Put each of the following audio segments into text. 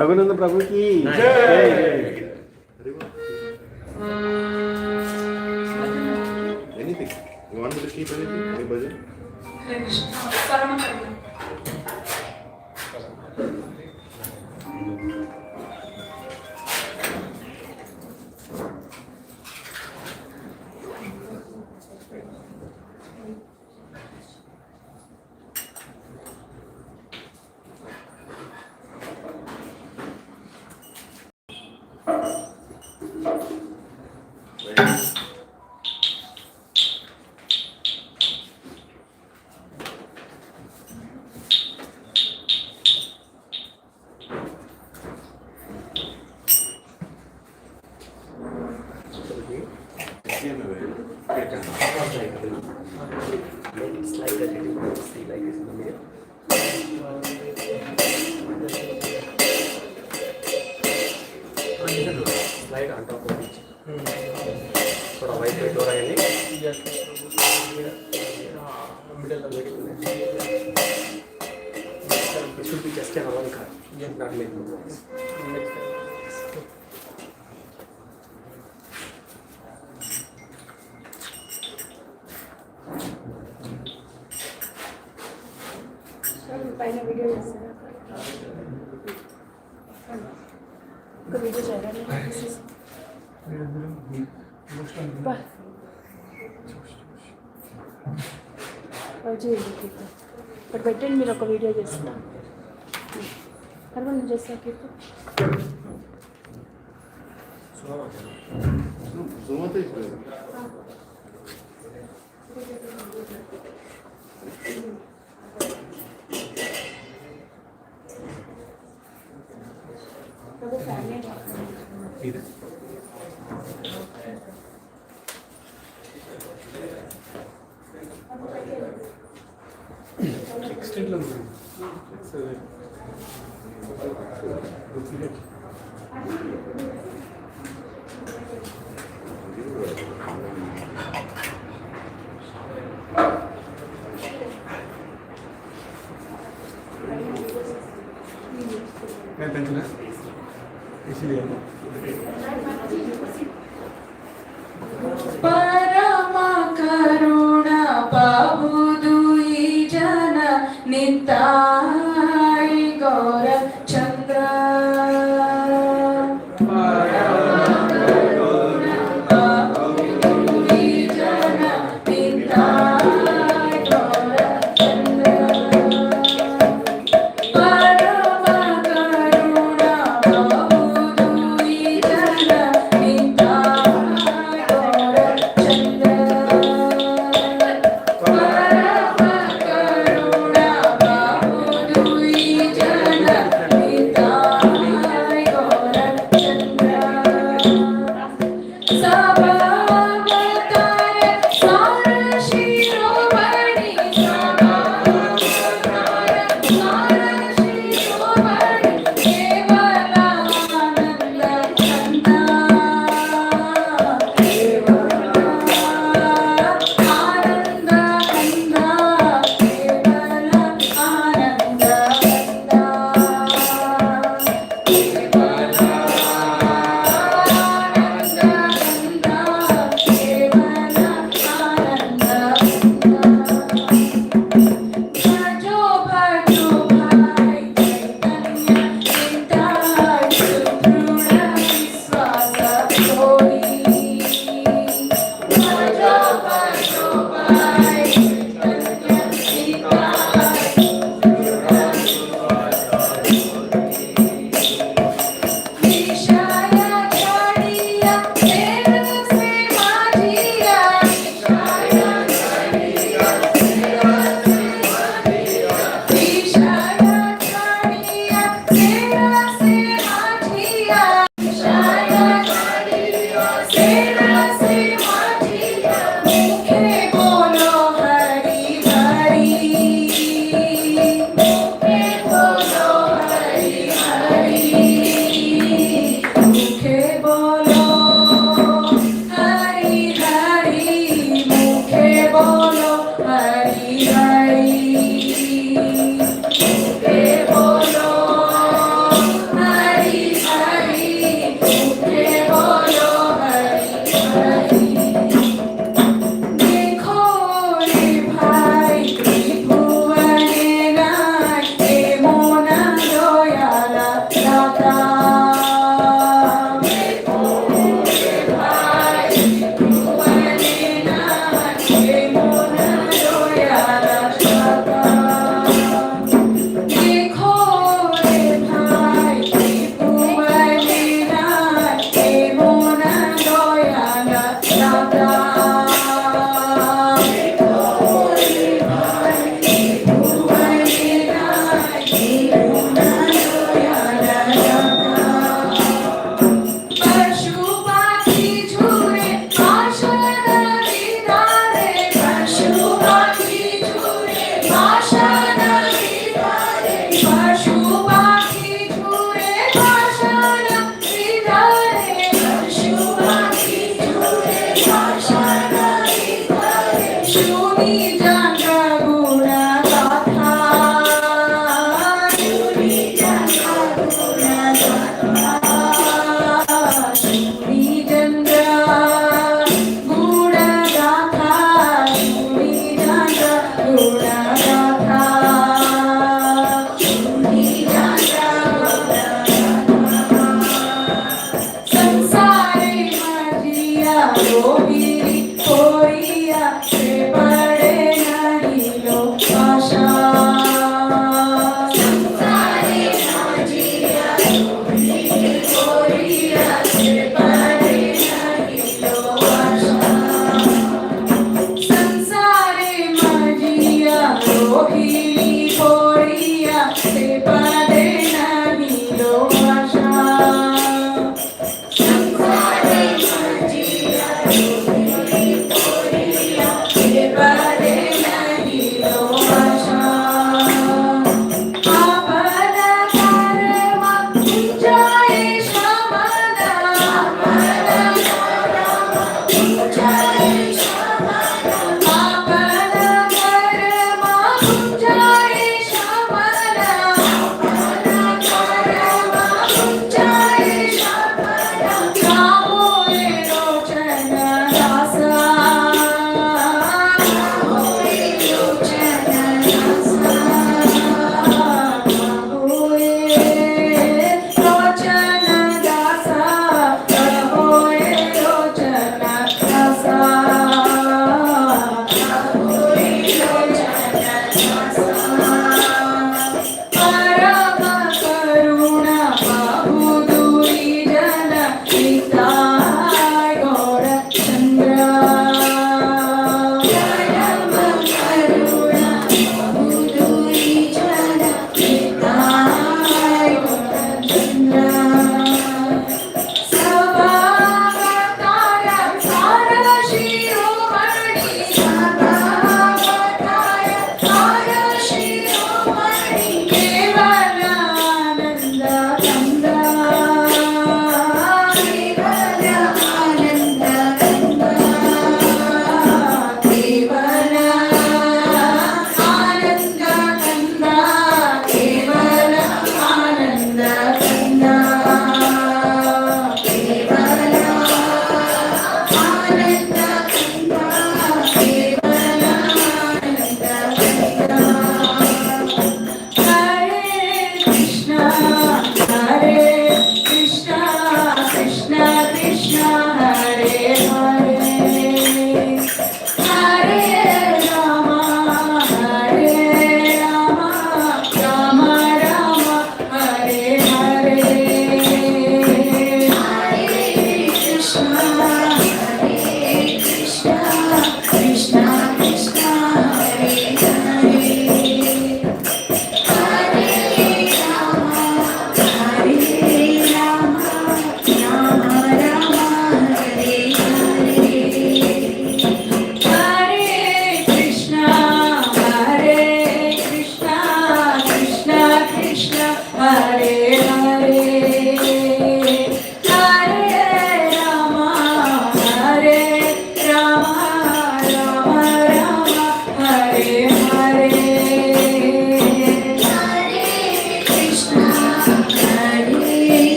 रघुनंदन प्रभु की जय। Anything? You want me to keep anything? Any budget? Make it slide a little bit. See like this in the middle. Slide on top of each. थोड़ा white हो रहा है नहीं? Middle of it. It should be just an one cut. Not make no noise. పైన video చేస్తారా ఒక video చేయాలి ఇక్కడ పెట్టండి మీరు ఒక వీడియో చేస్తా కర్మని చేస్తా Either. Extend lang. मैं पेंसिल है इसलिए ಪರಮ ಕರುಣ ಪಾವುದು ಈ ಜನ ನಿತ್ತಾಯಿ ಗೌರ ಚಂದ್ರ Bye.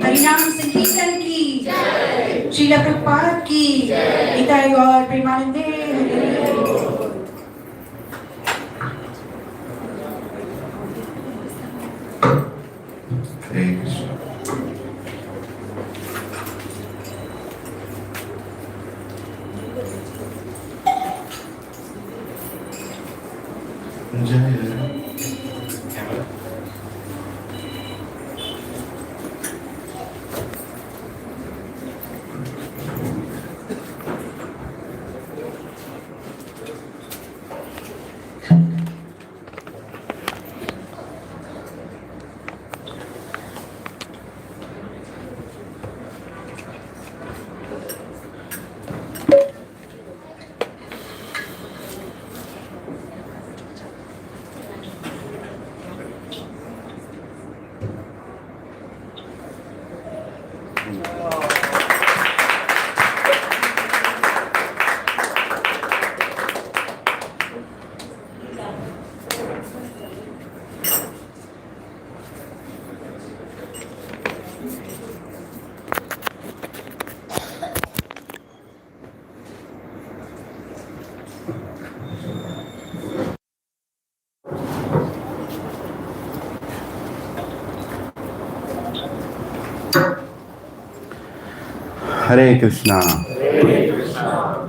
हरिनाम संकीर्तन की श्रील प्रभुपाद की निताई गौर प्रेमानंदे हरि बोल। Hare Krishna. Jaya. Hare Krishna. Hare Krishna.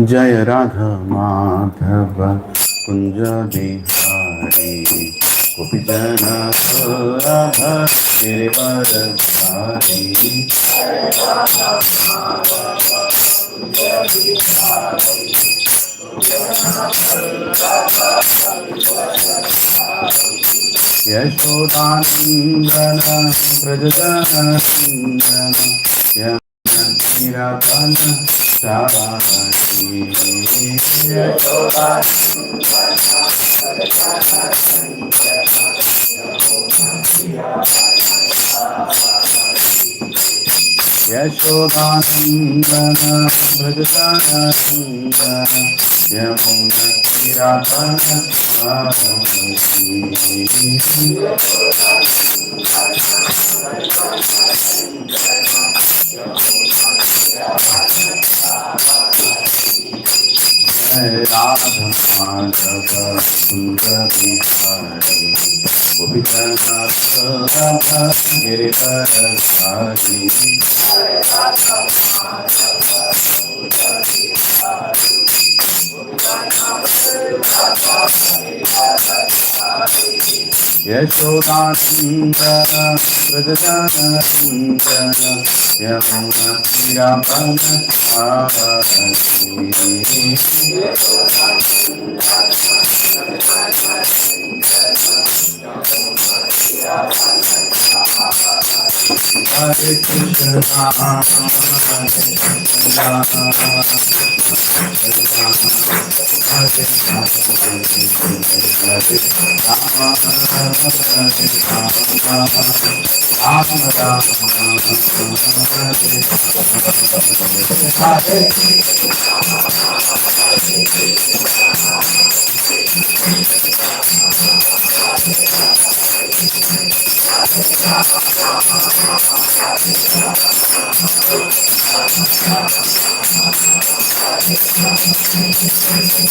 Jaya Radha Madhava Kunja Bihari Gopijana Radha Girivardhari Yashodanandana Prajadanandana Yamantiratana Savani Yashodanandana Prajadanandana Yamunatiratana Savani Radha Madhava Kunja Bihari Gopijana Radha Girivardhari Yashodanandana Prajadanandana Yamunatiratana Savani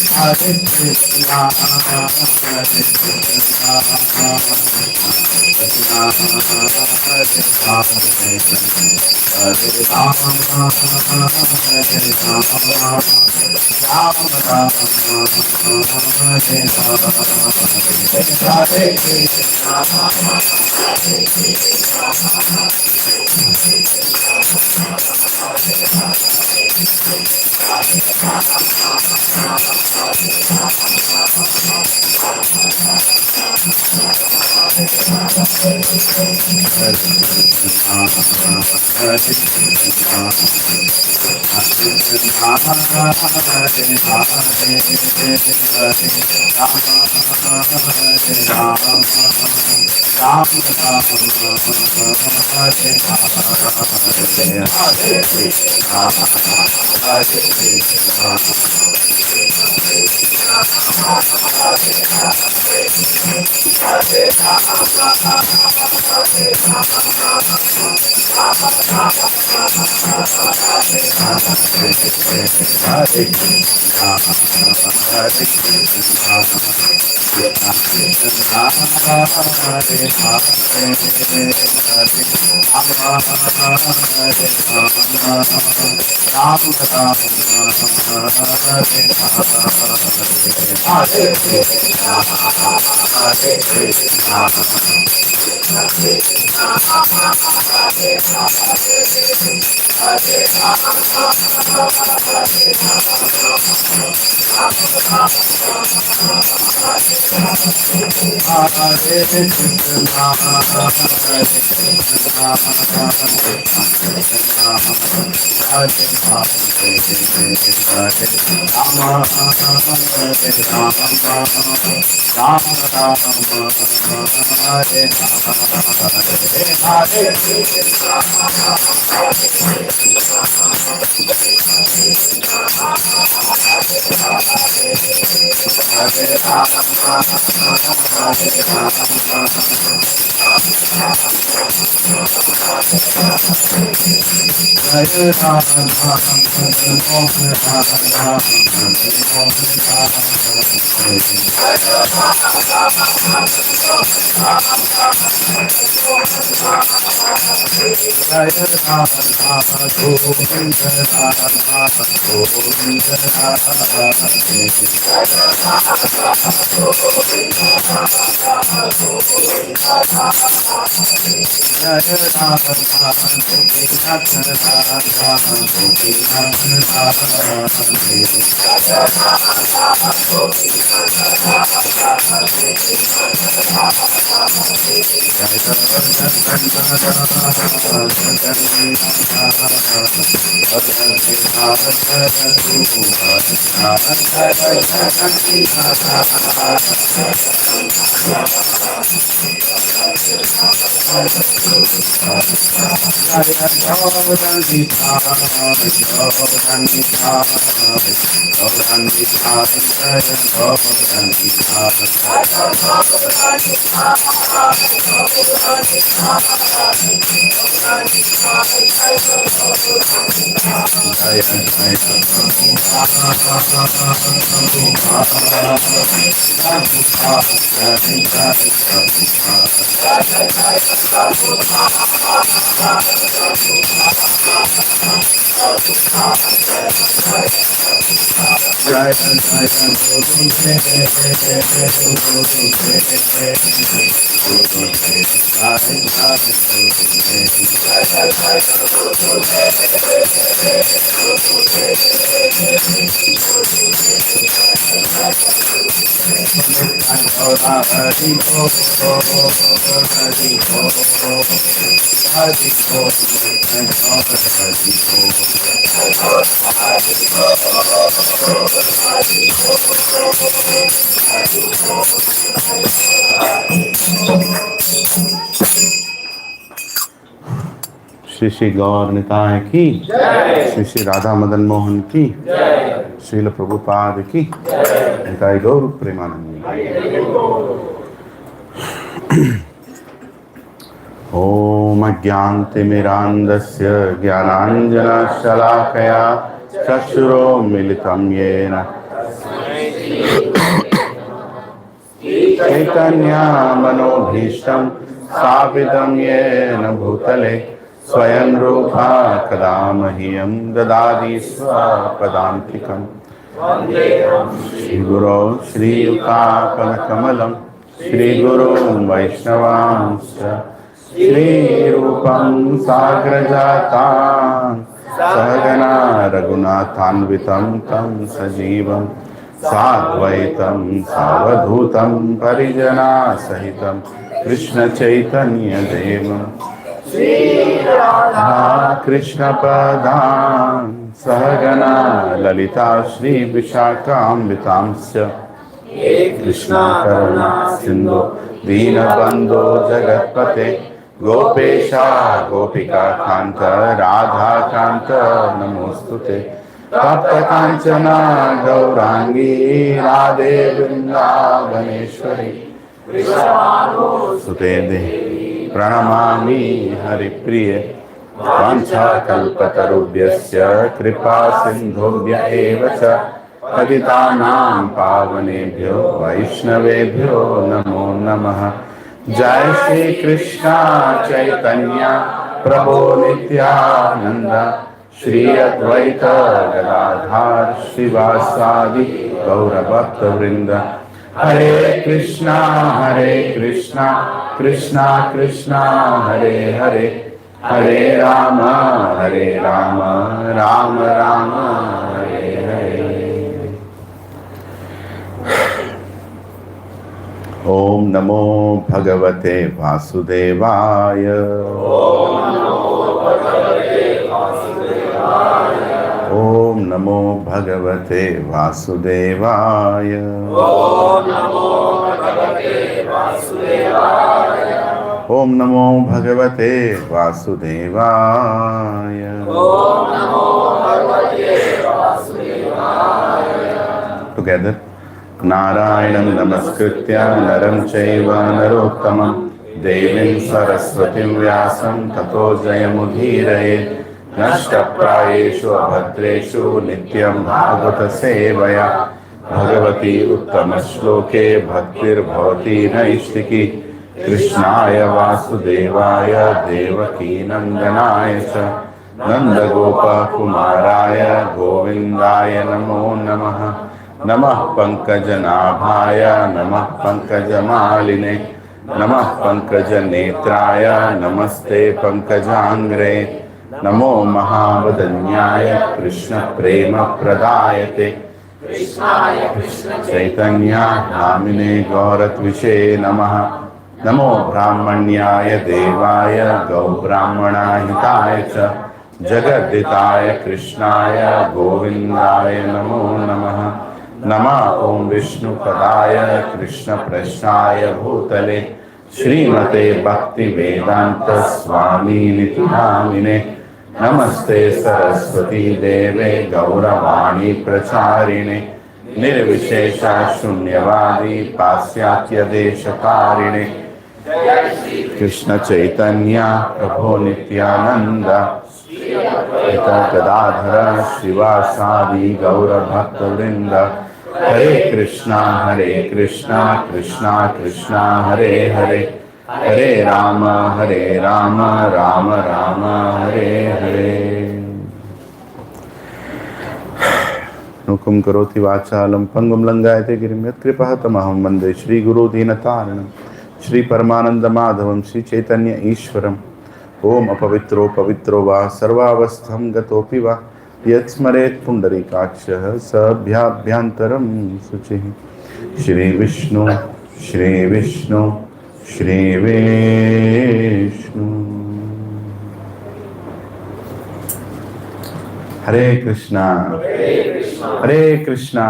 Hare Krishna, Hare Krishna, Shri Shri Gaur Nitai की, श्री श्री राधा मदन मोहन की, श्रील प्रभुपाद की, निताय गौर प्रेमानंद। ओम अज्ञानतिमिरान्धस्य ज्ञानाञ्जनशलाकया चक्षुरोन्मिलितं येन चैतन्यमनोभीष्टं स्थापितं येन भूतले स्वयं रूपा कदा मह्यं ददाति स्वपदान्तिकम्। श्रीगुरो श्रीयुतापदकमलं श्रीगुरुं वैष्णवांश्च श्रीरूपं साग्रजातां सहगना रघुनाथान्वितं तं सजीवं साद्वैतं सावधूतं परिजनासहितं कृष्ण चैतन्य देव कृष्ण पदान् सहगना ललिता श्री विशाखाम्बिकांश्च कृष्णा करुणा सिंधु दीनबंधो जगत्पते गोपेशा गोपिका कांत राधा कांत नमोस्तुते तप्त कांचना गौरांगी राधे वृंदावनेश्वरी सुते देवी प्रणमामि हरिप्रिये वाञ्छाकल्पतरुभ्यश्च कृपा सिन्धुभ्य एव च पतितानां पावनेभ्यो वैष्णवेभ्यो नमो नमः। जय श्री कृष्ण चैतन्य प्रभु नित्यानंद श्री अद्वैत गदाधर श्रीवासादि गौरभक्तवृंद हरे कृष्णा कृष्णा कृष्णा हरे हरे हरे राम राम राम हरे हरे। ओम नमो भगवते वासुदेवाय ओम नमो भगवते वासुदेवाय ओम नमो भगवते वासुदेवाय टुगेदर नारायणं नमस्कृत्य नरं चैव नरोत्तमं देवीं सरस्वतीं व्यासं ततो जयमुदीरयेत् नष्टप्रायेषु अभद्रेषु नित्यं भागवतसेवया भगवती उत्तमश्लोके भक्तिर्भवती नैष्टिकी कृष्णाय वासुदेवाय देवकी नन्दनाय च नन्दगोपकुमाराय गोविन्दाय नमो नमः। नमः पंकजनाभाय नमः पंकजमालिने नमः पंकजनेत्राय नमस्ते पंकजांग्रे नमो महावदन्याय कृष्ण प्रेम प्रदायते चैतन्य नामिने गौरत्विषे नमः। नमो ब्राह्मण्याय देवाय गौ ब्राह्मणाहिताय च जगद्दिताय कृष्णाय गोविन्दाय नमो नमः। नमः ओं विष्णुपदाय कृष्ण प्रश्नाय भूतले श्रीमते भक्ति वेदांत स्वामी निति नामिने नमस्ते सरस्वती देवे गौरवाणी प्रचारिणे निर्विशेषा शून्यवादी पाश्चात्य देशकारिणे कृष्ण चैतन्य प्रभो नित्यानंद गदाधर श्रीवासादि गौरभक्तवृंद हरे कृष्णा कृष्णा कृष्णा हरे हरे हरे राम राम राम हरे हरे। नुकुम करोति वाचालं पंगुं लंघयते गिरिं यत्कृपातमहं वन्दे श्रीगुरुदीनतारिणं श्री परमानंद माधवं श्री चैतन्य ईश्वरम्। ओम अपवित्रो पवित्रो वा सर्वावस्थं गतोऽपि वा यत्स्मरेत् पुण्डरीकाक्षः सभ्याभ्यन्तरं शुचिः। श्री विष्णु हरे Krishna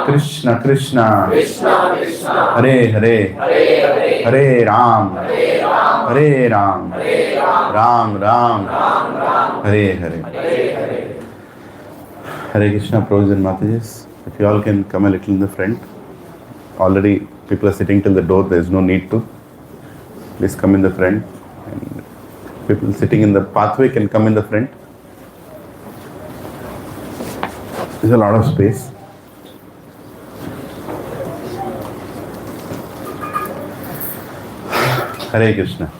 Krishna Krishna Hare Hare Hare Ram Ram Ram Hare Hare. Hare Krishna, Prabhuji and Mataji. If you all can come a little in the front. Already people are sitting till the door, there is no need to. Please come in the front. And people sitting in the pathway can come in the front. There's a lot of space. Hare Krishna.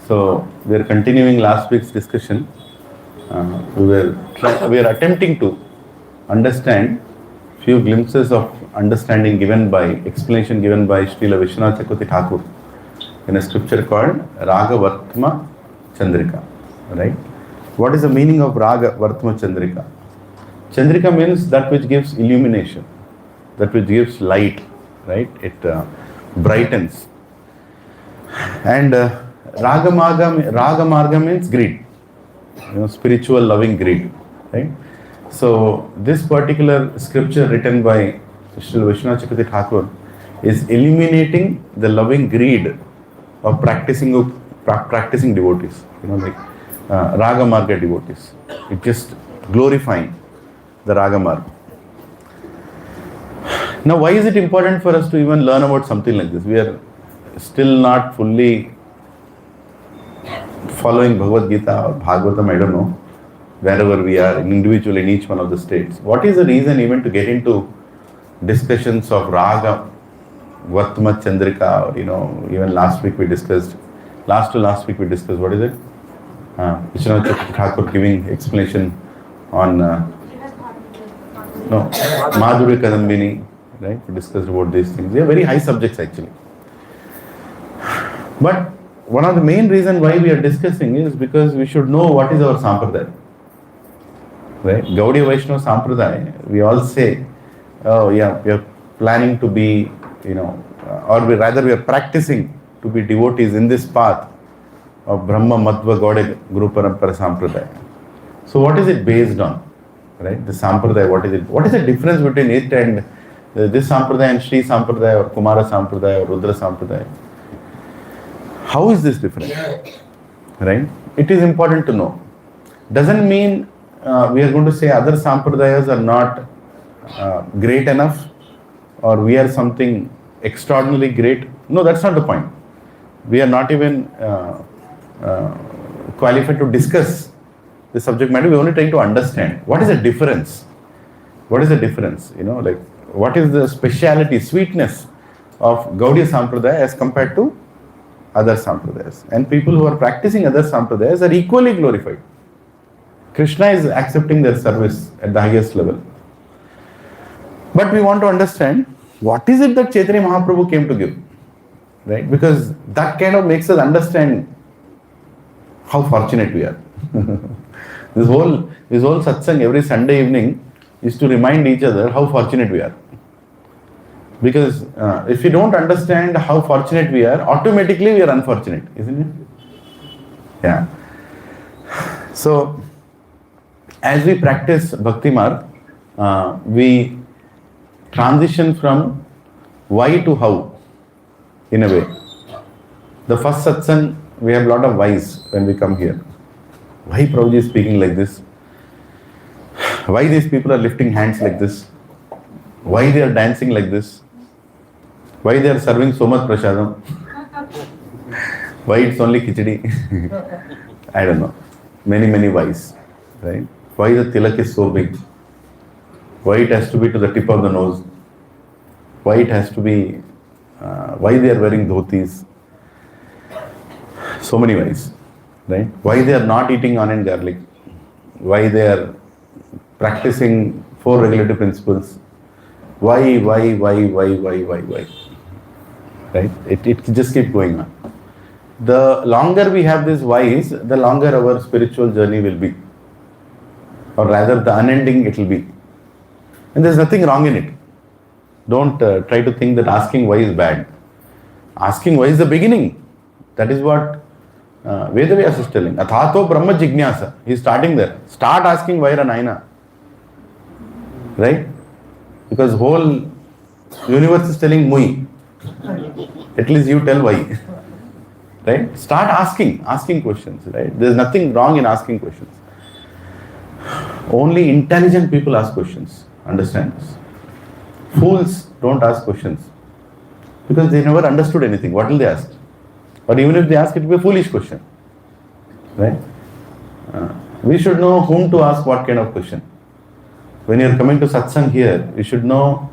So we are continuing last week's discussion. We are attempting to understand few glimpses of understanding given by explanation given by Srila Vishwanath Chakravarti Thakur in a scripture called Raga, Vartma, Chandrika. Right? What is the meaning of Raga, Vartma, Chandrika? Chandrika means that which gives illumination, that which gives light. Right? It brightens. And Raga Marga means greed, spiritual loving greed, right? So this particular scripture written by Sri Vishwanath Chakravarti Thakur is eliminating the loving greed of practicing devotees, like Raga Marga devotees. It just glorifying the Raga Marga. Now, why is it important for us to even learn about something like this? We are still not fully following Bhagavad Gita or Bhagavatam, I don't know, wherever we are, individually in each one of the states. What is the reason even to get into discussions of Raga, Vartma, Chandrika, or even last week we discussed, last week we discussed, what is it? Vishwanath Chakravarti Thakur giving explanation on Madhuri Kadambini, right? We discussed about these things. They are very high subjects actually. But one of the main reasons why we are discussing is because we should know what is our Sampradaya. Right? Gaudiya Vaishnava Sampradaya, we all say, oh yeah, we are planning to be, or we are practicing to be devotees in this path of Brahma Madhva Gaudiya Guru Parampara Sampradaya. So what is it based on? Right? The Sampradaya, what is it? What is the difference between it and this Sampradaya and Shri Sampradaya or Kumara Sampradaya or Rudra Sampradaya? How is this different? Right? It is important to know. Doesn't mean we are going to say other Sampradayas are not great enough or we are something extraordinarily great. No, that's not the point. We are not even qualified to discuss the subject matter. We are only trying to understand what is the difference. What is the difference? What is the speciality, sweetness of Gaudiya Sampradaya as compared to other Sampradayas? And people who are practicing other Sampradayas are equally glorified. Krishna is accepting their service at the highest level. But we want to understand what is it that Chaitanya Mahaprabhu came to give, right? Because that kind of makes us understand how fortunate we are. This whole satsang every Sunday evening is to remind each other how fortunate we are. Because if we don't understand how fortunate we are, automatically we are unfortunate, isn't it? Yeah. So, as we practice Bhakti Marg, we transition from why to how, in a way. The first satsang, we have a lot of whys when we come here. Why Prabhuji is speaking like this? Why these people are lifting hands like this? Why they are dancing like this? Why they are serving so much prasadam? Why it's only khichdi? I don't know. Many whys, right? Why the tilak is so big? Why it has to be to the tip of the nose? Why it has to be, why they are wearing dhotis? So many whys, right? Why they are not eating onion garlic? Why they are practicing 4 regulative principles? Why? Right? It just keeps going on. The longer we have these whys, the longer our spiritual journey will be. Or rather, the unending it will be. And there's nothing wrong in it. Don't try to think that asking why is bad. Asking why is the beginning. That is what Vedavyas is telling. Athato Brahma Jignasa. He's starting there. Start asking why Ranayana. Right? Because whole universe is telling Mui. At least you tell why. Right? Start asking questions. Right? There's nothing wrong in asking questions. Only intelligent people ask questions. Understand this? Fools don't ask questions. Because they never understood anything. What will they ask? Or even if they ask, it will be a foolish question. Right? We should know whom to ask what kind of question. When you are coming to satsang here, you should know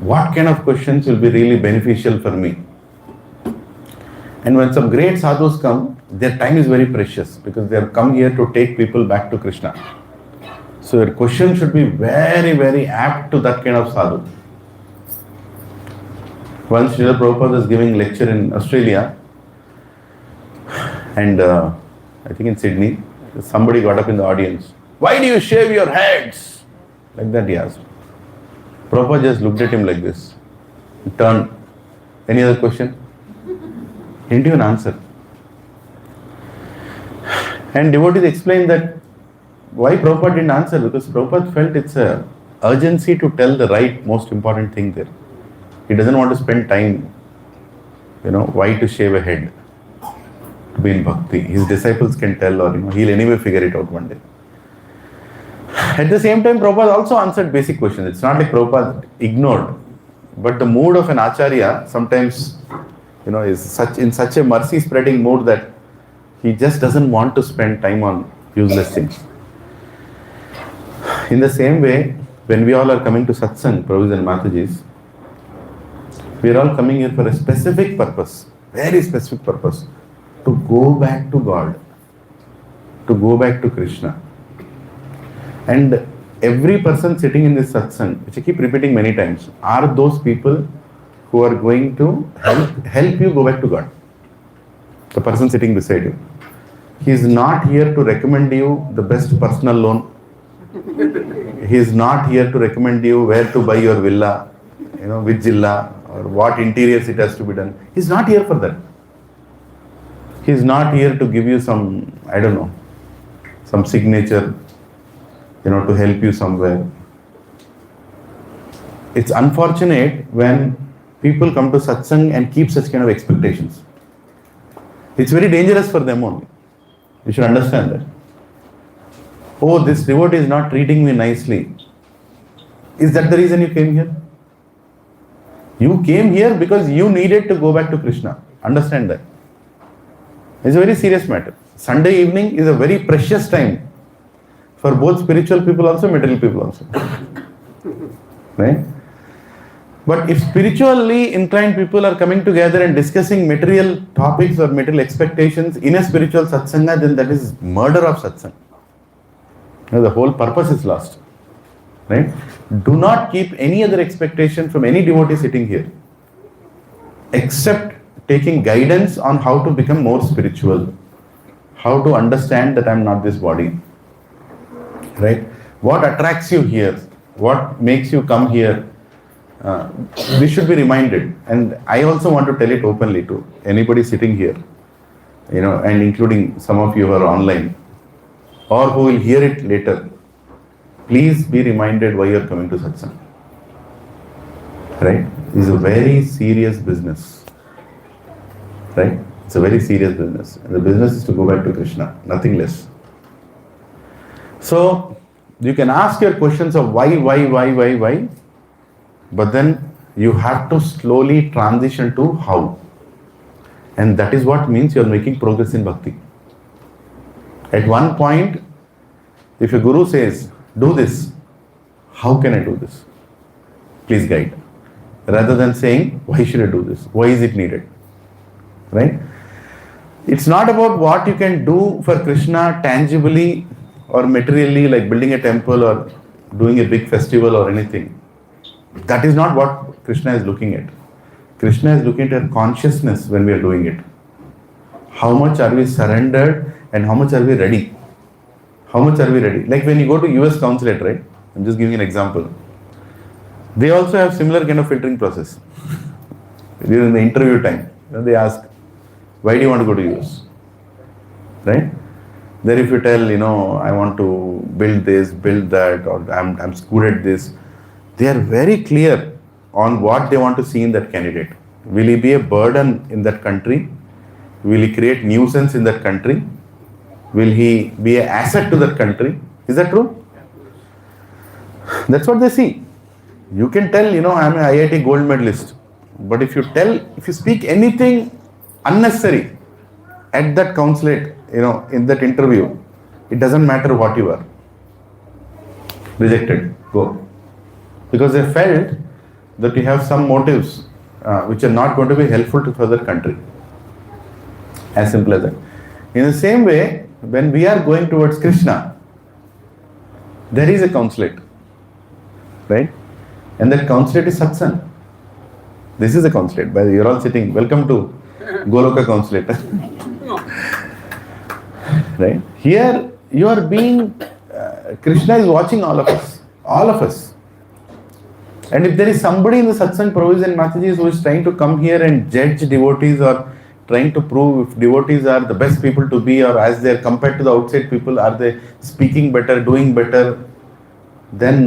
what kind of questions will be really beneficial for me. And when some great sadhus come, their time is very precious because they have come here to take people back to Krishna. So your question should be very apt to that kind of sadhu. Once Srila Prabhupada was giving lecture in Australia, and I think in Sydney, somebody got up in the audience. Why do you shave your heads? Like that he asked. Prabhupada just looked at him like this. He turned. Any other question? He didn't even answer. And devotees explained that why Prabhupada didn't answer, because Prabhupada felt it's a urgency to tell the right, most important thing there. He doesn't want to spend time, why to shave a head to be in bhakti. His disciples can tell, or he'll anyway figure it out one day. At the same time, Prabhupada also answered basic questions. It's not like Prabhupada ignored, but the mood of an acharya sometimes, is in such a mercy-spreading mood that he just doesn't want to spend time on useless things. In the same way, when we all are coming to satsang, Prabhus and Matajis, we are all coming here for a specific purpose, very specific purpose, to go back to God, to go back to Krishna. And every person sitting in this satsang, which I keep repeating many times, are those people who are going to help you go back to God. The person sitting beside you. He is not here to recommend you the best personal loan. He is not here to recommend you where to buy your villa, which jilla, or what interiors it has to be done. He is not here for that. He is not here to give you some, some signature, to help you somewhere. It's unfortunate when people come to satsang and keep such kind of expectations. It's very dangerous for them only. You should understand that. Oh, this devotee is not treating me nicely. Is that the reason you came here? You came here because you needed to go back to Krishna. Understand that. It's a very serious matter. Sunday evening is a very precious time for both spiritual people also, material people also. Right? But if spiritually inclined people are coming together and discussing material topics or material expectations in a spiritual satsanga, then that is murder of satsang. The whole purpose is lost. Right? Do not keep any other expectation from any devotee sitting here, except taking guidance on how to become more spiritual, how to understand that I am not this body. Right? What attracts you here? What makes you come here? We should be reminded, and I also want to tell it openly to anybody sitting here, and including some of you who are online or who will hear it later. Please be reminded why you are coming to satsang. Right? It's a very serious business. Right? It's a very serious business. And the business is to go back to Krishna, nothing less. So, you can ask your questions of why, but then you have to slowly transition to how. And that is what means you are making progress in bhakti. At one point, if a guru says, do this, how can I do this? Please guide. Rather than saying, why should I do this? Why is it needed? Right? It's not about what you can do for Krishna tangibly or materially, like building a temple or doing a big festival or anything. That is not what Krishna is looking at. Krishna is looking at our consciousness when we are doing it. How much are we surrendered and how much are we ready? How much are we ready? Like when you go to US consulate, right? I'm just giving an example. They also have similar kind of filtering process. During the interview time, they ask, why do you want to go to US? Right? Then if you tell, I want to build this, build that, or I'm good at this, they are very clear on what they want to see in that candidate. Will he be a burden in that country? Will he create nuisance in that country? Will he be an asset to that country? Is that true? That's what they see. You can tell, I'm an IIT gold medalist. But if you speak anything unnecessary at that consulate, in that interview, it doesn't matter what you are. Rejected. Go. Because they felt that you have some motives which are not going to be helpful to further country. As simple as that. In the same way, when we are going towards Krishna, there is a consulate. Right? And that consulate is satsang. This is a consulate. You're all sitting. Welcome to Goloka consulate. Right? Here you are being, Krishna is watching all of us. All of us. And if there is somebody in the satsang Prabhus and Matajis who is trying to come here and judge devotees or trying to prove if devotees are the best people to be, or as they are compared to the outside people, are they speaking better, doing better, then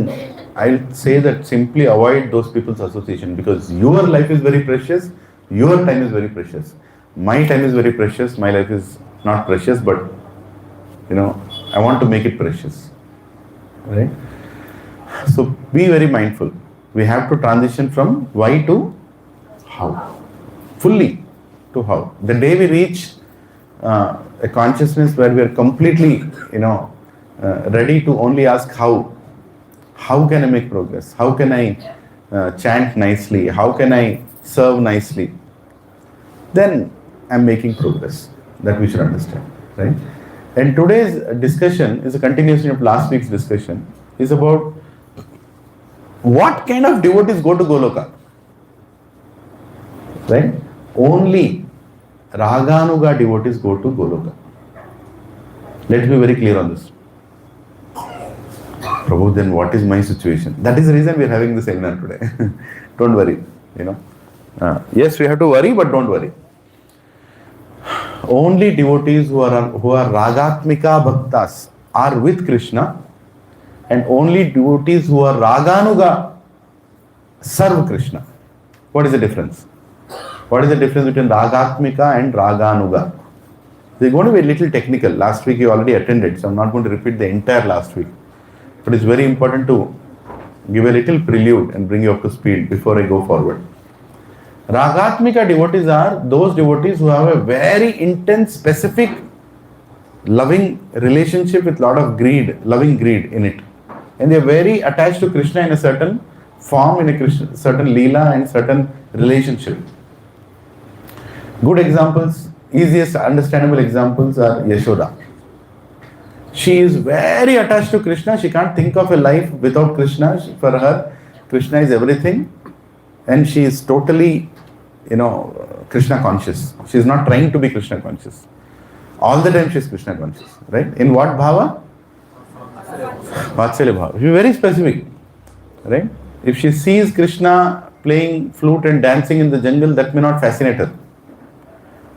I'll say that simply avoid those people's association, because your life is very precious, your time is very precious. My time is very precious, my life is not precious, but I want to make it precious. Right? So be very mindful. We have to transition from why to how. Fully to how. The day we reach a consciousness where we are completely, ready to only ask how can I make progress? How can I chant nicely? How can I serve nicely? Then I'm making progress. That we should understand, right? And today's discussion is a continuation of last week's discussion. Is about what kind of devotees go to Goloka, right? Only Raganuga devotees go to Goloka. Let's be very clear on this. Prabhu, then what is my situation? That is the reason we are having this seminar today. Don't worry, yes, we have to worry, but don't worry. Only devotees who are Ragatmika Bhaktas are with Krishna, and only devotees who are Raganuga serve Krishna. What is the difference? What is the difference between Ragatmika and Raganuga? They're going to be a little technical. Last week you already attended, so I'm not going to repeat the entire last week. But it's very important to give a little prelude and bring you up to speed before I go forward. Ragatmika devotees are those devotees who have a very intense, specific, loving relationship with lot of greed, loving greed in it. And they are very attached to Krishna in a certain form, in a certain leela and certain relationship. Good examples, easiest understandable examples are Yashoda. She is very attached to Krishna. She can't think of a life without Krishna. For her, Krishna is everything. And she is totally, Krishna conscious. She is not trying to be Krishna conscious. All the time she is Krishna conscious. Right? In what bhava? Vatsalya bhava. She is very specific. Right? If she sees Krishna playing flute and dancing in the jungle, that may not fascinate her.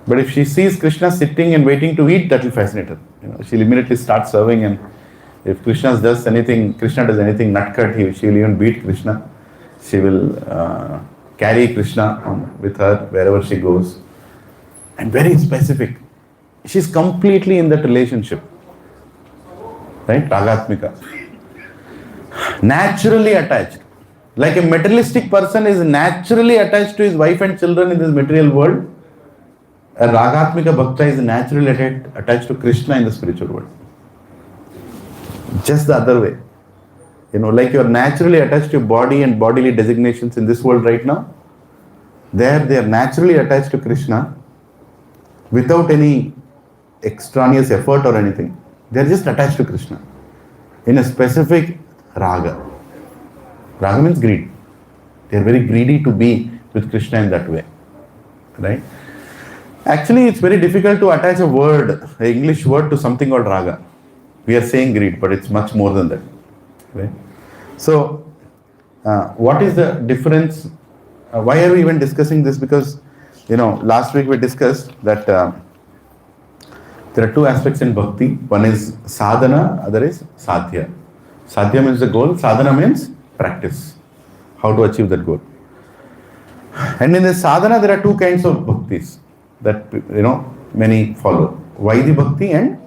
But if she sees Krishna sitting and waiting to eat, that will fascinate her. She'll immediately start serving, and if Krishna does anything nutcut, she will even beat Krishna. She will carry Krishna with her wherever she goes. And very specific. She's completely in that relationship. Right? Ragatmika. Naturally attached. Like a materialistic person is naturally attached to his wife and children in this material world, a Ragatmika Bhakta is naturally attached to Krishna in the spiritual world. Just the other way. Like you are naturally attached to your body and bodily designations in this world right now, there they are naturally attached to Krishna without any extraneous effort or anything. They are just attached to Krishna in a specific raga. Raga means greed. They are very greedy to be with Krishna in that way. Right? Actually, it's very difficult to attach a word, an English word, to something called raga. We are saying greed, but it's much more than that. Right? So, what is the difference? Why are we even discussing this? Because, last week we discussed that there are two aspects in bhakti. One is sadhana, other is sadhya. Sadhya means the goal, sadhana means practice. How to achieve that goal. And in the sadhana, there are two kinds of bhaktis that many follow. Vaidhi Bhakti and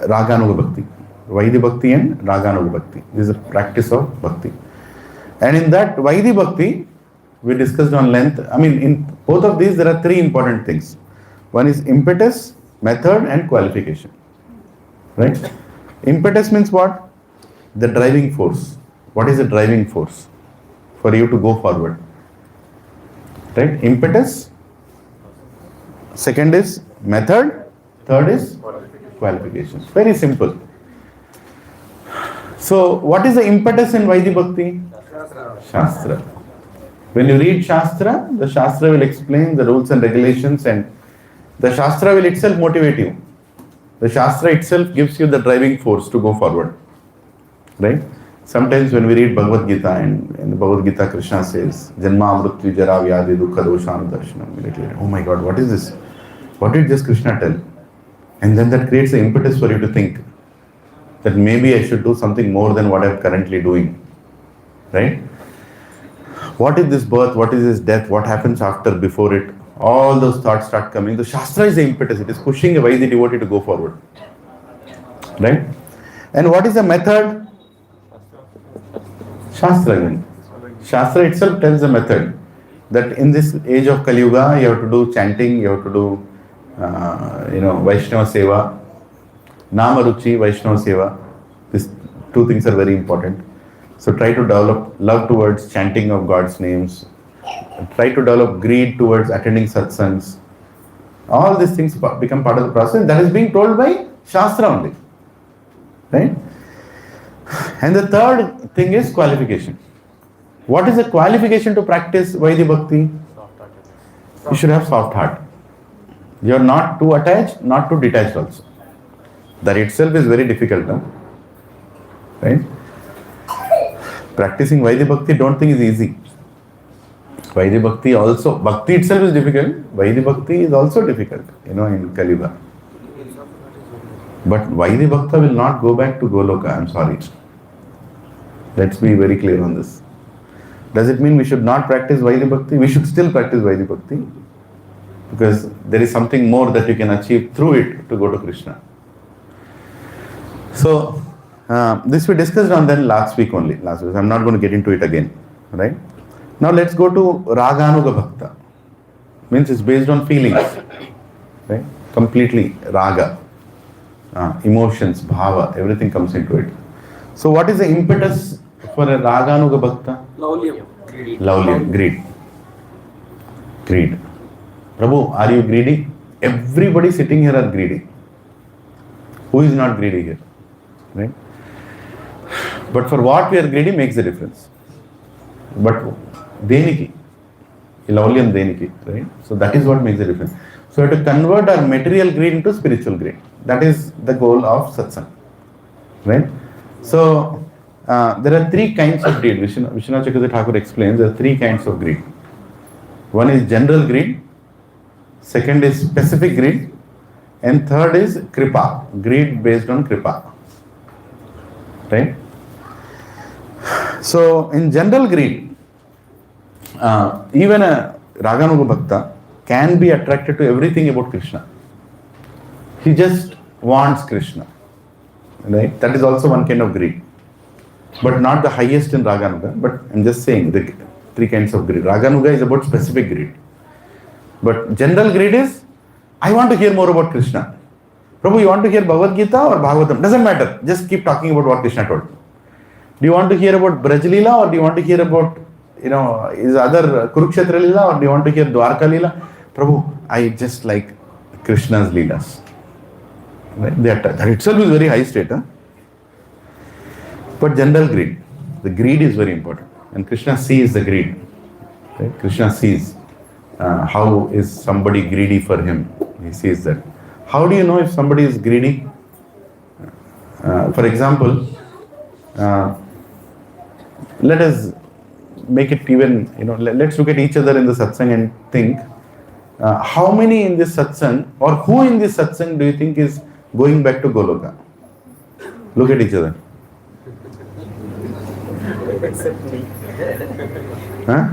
Raganuga Bhakti. Vaidhi Bhakti and Raganuga Bhakti. This is a practice of Bhakti. And in that Vaidhi Bhakti, we discussed on length. In both of these, there are three important things. One is impetus, method, and qualification. Right? Impetus means what? The driving force. What is the driving force for you to go forward? Right? Impetus. Second is method. Third is qualification. Very simple. So, what is the impetus in Vaidhi Bhakti? Shastra. When you read Shastra, the Shastra will explain the rules and regulations, and the Shastra will itself motivate you. The Shastra itself gives you the driving force to go forward. Right? Sometimes when we read Bhagavad Gita, and in the Bhagavad Gita Krishna says, Janma Mrityu Jara Vyadhi Dukkha Doshanu Darshanam. Immediately, oh my God, what is this? What did just Krishna tell? And then that creates the impetus for you to think that maybe I should do something more than what I'm currently doing. Right? What is this birth? What is this death? What happens after, before it? All those thoughts start coming. The Shastra is the impetus. It is pushing a wise devotee to go forward. Right? And what is the method? Shastra again. Shastra itself tells the method that in this age of Kali Yuga, you have to do chanting, you have to do, Vaishnava Seva, Nama Ruchi, Vaishnava Seva. These two things are very important. So try to develop love towards chanting of God's names. Try to develop greed towards attending satsangs. All these things become part of the process. That is being told by Shastra only. Right? And the third thing is qualification. What is the qualification to practice Vaidhi Bhakti? You should have soft heart. You are not too attached, not too detached also. That itself is very difficult. No? Right? Practicing Vaidhi Bhakti, don't think is easy. Vaidhi Bhakti also, Bhakti itself is difficult. Vaidhi Bhakti is also difficult, in Kali Yuga. But Vaidhi Bhakta will not go back to Goloka, I'm sorry. Let's be very clear on this. Does it mean we should not practice Vaidhi Bhakti? We should still practice Vaidhi Bhakti. Because there is something more that you can achieve through it to go to Krishna. So, this we discussed on then last week only. I'm not going to get into it again. Right? Now let's go to Raganuga Bhakta. Means it's based on feelings. Right? Completely Raga. Emotions, Bhava, everything comes into it. So what is the impetus for a Raganuga Bhakta? Laulyam, greed. Greed. Prabhu, are you greedy? Everybody sitting here are greedy. Who is not greedy here? Right? But for what we are greedy makes the difference. But Deniki, Laulyam Deniki, right? So that is what makes the difference. So we have to convert our material greed into spiritual greed. That is the goal of satsang. Right? So there are three kinds of greed. Vishwanath Chakravarti Thakur explains there are three kinds of greed. One is general greed, second is specific greed, and third is kripa, greed based on kripa. Right? So in general greed, even a Raganuga Bhakta can be attracted to everything about Krishna. He just wants Krishna. Right? That is also one kind of greed. But not the highest in Raganuga. But I'm just saying the three kinds of greed. Raganuga is about specific greed. But general greed is, I want to hear more about Krishna. Prabhu, you want to hear Bhagavad Gita or Bhagavatam? Doesn't matter. Just keep talking about what Krishna told. Do you want to hear about Braj Leela or do you want to hear about, his other Kurukshetra Leela or do you want to hear Dwarka Leela? Prabhu, I just like Krishna's Leelas. Right? That itself is very high state. But general greed. The greed is very important. And Krishna sees the greed. Right? Krishna sees how is somebody greedy for him. He sees that. How do you know if somebody is greedy? For example, let us make it even, let's look at each other in the satsang and think, how many in this satsang or who in this satsang do you think is going back to Goloka? Look at each other. Except me. Huh?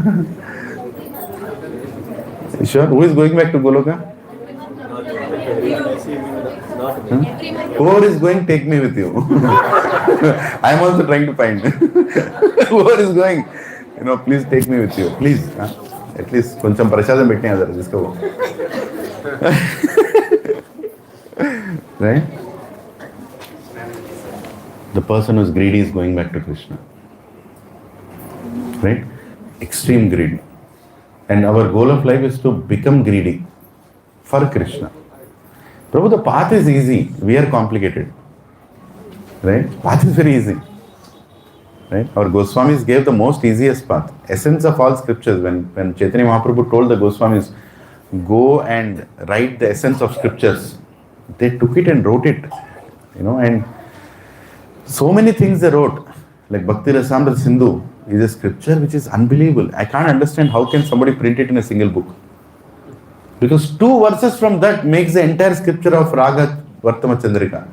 Sure? Who is going back to Goloka? Huh? Whoever is going, take me with you. I am also trying to find. Whoever is going, please take me with you. Please. At least koncham prasadam betne adar jisko. Right? The person who is greedy is going back to Krishna. Right? Extreme greed. And our goal of life is to become greedy for Krishna. Prabhu, the path is easy. We are complicated. Right? Path is very easy. Right? Our Goswamis gave the most easiest path. Essence of all scriptures. When Chaitanya Mahaprabhu told the Goswamis, go and write the essence of scriptures, they took it and wrote it. And so many things they wrote. Like Bhakti Rasamrita Sindhu is a scripture which is unbelievable. I can't understand how can somebody print it in a single book. Because 2 verses from that makes the entire scripture of Raga, Vartma, Chandrika.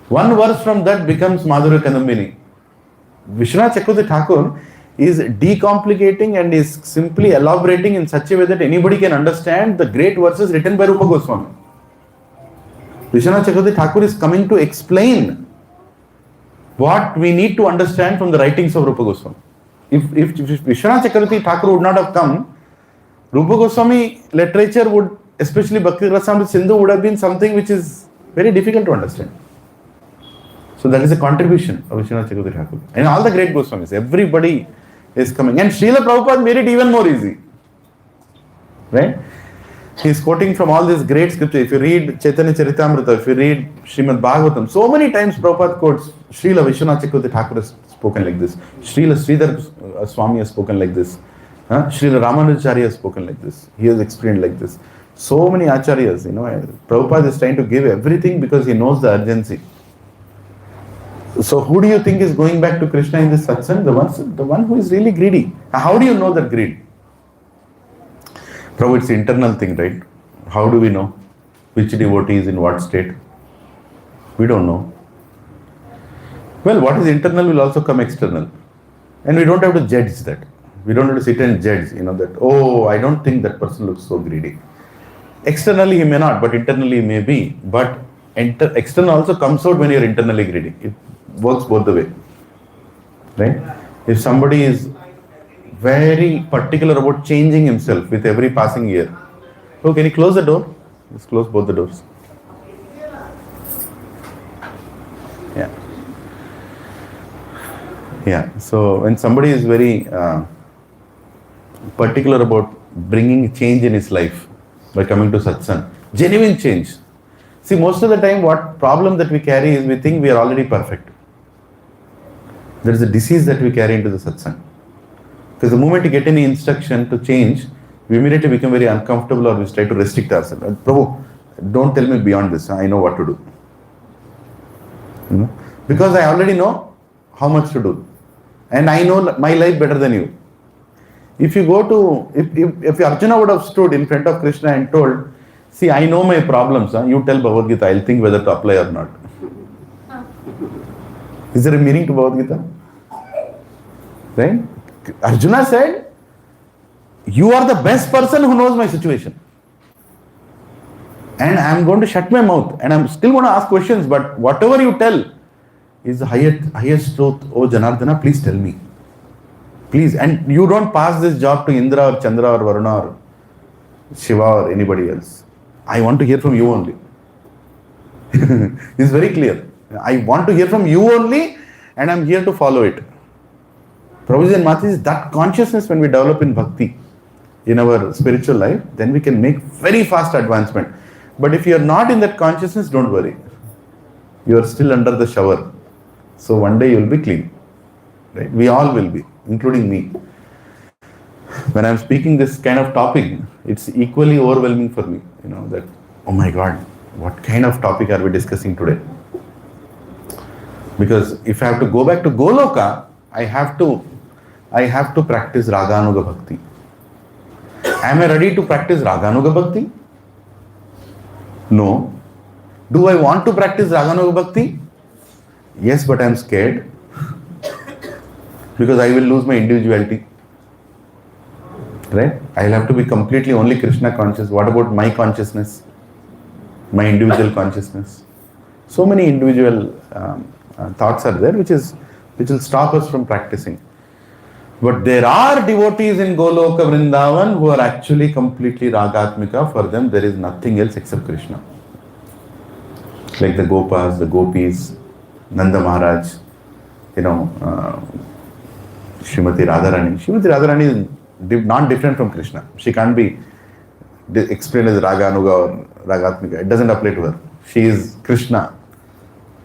1 verse from that becomes Madhurya Kadambini. Vishwanath Chakravarti Thakur is decomplicating and is simply elaborating in such a way that anybody can understand the great verses written by Rupa Goswami. Vishwanath Chakravarti Thakur is coming to explain what we need to understand from the writings of Rupa Goswami. If Vishwanath Chakravarti Thakur would not have come, Rupa Goswami literature would, especially Bhakti Rasamrita Sindhu, would have been something which is very difficult to understand. So that is a contribution of Vishwanath Chakravarti Thakur. And all the great Goswamis, everybody is coming. And Srila Prabhupada made it even more easy. Right? He is quoting from all these great scriptures. If you read Chaitanya Charitamrita, if you read Srimad Bhagavatam, so many times Prabhupada quotes Srila Vishwanath Chakravarti Thakur has spoken like this. Srila Sridhar Swami has spoken like this. Srila Ramanujacharya has spoken like this. He has explained like this. So many acharyas, Prabhupada is trying to give everything because he knows the urgency. So who do you think is going back to Krishna in this satsang? The one who is really greedy. How do you know that greed? Prabhu, it's an internal thing, right? How do we know which devotee is in what state? We don't know. Well, what is internal will also come external. And we don't have to judge that. We don't have to sit and judge, that, oh, I don't think that person looks so greedy. Externally he may not, but internally he may be. But external also comes out when you're internally greedy. It works both the way. Right? If somebody is very particular about changing himself with every passing year, oh, can you close the door? Just close both the doors. Yeah. So when somebody is very particular about bringing change in his life by coming to satsang, genuine change. See, most of the time what problem that we carry is we think we are already perfect. There is a disease that we carry into the satsang. Because the moment you get any instruction to change, we immediately become very uncomfortable or we try to restrict ourselves. Prabhu, don't tell me beyond this. I know what to do. Because I already know how much to do. And I know my life better than you. If you go to, if Arjuna would have stood in front of Krishna and told, see, I know my problems, you tell Bhagavad Gita, I'll think whether to apply or not. Is there a meaning to Bhagavad Gita? Right? Arjuna said, you are the best person who knows my situation. And I'm going to shut my mouth and I'm still going to ask questions, but whatever you tell is the highest truth. Oh Janardana, please tell me. Please. And you don't pass this job to Indra or Chandra or Varuna or Shiva or anybody else. I want to hear from you only. It's very clear. I want to hear from you only and I'm here to follow it. Prabhuji and Mataji, that consciousness when we develop in bhakti, in our spiritual life, then we can make very fast advancement. But if you are not in that consciousness, don't worry. You are still under the shower. So one day you will be clean. Right? We all will be, including me. When I am speaking this kind of topic, it's equally overwhelming for me. That, oh my God, what kind of topic are we discussing today? Because if I have to go back to Goloka, I have to practice Raganuga Bhakti. Am I ready to practice Raganuga Bhakti? No. Do I want to practice Raganuga Bhakti? Yes, but I am scared. Because I will lose my individuality. Right? I will have to be completely only Krishna conscious. What about my consciousness? My individual consciousness? So many individual thoughts are there which will stop us from practicing. But there are devotees in Goloka Vrindavan who are actually completely Ragatmika. For them there is nothing else except Krishna. Like the Gopas, the Gopis, Nanda Maharaj, Srimati Radharani. Srimati Radharani is not different from Krishna. She can't be explained as Raganuga or Ragatmika. It doesn't apply to her. She is Krishna.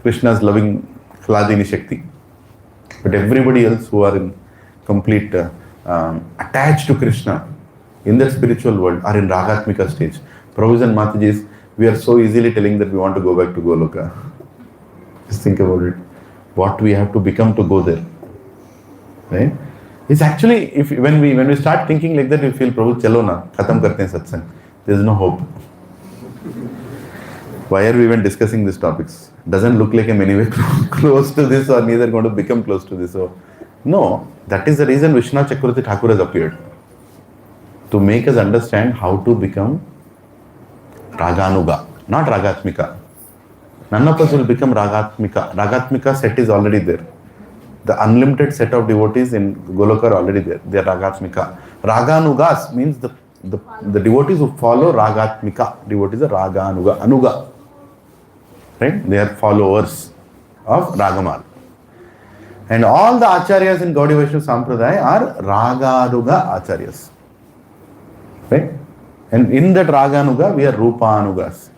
Krishna's loving Hladini Shakti. But everybody else who are in complete attached to Krishna in the spiritual world are in Ragatmika stage. Prabhuji and Matajis, we are so easily telling that we want to go back to Goloka. Just think about it. what we have to become to go there. Right? It's actually, when we start thinking like that, we feel, Prabhu, chalo na, khatam karte hain satsang. There is no hope. Why are we even discussing these topics? Doesn't look like I'm anyway close to this, or neither going to become close to this. So, no, that is the reason Vishwanath Chakravarti Thakur has appeared. To make us understand how to become Raganuga, not Ragatmika. None of us will become Ragatmika. Ragatmika set is already there. The unlimited set of devotees in Goloka are already there. They are Ragatmika. Raganugas means the devotees who follow Ragatmika. Devotees are Raganuga. Anuga. Right? They are followers of Ragamal. And all the acharyas in Gaudiya Vaishnava Sampradaya are Raganuga acharyas. Right? And in that Raganuga, we are Rupanugas.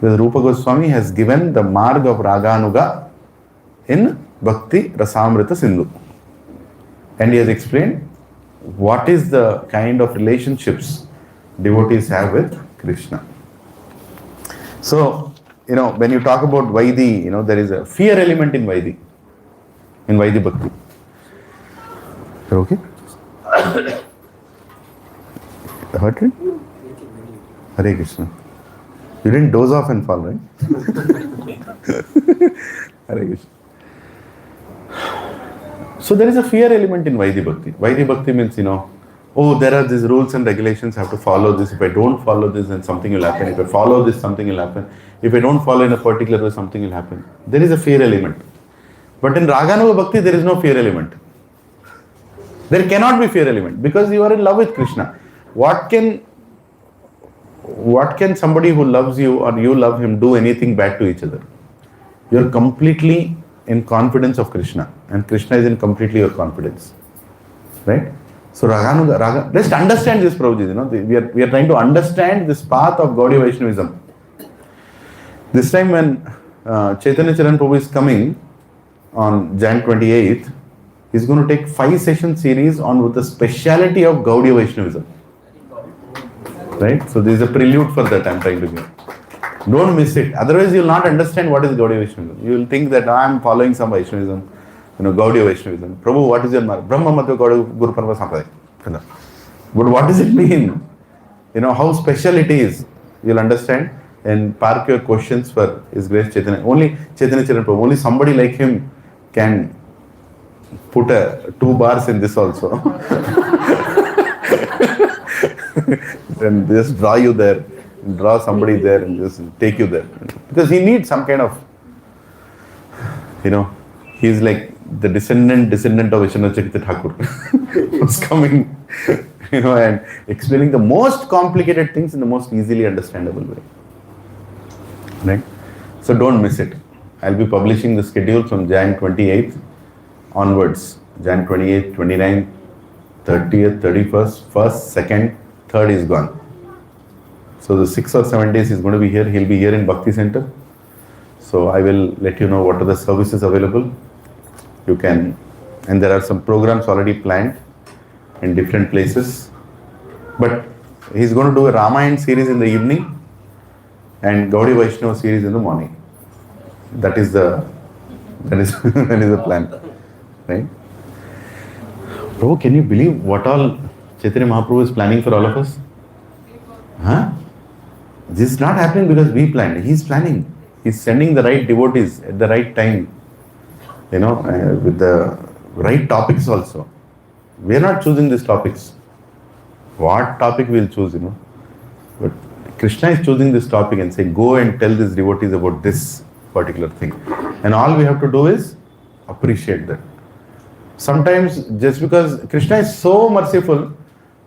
Because Rupa Goswami has given the marg of Raganuga in Bhakti Rasamrita Sindhu. And he has explained what is the kind of relationships devotees have with Krishna. So, when you talk about Vaidi, there is a fear element in Vaidi Bhakti. Okay? Heard it? Hare Krishna. You didn't doze off and fall, right? Hare Krishna. So there is a fear element in Vaidhi Bhakti. Vaidhi Bhakti means, there are these rules and regulations, I have to follow this. If I don't follow this, then something will happen. If I follow this, something will happen. If I don't follow in a particular way, something will happen. There is a fear element. But in Raganuga Bhakti, there is no fear element. There cannot be fear element because you are in love with Krishna. What can somebody who loves you or you love him do anything bad to each other? You are completely in confidence of Krishna, and Krishna is in completely your confidence. Right? So Raga, just understand this, Prabhuji. We are trying to understand this path of Gaudiya Vaishnavism. This time when Chaitanya Charan Prabhu is coming on Jan 28th, he's going to take 5-session series on the speciality of Gaudiya Vaishnavism. Right? So this is a prelude for that I'm trying to give. Don't miss it. Otherwise you will not understand what is Gaudiya Vaishnavism. You will think that I am following some Vaishnavism, Gaudiya Vaishnavism. Prabhu, what is your mark? Brahma Madhva Gaudiya Guru Parva Sampradaya. But what does it mean? How special it is. You will understand and park your questions for His Grace Chaitanya. Only Chaitanya Charan Prabhu, only somebody like him can put 2 bars in this also. And just draw you there, draw somebody there and just take you there. Because he needs some kind of, he's like the descendant of Vishwanath Chakravarti Thakur who's coming, and explaining the most complicated things in the most easily understandable way. Right? So don't miss it. I'll be publishing the schedule from Jan 28th onwards. Jan 28th, 29th, 30th, 31st, 1st, 2nd, 3rd is gone. So the 6 or 7 days he's going to be here. He'll be here in Bhakti Center. So I will let you know what are the services available. You can, and there are some programs already planned in different places. But he's going to do a Ramayana series in the evening and Gaudiya Vaishnava series in the morning. That is the plan. Right? Prabhu, can you believe what all Chaitanya Mahaprabhu is planning for all of us? Huh? This is not happening because we planned. He's planning. He's sending the right devotees at the right time. With the right topics also. We are not choosing these topics. What topic we'll choose, But Krishna is choosing this topic and saying, go and tell these devotees about this particular thing. And all we have to do is appreciate that. Sometimes just because Krishna is so merciful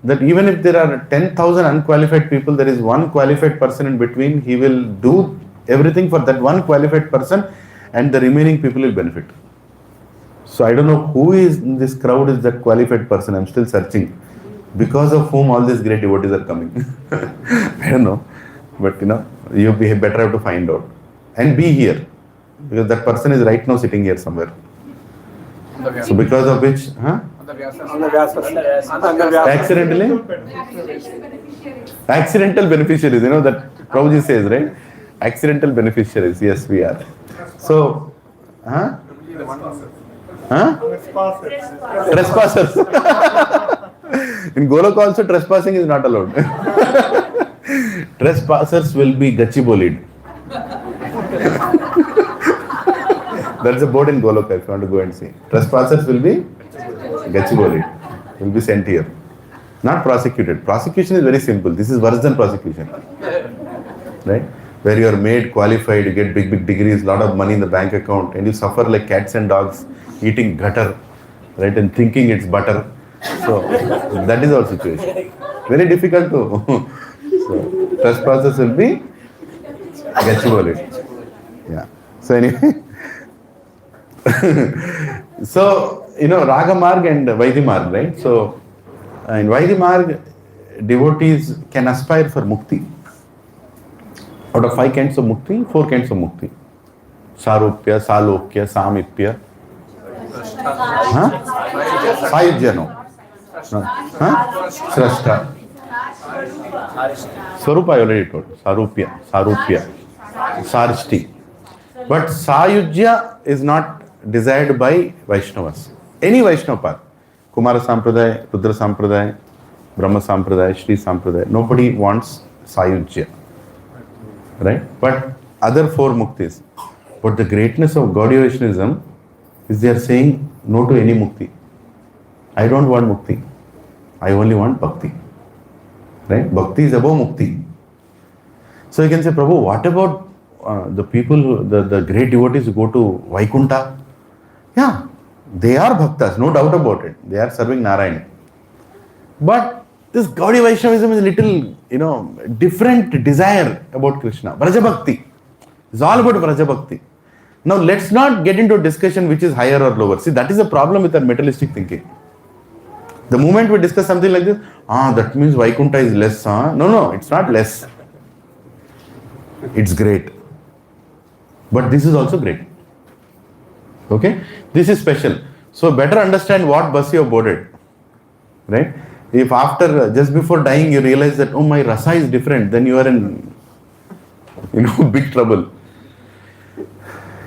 that even if there are 10,000 unqualified people, there is one qualified person in between, he will do everything for that one qualified person and the remaining people will benefit. So I don't know who is in this crowd is that qualified person. I'm still searching. Because of whom all these great devotees are coming. I don't know. But you better have to find out. And be here. Because that person is right now sitting here somewhere. So because of which, accidental beneficiaries, that Prabhuji says, right? Accidental beneficiaries, yes, we are. So Huh? Huh? Trespassers. In Goloka also trespassing is not allowed. Trespassers will be Gachibolied. That's a board in Goloka if you want to go and see. Trespassers will be Gachibolied. Will be sent here. Not prosecuted. Prosecution is very simple. This is worse than prosecution. Right? Where you are made qualified, you get big degrees, lot of money in the bank account, and you suffer like cats and dogs eating gutter, right, and thinking it's butter. So that is our situation. Very difficult to. So trespassers will be Gachibolied. Yeah. So anyway. So, Raga Marg and Vaidhi Marg, right? So, in Vaidhi Marg, devotees can aspire for mukti. Out of 5 kinds of mukti, 4 kinds of mukti. Sarupya, Salokya, Samipya. Huh? Sayujya, no. Huh? Srashta. Swarupa I already told. Sarupya, Sarishti. But Sayujya is not desired by Vaishnavas. Any Vaishnava path. Kumara Sampradaya, Rudra Sampradaya, Brahma Sampradaya, Shri Sampradaya. Nobody wants Sayujya. Right? But other 4 muktis. But the greatness of Gaudiya Vaishnavism is they are saying no to any mukti. I don't want mukti. I only want bhakti. Right? Bhakti is above mukti. So you can say, Prabhu, what about the people, the great devotees who go to Vaikuntha? Yeah, they are bhaktas, no doubt about it. They are serving Narayana. But this Gaudiya Vaishnavism is a little, different desire about Krishna. Vraja Bhakti. It's all about Vraja Bhakti. Now let's not get into a discussion which is higher or lower. See, that is a problem with our materialistic thinking. The moment we discuss something like this, that means Vaikuntha is less. No, it's not less. It's great. But this is also great. Okay? This is special. So better understand what bus you have boarded. Right? If after, just before dying, you realize that, oh, my rasa is different, then you are in, big trouble.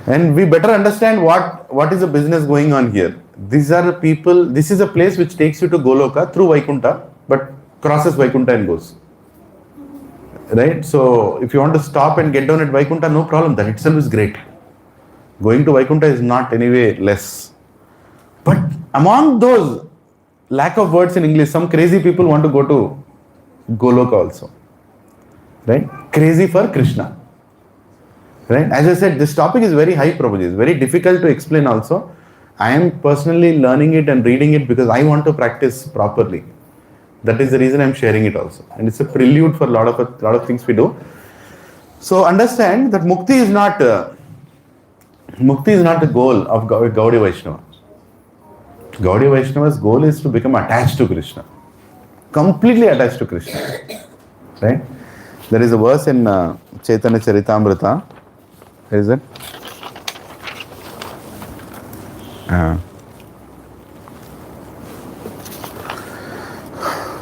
And we better understand what is the business going on here. These are the people, this is a place which takes you to Goloka through Vaikuntha, but crosses Vaikuntha and goes. Right? So, if you want to stop and get down at Vaikuntha, no problem. That itself is great. Going to Vaikuntha is not anyway less. But among those, lack of words in English, some crazy people want to go to Goloka also. Right? Crazy for Krishna. Right? As I said, this topic is very high, Prabhuji. It's very difficult to explain also. I am personally learning it and reading it because I want to practice properly. That is the reason I am sharing it also. And it's a prelude for a lot of things we do. So understand that mukti is not the goal of Gaudiya Vaishnava. Gaudiya Vaishnava's goal is to become attached to Krishna. Completely attached to Krishna. Right? There is a verse in Chaitanya Charitamrita. Where is it?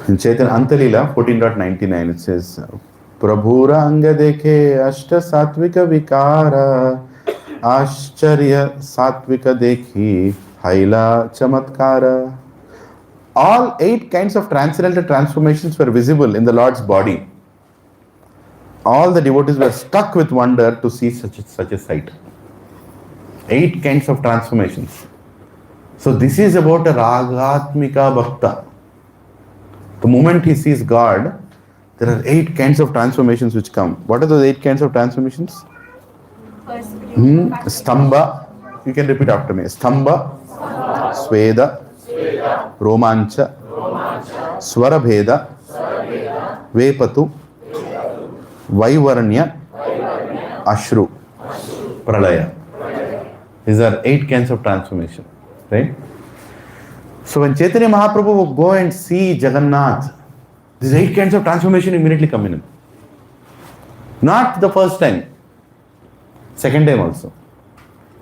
In Chaitanya Antalila 14.99 it says, Prabhura anga dekhe ashta satvika vikara ashcharya satvika dekhi haila chamatkara. All 8 kinds of transcendental transformations were visible in the Lord's body. All the devotees were struck with wonder to see such a sight. 8 kinds of transformations. So this is about a ragatmika bhakta. The moment he sees God, there are 8 kinds of transformations which come. What are those 8 kinds of transformations? Stamba. You can repeat after me. Stamba, Sweda, Romancha, Swarabheda, Vepatu, Vaivaranya, Ashru, Pralaya. These are 8 kinds of transformation. Right? So when Chaitanya Mahaprabhu will go and see Jagannath, these 8 kinds of transformation immediately come in him. Not the first time. Second time also.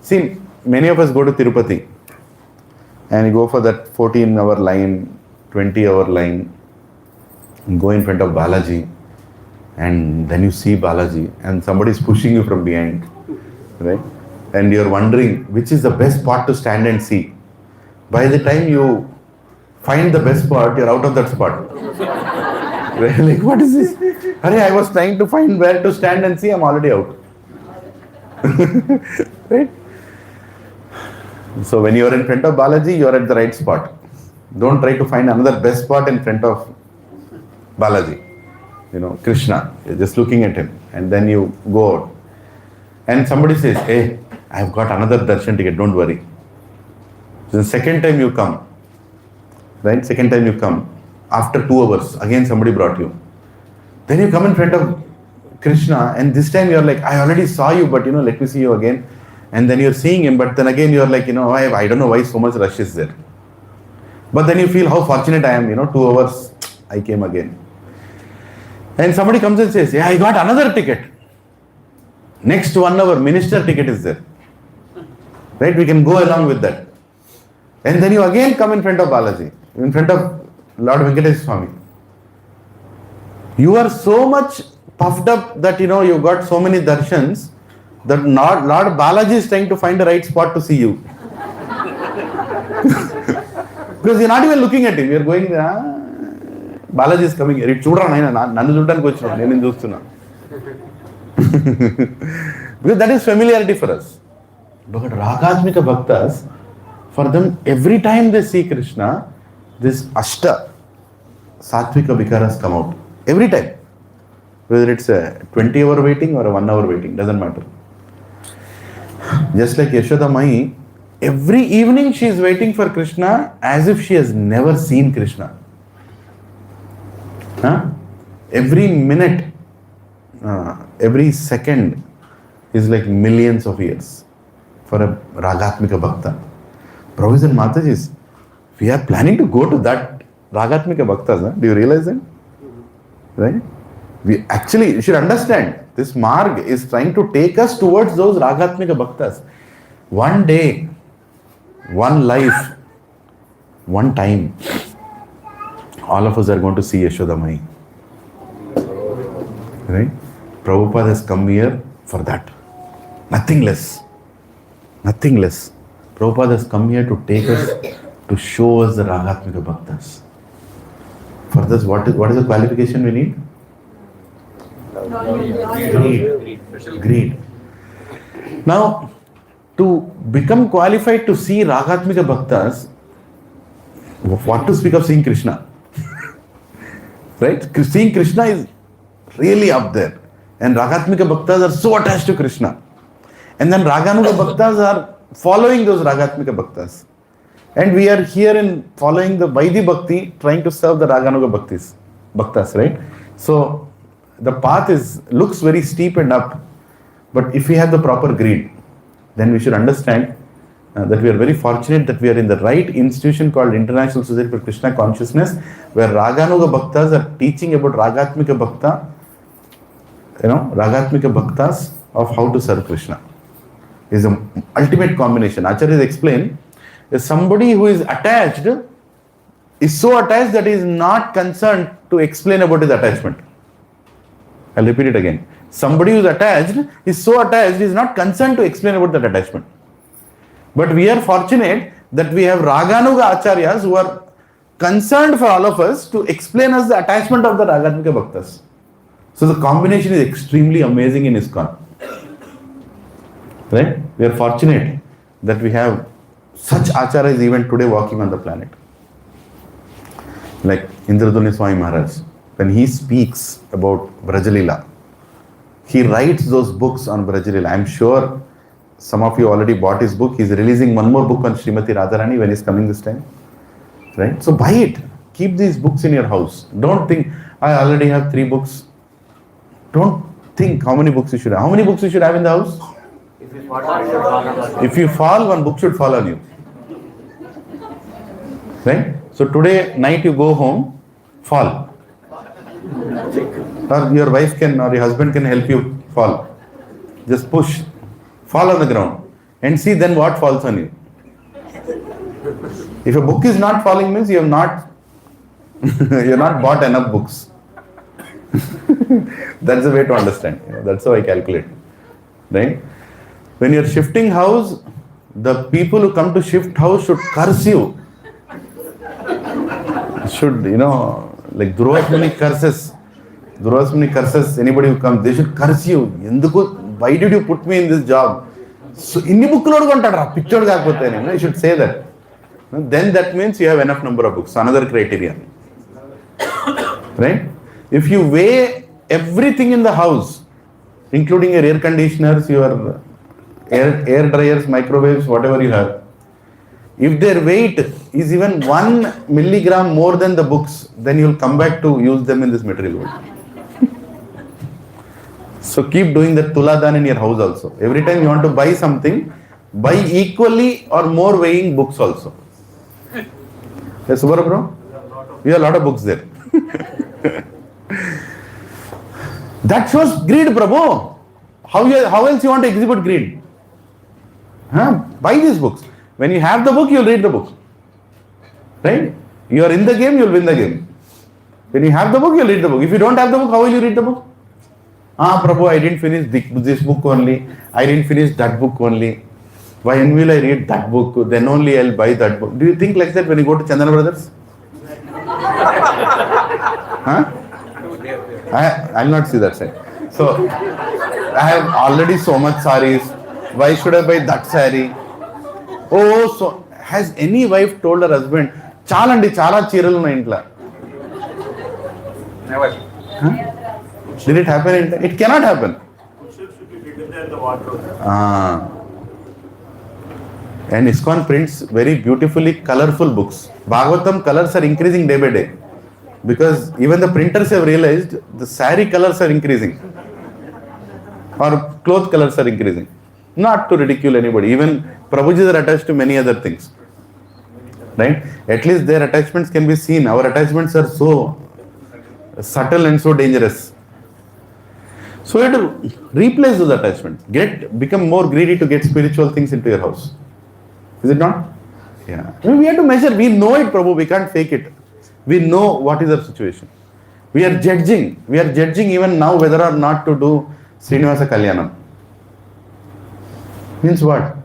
See, many of us go to Tirupati and you go for that 14-hour line, 20-hour line, and go in front of Balaji, and then you see Balaji and somebody is pushing you from behind. Right? and you're wondering which is the best spot to stand and see. By the time you find the best spot, you're out of that spot. Like, what is this? Hurry, I was trying to find where to stand and see, I'm already out. Right? So when you're in front of Balaji, you're at the right spot. Don't try to find another best spot in front of Balaji. Krishna. You're just looking at him. And then you go out. And somebody says, hey, I've got another darshan ticket, don't worry. The second time you come, right? Second time you come, after 2 hours, again somebody brought you. Then you come in front of Krishna, and this time you're like, I already saw you, but let me see you again. And then you're seeing him, but then again you're like, I don't know why so much rush is there. But then you feel how fortunate I am, 2 hours, I came again. And somebody comes and says, I got another ticket. Next 1 hour, minister ticket is there. Right? We can go along with that. And then you again come in front of Balaji, in front of Lord Venkateswara Swami. You are so much puffed up that you got so many darshans that Lord Balaji is trying to find the right spot to see you. Because you're not even looking at him. You're going, Balaji is coming here. Because that is familiarity for us. But Ragatmika Bhaktas, for them, every time they see Krishna, this Ashta, Sattvika Vikaras come out. Every time. Whether it's a 20-hour waiting or a 1 hour waiting, doesn't matter. Just like Yashoda Mai, every evening she is waiting for Krishna as if she has never seen Krishna. Every minute, every second is like millions of years for a Ragatmika Bhakta. Prabhupada and Matajis, we are planning to go to that Ragatmika Bhaktas. Do you realize that? Right? We actually should understand this marg is trying to take us towards those Ragatmika Bhaktas. One day, one life, one time, all of us are going to see Yashoda Mai. Right? Prabhupada has come here for that. Nothing less. Nothing less. Prabhupada has come here to take us, to show us the Ragatmika Bhaktas. For this, what is the qualification we need? Greed. Now, to become qualified to see Ragatmika Bhaktas, what to speak of seeing Krishna? Right? Seeing Krishna is really up there. And Ragatmika Bhaktas are so attached to Krishna. And then Raganuga Bhaktas are following those Ragatmika Bhaktas. And we are here in following the Vaidhi Bhakti, trying to serve the Raganuga Bhaktas, right? So, the path looks very steep and up. But if we have the proper greed, then we should understand that we are very fortunate that we are in the right institution called International Society for Krishna Consciousness, where Raganuga Bhaktas are teaching about Ragatmika Bhakta, Ragatmika Bhaktas of how to serve Krishna. Is the ultimate combination. Acharya explained, is somebody who is attached, is so attached that he is not concerned to explain about his attachment. I'll repeat it again. Somebody who is attached is so attached, he is not concerned to explain about that attachment. But we are fortunate that we have Raganuga Acharyas who are concerned for all of us to explain us the attachment of the Ragatmika Bhaktas. So the combination is extremely amazing in ISKCON. Right? We are fortunate that we have such acharyas even today walking on the planet. Like Indraduni Swami Maharaj, when he speaks about Brajalila, he writes those books on Brajalila. I'm sure some of you already bought his book. He's releasing one more book on Srimati Radharani when he's coming this time. Right? So buy it. Keep these books in your house. Don't think, I already have 3 books. Don't think how many books you should have. How many books you should have in the house? If you fall, one book should fall on you. Right? So today night you go home, fall. Or your wife can or your husband can help you fall. Just push. Fall on the ground. And see then what falls on you. If a book is not falling means you have not bought enough books. That's the way to understand. That's how I calculate. Right? When you're shifting house, the people who come to shift house should curse you. Should, like Dhruva's many curses. Dhruva's many curses, anybody who comes, they should curse you. Why did you put me in this job? So, inni book load kontadra, picture gaakpote, you should say that. Then that means you have enough number of books, another criteria. Right? If you weigh everything in the house, including your air conditioners, your air dryers, microwaves, whatever you have, if their weight is even 1 milligram more than the books, then you will come back to use them in this material world. So keep doing that tuladan in your house also. Every time you want to buy something, buy equally or more weighing books also. Yes, Subara bro? We have a lot of books there. That shows greed, Prabhu. How else you want to exhibit greed? Buy these books. When you have the book, you will read the book. Right? You are in the game, you will win the game. When you have the book, you will read the book. If you don't have the book, how will you read the book? Prabhu, I didn't finish this book only. I didn't finish that book only. When will I read that book? Then only I'll buy that book. Do you think like that when you go to Chandana Brothers? I'll not see that side. So, I have already so much saris. Why should I buy that sari? Oh, so has any wife told her husband, Chalandi, chala cheeralu na intla? Never. Did it happen? It cannot happen. And ISKCON prints very beautifully colorful books. Bhagavatam colors are increasing day by day. Because even the printers have realized the sari colors are increasing. Or cloth colors are increasing. Not to ridicule anybody. Even Prabhujis are attached to many other things. Right? At least their attachments can be seen. Our attachments are so subtle and so dangerous. So you have to replace those attachments. Become more greedy to get spiritual things into your house. Is it not? Yeah. We have to measure. We know it, Prabhu. We can't fake it. We know what is our situation. We are judging. We are judging even now whether or not to do Srinivasa Kalyanam. Means what?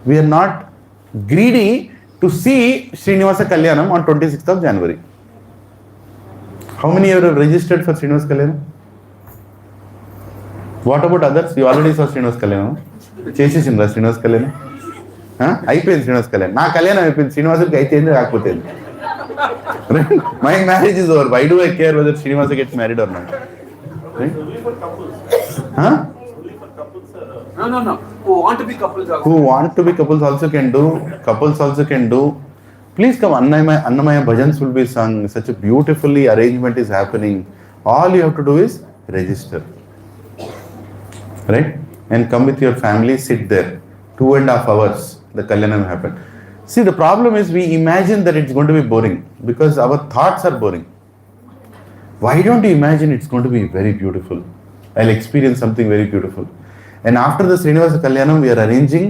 We are not greedy to see Srinivasa Kalyanam on 26th of January. How many have registered for Srinivasa Kalyanam? What about others? You already saw Srinivasa Kalyanam. Chesisindra Srinivasa Kalyanam. అయిపోయింది శ్రీనివాస్ కళ్యాణ్ నా కళ్యాణం అయిపోయింది శ్రీనివాసుడికి అయితే కాకపోతే my marriage is over why do I care whether Srinivasa gets married or not Who want to be couples also. Who want to be couples also can do. Couples also can do. Please come. Annamaya bhajans will be sung. Such a beautifully arrangement is happening. All you have to do is register. Right? And come with your family, sit there. 2.5 hours, the Kalyanam happened. See, the problem is we imagine that it's going to be boring because our thoughts are boring. Why don't you imagine it's going to be very beautiful? I'll experience something very beautiful. And after the Srinivasa Kalyanam, we are arranging,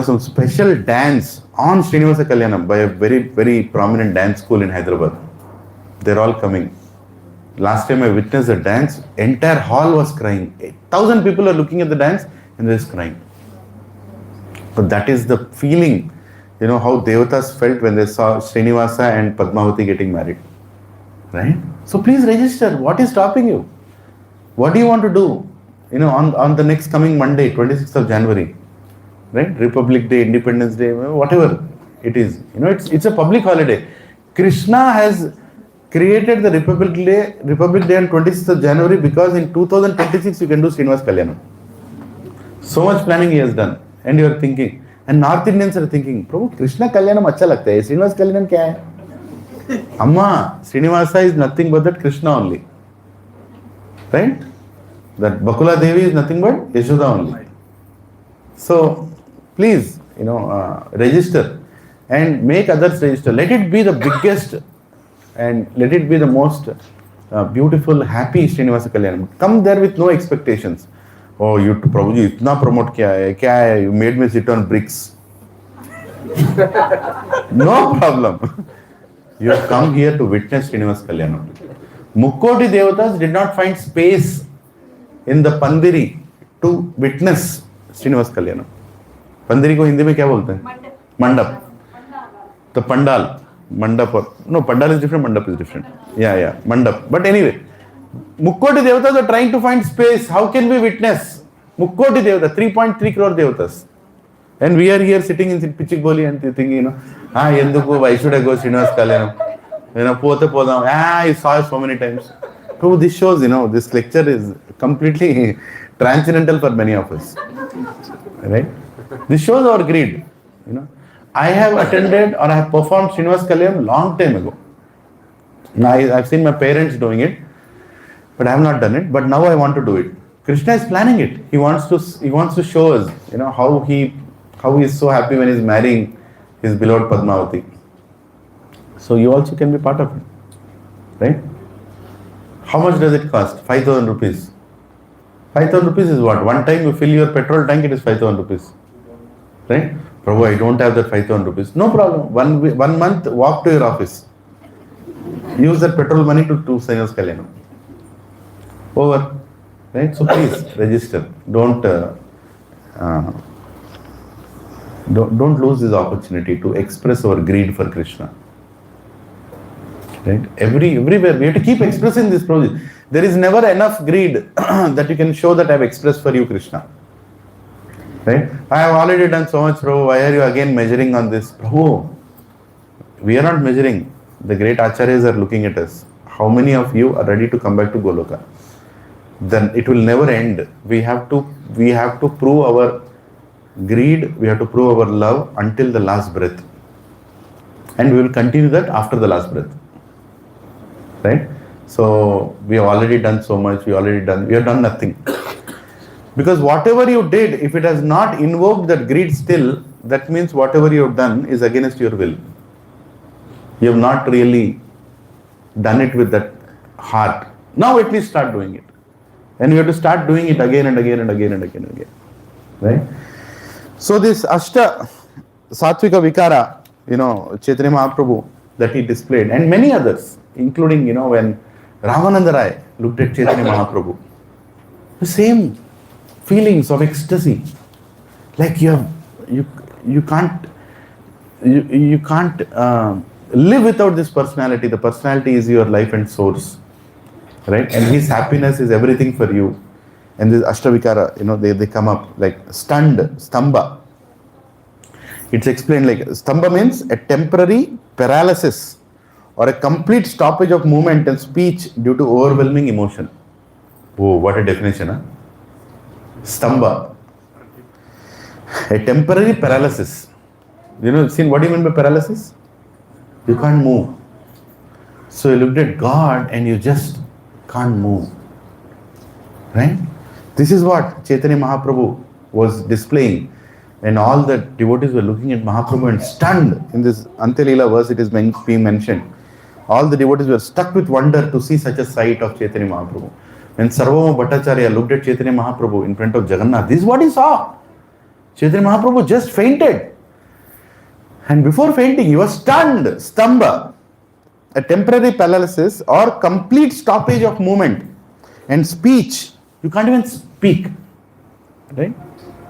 some special dance on Srinivasa Kalyanam by a very, very prominent dance school in Hyderabad. They're all coming. Last time I witnessed a dance, entire hall was crying. 1,000 people are looking at the dance and they're just crying. But that is the feeling, how Devatas felt when they saw Srinivasa and Padmavati getting married. Right? So please register. What is stopping you? What do you want to do? On the next coming Monday, 26th of January. Right? Republic Day, Independence Day, whatever it is. It's a public holiday. Krishna has created the Republic Day on 26th of January because in 2026 you can do Srinivasa Kalyanam. So much planning he has done. And you are thinking, and North Indians are thinking, Prabhu, Krishna Kalyanam acha lagta hai, Srinivasa Kalyanam kya hai? Amma, Srinivasa is nothing but that Krishna only. Right? That Bakula Devi is nothing but Yashoda only. So, please, register and make others register. Let it be the biggest and let it be the most beautiful, happy Srinivasa Kalyanam. Come there with no expectations. Oh, you Prabhuji, itna promote kya hai? You made me sit on bricks. No problem. You have come here to witness Srinivasa Kalyanam. Mukkoti Devatas did not find space in the Pandiri to witness Srinivas Kalyanam. Pandiri को हिंदी में क्या बोलते हैं? मंडप. The pandal. No, pandal is different, mandap is different. Yeah, mandap. But anyway, Mukkoti Devatas are trying to find space. How can we witness? Mukkoti Devata, 3.3 crore Devatas. And we are here sitting in Pichikboli and thinking, Yenduku, why should I go Srinivas Kalyanam? I saw it so many times. So this shows, this lecture is completely transcendental for many of us. Right? This shows our greed. I have attended or I have performed Srinivas Kalyanam long time ago. Now I've seen my parents doing it, but I have not done it. But now I want to do it. Krishna is planning it. He wants to show us, how he is so happy when he's marrying his beloved Padmavati. So you also can be part of it, right? How much does it cost? 5,000 rupees. 5,000 rupees is what? One time you fill your petrol tank, it is 5,000 rupees, right? Prabhu, I don't have that 5,000 rupees. No problem. One month, walk to your office. Use that petrol money to Srinivas Kalyanam. Over. Right? So please register. Don't lose this opportunity to express our greed for Krishna. Right? Everywhere we have to keep expressing this project. There is never enough greed that you can show that I have expressed for you, Krishna. Right? I have already done so much, Prabhu. Why are you again measuring on this? Prabhu, we are not measuring. The great acharyas are looking at us. How many of you are ready to come back to Goloka? Then it will never end. We have to prove our greed, we have to prove our love until the last breath. And we will continue that after the last breath. Right? So we have already done so much, we have done nothing. Because whatever you did, if it has not invoked that greed still, that means whatever you have done is against your will. You have not really done it with that heart. Now at least start doing it. And you have to start doing it again and again and again and again and again. Right? So this Ashta Satvika Vikara, Chaitanya Mahaprabhu that he displayed, and many others, including, when Ramananda Rai looked at Chaitanya Mahaprabhu, the same feelings of ecstasy. Like you can't live without this personality. The personality is your life and source. Right? And his happiness is everything for you. And this Ashtavikara, they come up like stunned, stamba. It's explained like stamba means a temporary paralysis or a complete stoppage of movement and speech due to overwhelming emotion. Oh, what a definition, huh? Stamba. A temporary paralysis. What do you mean by paralysis? You can't move. So you looked at God and you just can't move. Right? This is what Chaitanya Mahaprabhu was displaying. And all the devotees were looking at Mahaprabhu and stunned. In this Antyalila verse, it is being mentioned. All the devotees were struck with wonder to see such a sight of Chaitanya Mahaprabhu. When Sarvabhauma Bhattacharya looked at Chaitanya Mahaprabhu in front of Jagannath, this is what he saw. Chaitanya Mahaprabhu just fainted. And before fainting, he was stunned, stamba. A temporary paralysis or complete stoppage of movement and speech. You can't even speak. Right?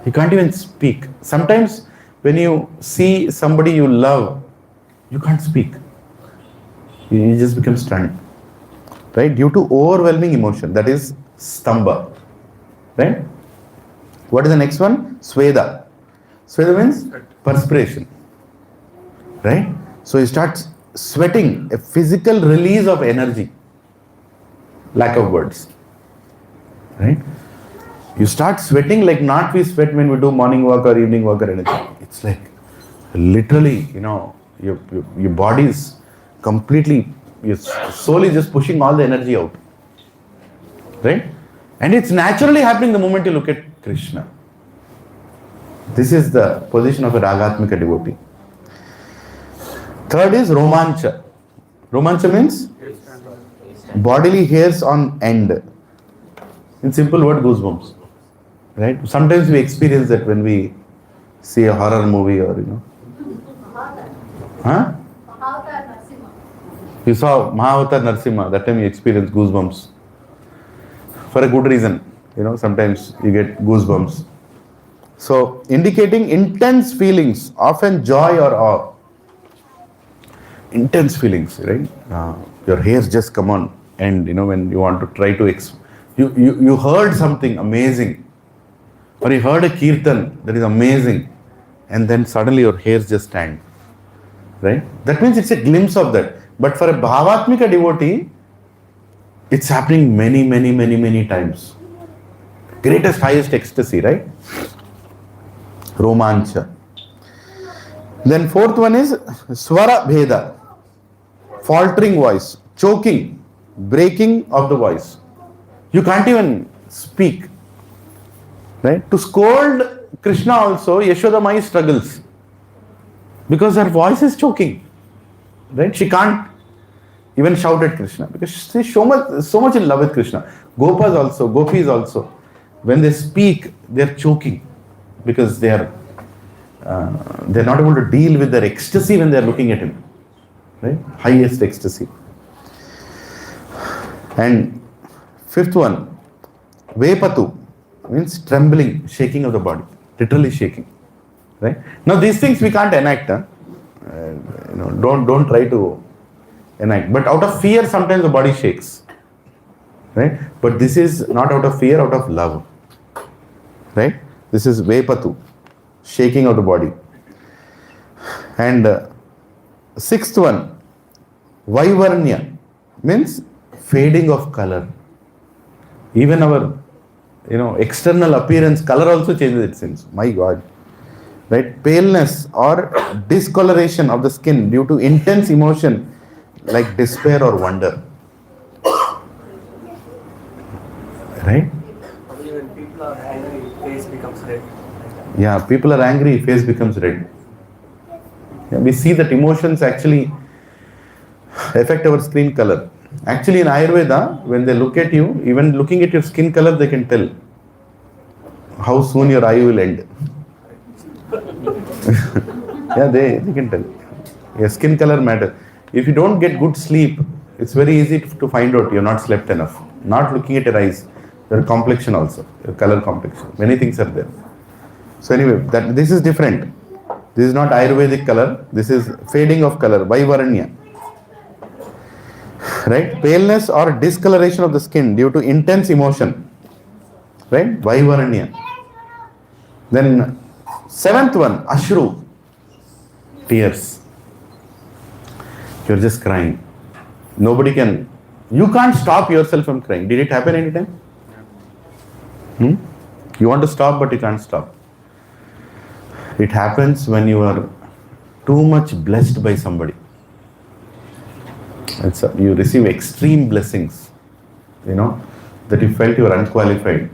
You can't even speak. Sometimes when you see somebody you love, you can't speak. You just become stunned. Right? Due to overwhelming emotion. That is stamba. Right? What is the next one? Sweda. Sweda means perspiration. Right? So he starts sweating, a physical release of energy. Lack of words. Right? You start sweating like not we sweat when we do morning walk or evening walk or anything. It's like literally, your body is completely, your soul is just pushing all the energy out. Right? And it's naturally happening the moment you look at Krishna. This is the position of a Ragatmika devotee. Third is Romancha. Romancha means bodily hairs on end. In simple word, goosebumps. Right? Sometimes we experience that when we see a horror movie or, Huh? You saw Mahavatar Narsimha, that time you experienced goosebumps. For a good reason. sometimes you get goosebumps. So, indicating intense feelings, often joy or awe. Intense feelings, right? Your hairs just come on, and when you want to try to you heard something amazing, or you heard a kirtan that is amazing, and then suddenly your hairs just stand, right? That means it's a glimpse of that. But for a bhavatmika devotee, it's happening many, many, many, many times. Greatest, highest ecstasy, right? Romancha. Then fourth one is swara bheda, faltering voice, choking, breaking of the voice. You can't even speak, right? To scold Krishna also, Yashoda Mai struggles because her voice is choking, right? She can't even shout at Krishna because she's so much in love with Krishna. Gopas also, gopis also, when they speak, they're choking because they're not able to deal with their ecstasy when they're looking at him, right? Highest ecstasy. And fifth one, vepatu, means trembling, shaking of the body, literally shaking, right? Now these things we can't enact. Don't try to enact. But out of fear, sometimes the body shakes, right? But this is not out of fear, out of love, right? This is vepatu, shaking of the body. And sixth one, vaivarnya, means fading of color. Even our external appearance, color also changes, it seems. My God. Right? Paleness or discoloration of the skin due to intense emotion like despair or wonder. Right? Probably when people are angry, face becomes red. Yeah, people are angry, face becomes red. Yeah, we see that emotions actually affect our skin color. Actually, in Ayurveda, when they look at you, even looking at your skin color, they can tell how soon your eye will end. Yeah, they can tell. Your skin color matters. If you don't get good sleep, it's very easy to find out you're not slept enough. Not looking at your eyes, your complexion also, your color complexion. Many things are there. So anyway, this is different. This is not Ayurvedic color. This is fading of color, vaivaranya. Right? Paleness or discoloration of the skin due to intense emotion. Right? Vaivaranya. Then seventh one, ashru. Tears. You're just crying. You can't stop yourself from crying. Did it happen anytime? You want to stop, but you can't stop. It happens when you are too much blessed by somebody. You receive extreme blessings, that you felt you were unqualified.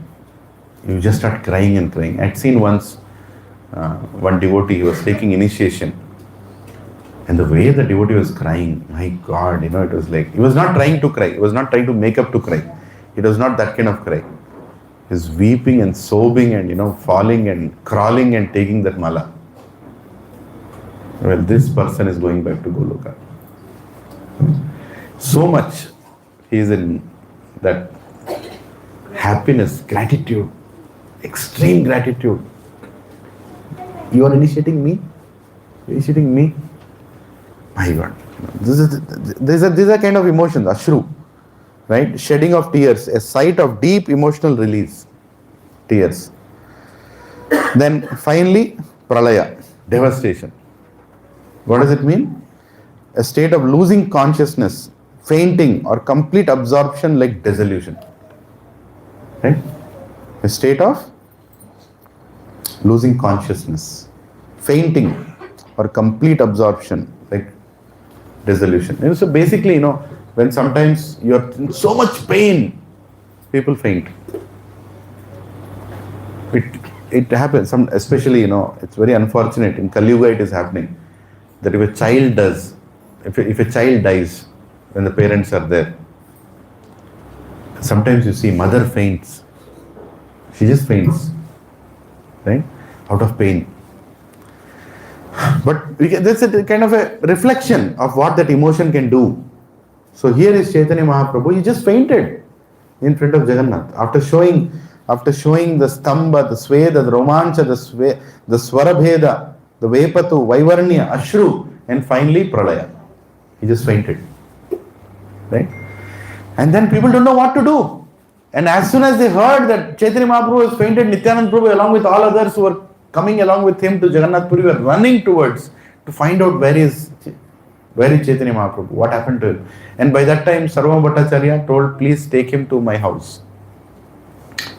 You just start crying and crying. I'd seen once one devotee, he was taking initiation. And the way the devotee was crying, my God, it was like, he was not trying to cry. He was not trying to make up to cry. It was not that kind of cry. He was weeping and sobbing and, falling and crawling and taking that mala. Well, this person is going back to Goloka. So much he is in that happiness, gratitude, extreme gratitude. You are initiating me? Initiating me? My God. These are kind of emotions, ashru. Right? Shedding of tears, a sight of deep emotional release. Tears. Then finally, pralaya, devastation. What does it mean? A state of losing consciousness, fainting or complete absorption like dissolution. Right? A state of losing consciousness, fainting or complete absorption like dissolution. And so basically, when sometimes you're in so much pain, people faint. It happens, especially, it's very unfortunate. In Kali Yuga it is happening. That if a child dies when the parents are there, sometimes you see mother faints. She just faints, right? Out of pain. But that's a kind of a reflection of what that emotion can do. So here is Chaitanya Mahaprabhu. He just fainted in front of Jagannath after showing after showing the Stamba, the Sweda, the Romancha, the Swarabheda, the Vepatu, Vaivarnya, Ashru, and finally Pralaya. He just fainted. Right? And then people don't know what to do. And as soon as they heard that Chaitanya Mahaprabhu has fainted, Nityananda Prabhu along with all others who were coming along with him to Jagannath Puri were running towards to find out where is Chaitanya Mahaprabhu, what happened to him. And by that time Sarvabhauma Bhattacharya told, please take him to my house.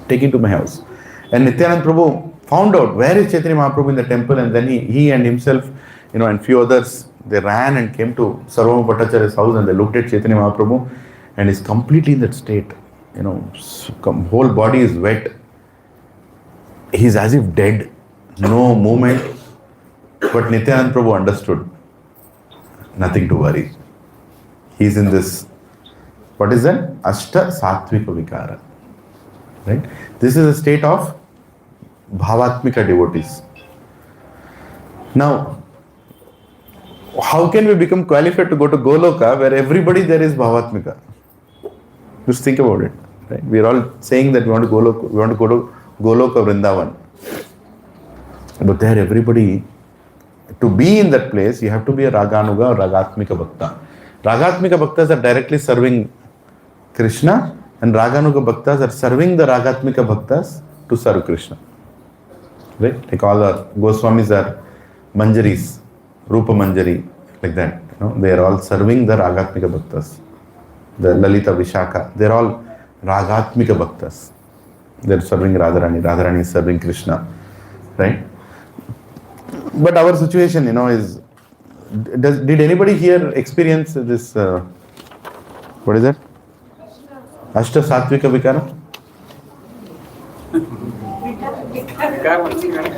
Take him to my house. And Nityananda Prabhu found out where is Chaitanya Mahaprabhu in the temple, and then he and himself, and few others, they ran and came to Sarvabhauma Bhattacharya's house, and they looked at Chaitanya Mahaprabhu, and he's completely in that state. Whole body is wet. He's as if dead, no movement. But Nityananda Prabhu understood. Nothing to worry. He's in this, what is that? Ashta Sattvika Vikara. Right? This is a state of Bhavatmika devotees. Now, how can we become qualified to go to Goloka where everybody there is Bhavatmika? Just think about it. Right? We are all saying that we want to go to Goloka Vrindavan. But there everybody, to be in that place, you have to be a Raganuga or Ragatmika Bhakta. Ragatmika Bhaktas are directly serving Krishna, and Raganuga Bhaktas are serving the Ragatmika Bhaktas to serve Krishna. Right? Like all the Goswamis are Manjaris, Rupa Manjari, like that. They are all serving the Ragatmika Bhaktas. The Lalita Vishaka, they are all Ragatmika Bhaktas. They are serving Radharani. Radharani is serving Krishna. Right? But our situation, is, did anybody here experience this, what is that? Ashta Sattvika Vikara?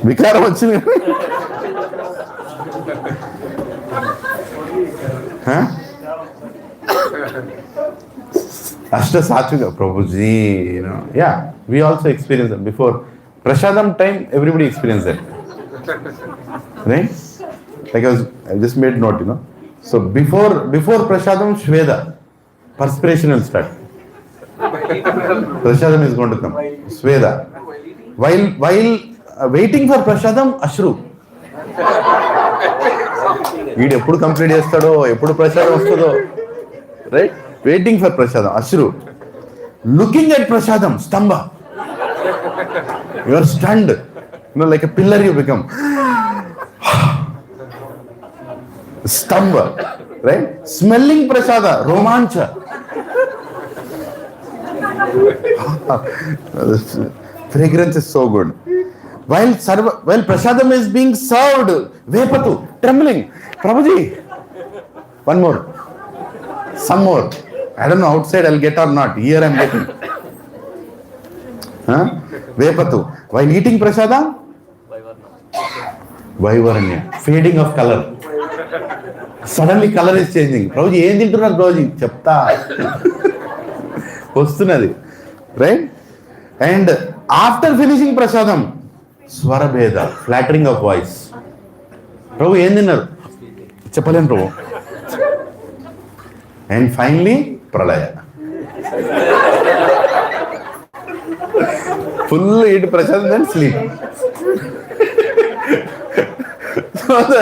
Vikara vachini. Huh? Ashta Sattvika, Prabhuji, yeah, we also experienced that before. Prasadam time, everybody experienced that. Right? Like I just made note, So before Prasadam, Shveda, perspiration will start. Prasadam is going to come. Sweda. While waiting for Prasadam, Ashru. He'd epudu complete chestado, epudu Prasadam vastado. Right? Waiting for Prasadam, Ashru. Looking at Prasadam, Stamba. You are stunned. Like a pillar you become. Stamba. Right? Smelling Prasada, Romancha. Fragrance is so good. While Prasadam is being served, Vepatu, trembling. Prabhuji, one more. Some more. I don't know outside I'll get or not. Here I'm getting. Vepatu. While eating Prasadam, Vaivarnya. Fading of color. Suddenly color is changing. Prabhuji, ఏం తింటున్నారు Prabhuji? చెప్తా. వస్తున్నది. Right? And after finishing Prasadam, Swarabheda, flattering of voice. Prabhu, ఏం తిన్నారు? చెప్పలేను Prabhu. And finally, Pralaya. Full eat Prasadam then sleep. So the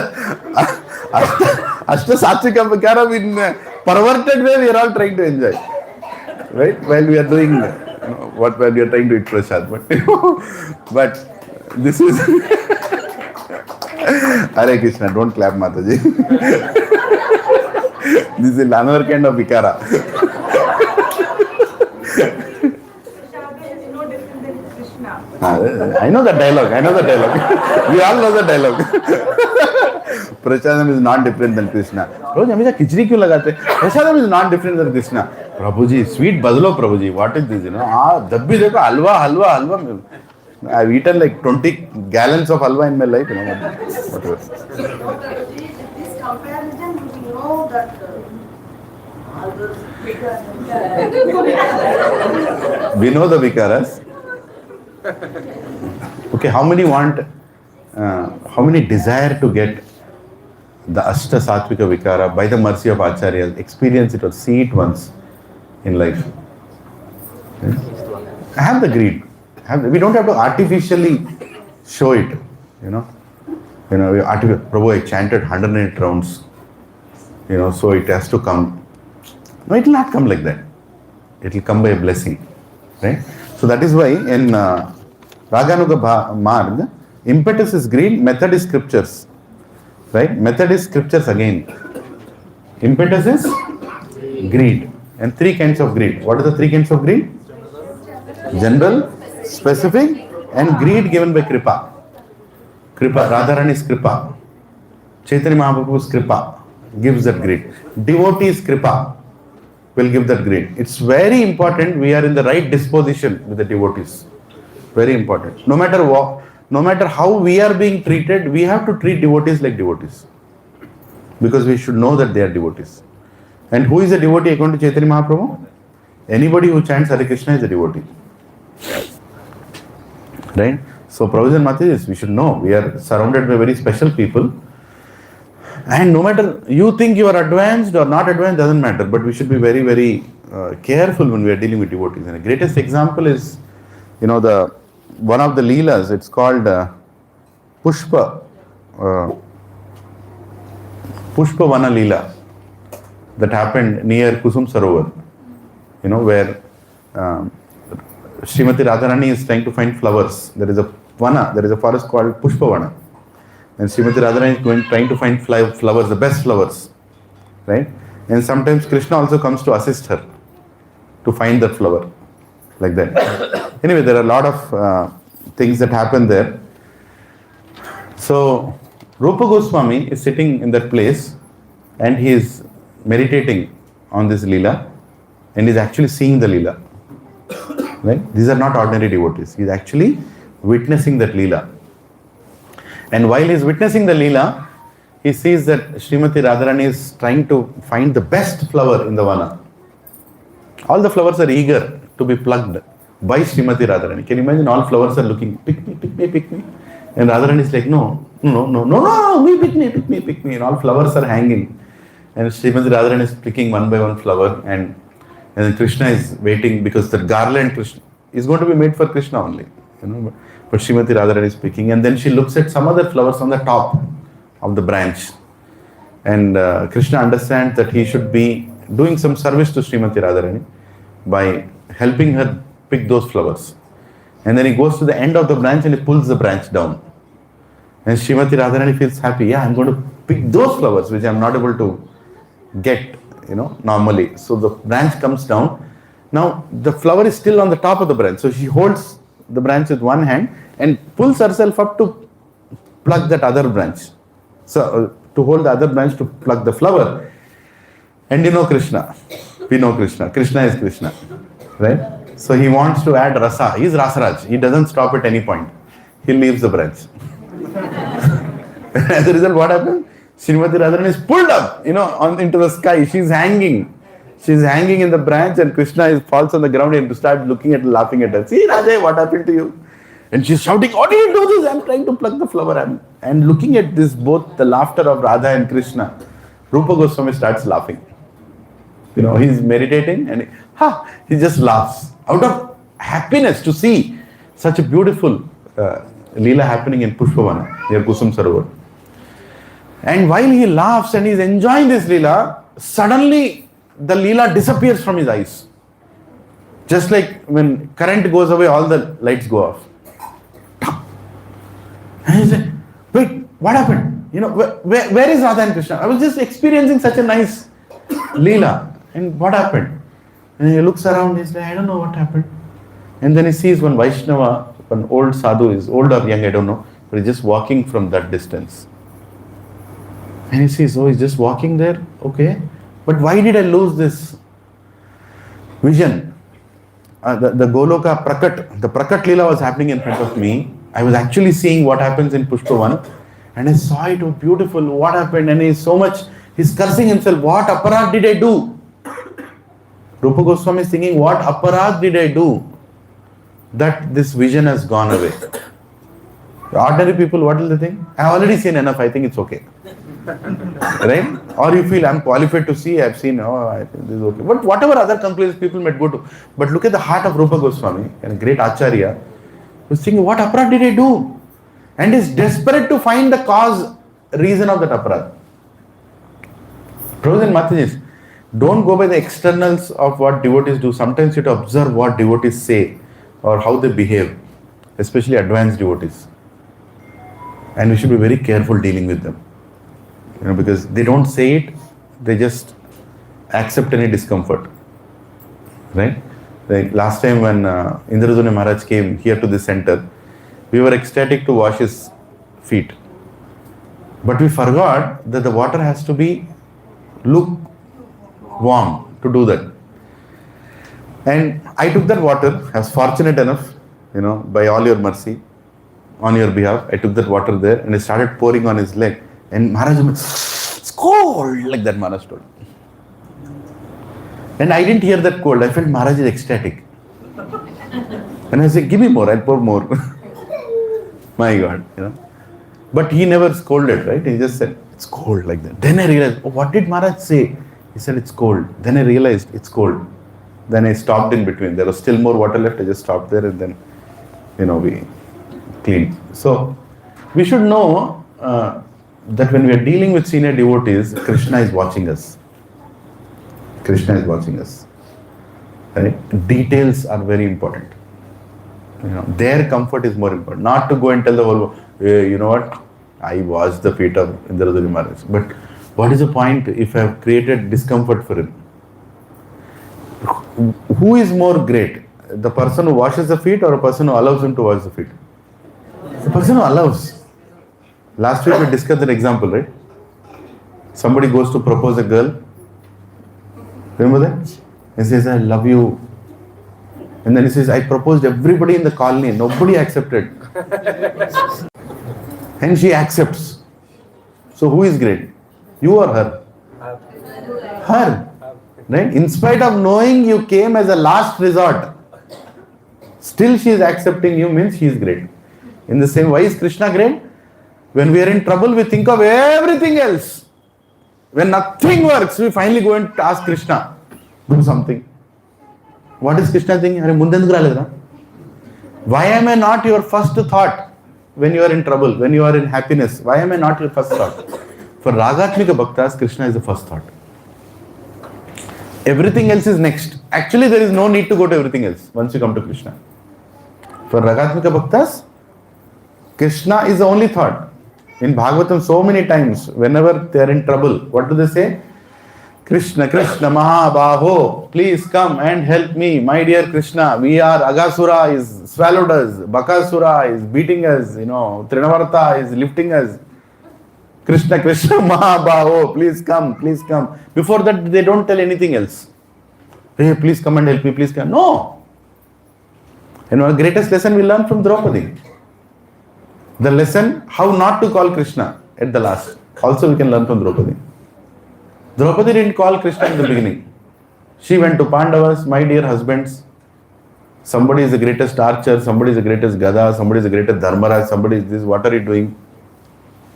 Ashta Sattvika Vikara in perverted way we are all trying to enjoy. Right? While we are doing what we are trying to eat prasad. But this is Hare Krishna, don't clap Mataji. This is another kind of Vikara. I know the dialogue. We all know the dialogue. Prasadam is not different than Krishna. Prabhuji, हमेशा खिचड़ी क्यों लगाते? Prasadam is not different than Krishna. Prabhuji, sweet बदलो Prabhuji. What is this? जब भी देखो हलवा. I've eaten like 20 gallons of halwa in my life. Whatever. This comparison, we know that we know the Vikaras. Okay, how many desire to get the Ashta Sattvika Vikara by the mercy of Acharyas, experience it or see it once in life? I have the greed. We don't have to artificially show it, you know. Prabhu, I chanted 108 rounds, so it has to come. No, it will not come like that. It will come by a blessing, right? So that is why in Raganuga Marg, impetus is greed, method is scriptures, right? Method is scriptures again. Impetus is greed, and three kinds of greed. What are the three kinds of greed? General, specific, and greed given by Kripa. Kripa, Radharani's Kripa. Chaitanya Mahaprabhu's Kripa gives that greed. Devotee's Kripa will give that greed. It's very important we are in the right disposition with the devotees. Very important. No matter what, no matter how we are being treated, we have to treat devotees like devotees. Because we should know that they are devotees. And who is a devotee according to Chaitanya Mahaprabhu? Anybody who chants Hare Krishna is a devotee. Right? So provision Mataji, we should know we are surrounded by very special people. And no matter you think you are advanced or not advanced, doesn't matter. But we should be very, very careful when we are dealing with devotees. And the greatest example is, one of the Leelas, it's called Pushpa Vana Leela, that happened near Kusum Sarovar, where Srimati Radharani is trying to find flowers. There is a Vana, there is a forest called Pushpa Vana. And Srimati Radharani is trying to find flowers, the best flowers, right? And sometimes Krishna also comes to assist her to find that flower, like that. Anyway, there are a lot of things that happen there. So, Rupa Goswami is sitting in that place and he is meditating on this Leela and is actually seeing the Leela. Right? These are not ordinary devotees. He is actually witnessing that Leela. And while he is witnessing the Leela, he sees that Srimati Radharani is trying to find the best flower in the Vana. All the flowers are eager to be plucked by Srimati Radharani. Can you imagine all flowers are looking, pick me, pick me, pick me. And Radharani is like, no, me, pick me, pick me. And all flowers are hanging. And Srimati Radharani is picking one by one flower. And then Krishna is waiting because the garland Krishna is going to be made for Krishna only. But Srimati Radharani is picking. And then she looks at some other flowers on the top of the branch. And Krishna understands that he should be doing some service to Srimati Radharani by helping her pick those flowers. And then he goes to the end of the branch and he pulls the branch down. And Srimati Radharani feels happy. Yeah, I'm going to pick those flowers which I'm not able to get, normally. So the branch comes down. Now the flower is still on the top of the branch. So she holds the branch with one hand and pulls herself up to pluck that other branch. So to hold the other branch to pluck the flower. And Krishna. We know Krishna. Krishna is Krishna. Right? So he wants to add rasa. He is Rasaraj. He doesn't stop at any point. He leaves the branch. As a result, what happened? Srimati Radharani is pulled up, into the sky. She's hanging. She's hanging in the branch and Krishna falls on the ground and starts looking at her, laughing at her. See, Radha, what happened to you? And she's shouting, how do you do this? I'm trying to pluck the flower. And looking at this, both the laughter of Radha and Krishna, Rupa Goswami starts laughing. He's meditating and he just laughs out of happiness to see such a beautiful Leela happening in Pushpavana near Kusum Sarovar. And while he laughs and he's enjoying this Leela, suddenly the Leela disappears from his eyes. Just like when current goes away, all the lights go off. And he said, wait, what happened? Where is Radha and Krishna? I was just experiencing such a nice Leela. And what happened? And he looks around, he's like, I don't know what happened. And then he sees one Vaishnava, one old sadhu, is old or young, I don't know, but he's just walking from that distance. And he sees, he's just walking there, okay. But why did I lose this vision? The Goloka Prakat, the Prakat Leela was happening in front of me. I was actually seeing what happens in Pushpavan. And I saw it, oh beautiful, what happened? And he's cursing himself, what aparadh did I do? Rupa Goswami is thinking, what aparadh did I do that this vision has gone away? The ordinary people, what will they think? I have already seen enough, I think it's okay. Right? Or you feel, I'm qualified to see, I've seen, I think this is okay. But whatever other conclusions people might go to. But look at the heart of Rupa Goswami, and a great Acharya. was thinking, what aparad did I do? And is desperate to find the cause, reason of that aparad. Brothers and Matatis, don't go by the externals of what devotees do. Sometimes you have to observe what devotees say or how they behave, especially advanced devotees. And we should be very careful dealing with them. Because they don't say it, they just accept any discomfort. Right? Like last time when Indraduni Maharaj came here to this center, we were ecstatic to wash his feet. But we forgot that the water has to be lukewarm to do that. And I took that water, I was fortunate enough, by all your mercy, on your behalf, I took that water there and I started pouring on his leg. And Maharaj went, it's cold, like that Maharaj told. And I didn't hear that cold. I felt Maharaj is ecstatic. And I said, give me more, I'll pour more. My God, But he never scolded, right? He just said, it's cold, like that. Then I realized, what did Maharaj say? He said, it's cold. Then I realized, it's cold. Then I stopped in between. There was still more water left. I just stopped there and then, we cleaned. So, we should know that when we are dealing with senior devotees, Krishna is watching us. Krishna is watching us. Right? Details are very important. Their comfort is more important. Not to go and tell the whole world, hey, you know what? I washed the feet of Indraduni Maharaj. But what is the point if I have created discomfort for him? Who is more great? The person who washes the feet or a person who allows him to wash the feet? The person who allows. Last week we discussed an example, right? Somebody goes to propose a girl. Remember that? He says, I love you. And then he says, I proposed everybody in the colony. Nobody accepted. And she accepts. So who is great? You or her? Her. Right? In spite of knowing you came as a last resort, still she is accepting you, means she is great. In the same way, is Krishna great? When we are in trouble, we think of everything else. When nothing works, we finally go and ask Krishna, do something. What is Krishna thinking? Why am I not your first thought when you are in trouble, when you are in happiness? Why am I not your first thought? For Ragatmika Bhaktas, Krishna is the first thought. Everything else is next. Actually, there is no need to go to everything else once you come to Krishna. For Ragatmika Bhaktas, Krishna is the only thought. In Bhagavatam, so many times, whenever they are in trouble, what do they say? Krishna, Krishna, Mahabaho, please come and help me, my dear Krishna. We are, Agasura is swallowed us, Bakasura is beating us, Trinavarta is lifting us. Krishna, Krishna, Mahabaho, please come, please come. Before that, they don't tell anything else. Hey, please come and help me, please come. No. Our greatest lesson we learn from Draupadi. The lesson, how not to call Krishna at the last. Also we can learn from Draupadi. Draupadi didn't call Krishna in the beginning. She went to Pandavas, my dear husbands. Somebody is the greatest archer, somebody is the greatest Gada, somebody is the greatest Dharmaraj, somebody is this, what are you doing?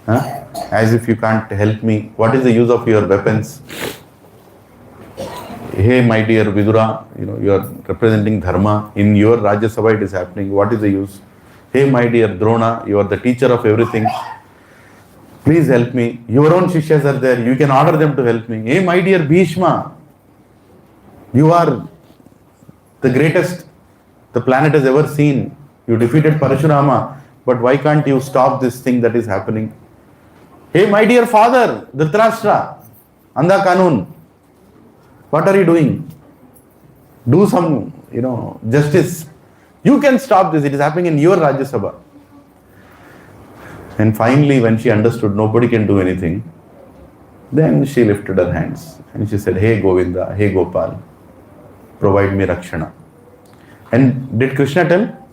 As if you can't help me. What is the use of your weapons? Hey, my dear Vidura, you are representing Dharma. In your Rajya Sabha it is happening. What is the use? Hey, my dear Drona, you are the teacher of everything. Please help me. Your own Shishyas are there. You can order them to help me. Hey, my dear Bhishma, you are the greatest the planet has ever seen. You defeated Parashurama, but why can't you stop this thing that is happening? Hey, my dear father, Dhritarashtra, Anda Kanun, what are you doing? Do some, justice. You can stop this. It is happening in your Rajya Sabha. And finally, when she understood nobody can do anything, then she lifted her hands and she said, hey Govinda, hey Gopal, provide me Rakshana. And did Krishna tell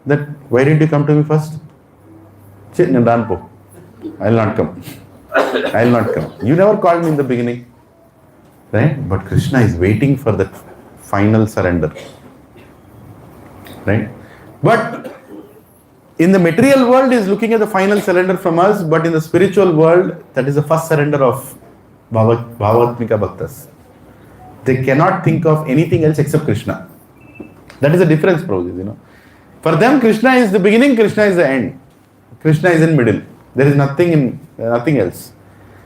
that, why didn't you come to me first? I'll not come. I'll not come. You never called me in the beginning. Right? But Krishna is waiting for that final surrender. Right? But in the material world, he is looking at the final surrender from us, but in the spiritual world, that is the first surrender of Bhavatmika Bhaktas. They cannot think of anything else except Krishna. That is the difference, Prabhuji, For them, Krishna is the beginning, Krishna is the end. Krishna is in middle. There is nothing else.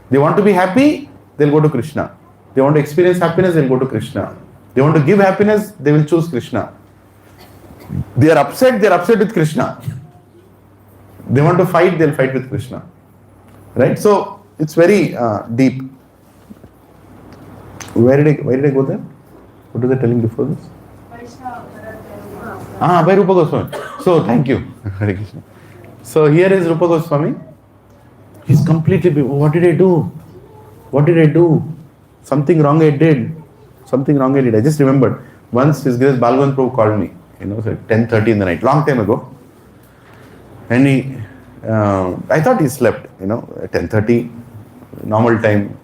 They want to be happy, they'll go to Krishna. They want to experience happiness, they'll go to Krishna. They want to give happiness, they will choose Krishna. They are upset with Krishna. They want to fight, they'll fight with Krishna. Right? So, it's very deep. Why did I go there? What was I telling before this? By Rupa Goswami. So, thank you. Hare Krishna. So, here is Rupa Goswami. He's completely, what did I do? Something wrong I did. I just remembered. Once His Grace Balgavant Prabhu called me, so 10:30 in the night, long time ago. And I thought he slept, at 10:30, normal time.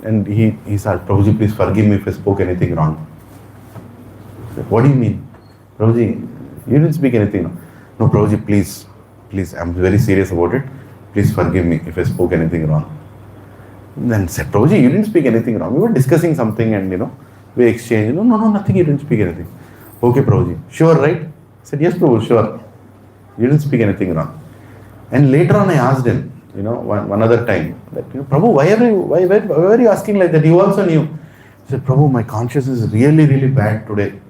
And he said, Prabhuji, please forgive me if I spoke anything wrong. I said, what do you mean? Prabhuji, you didn't speak anything wrong. No, Prabhuji, please, I'm very serious about it. Please forgive me if I spoke anything wrong. And then said, Prabhuji, you didn't speak anything wrong. We were discussing something and, we exchanged. No, nothing, you didn't speak anything. Okay, Prabhuji. Sure, right? I said, yes, Prabhu, sure. You didn't speak anything wrong. And later on I asked him, one other time, that, Prabhu, why are you asking like that? You also knew. He said, Prabhu, my consciousness is really, really bad today.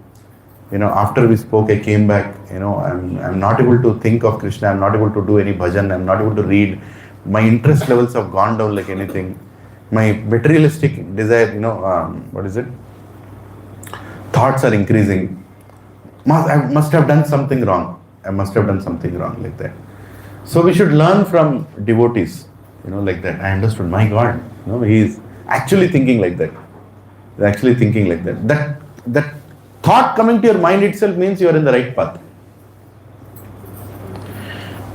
After we spoke, I came back, I'm not able to think of Krishna, I'm not able to do any bhajan, I'm not able to read. My interest levels have gone down like anything. My materialistic desire, thoughts are increasing. I must have done something wrong like that. So we should learn from devotees, like that. I understood, my God, he is actually thinking like that. That thought coming to your mind itself means you are in the right path.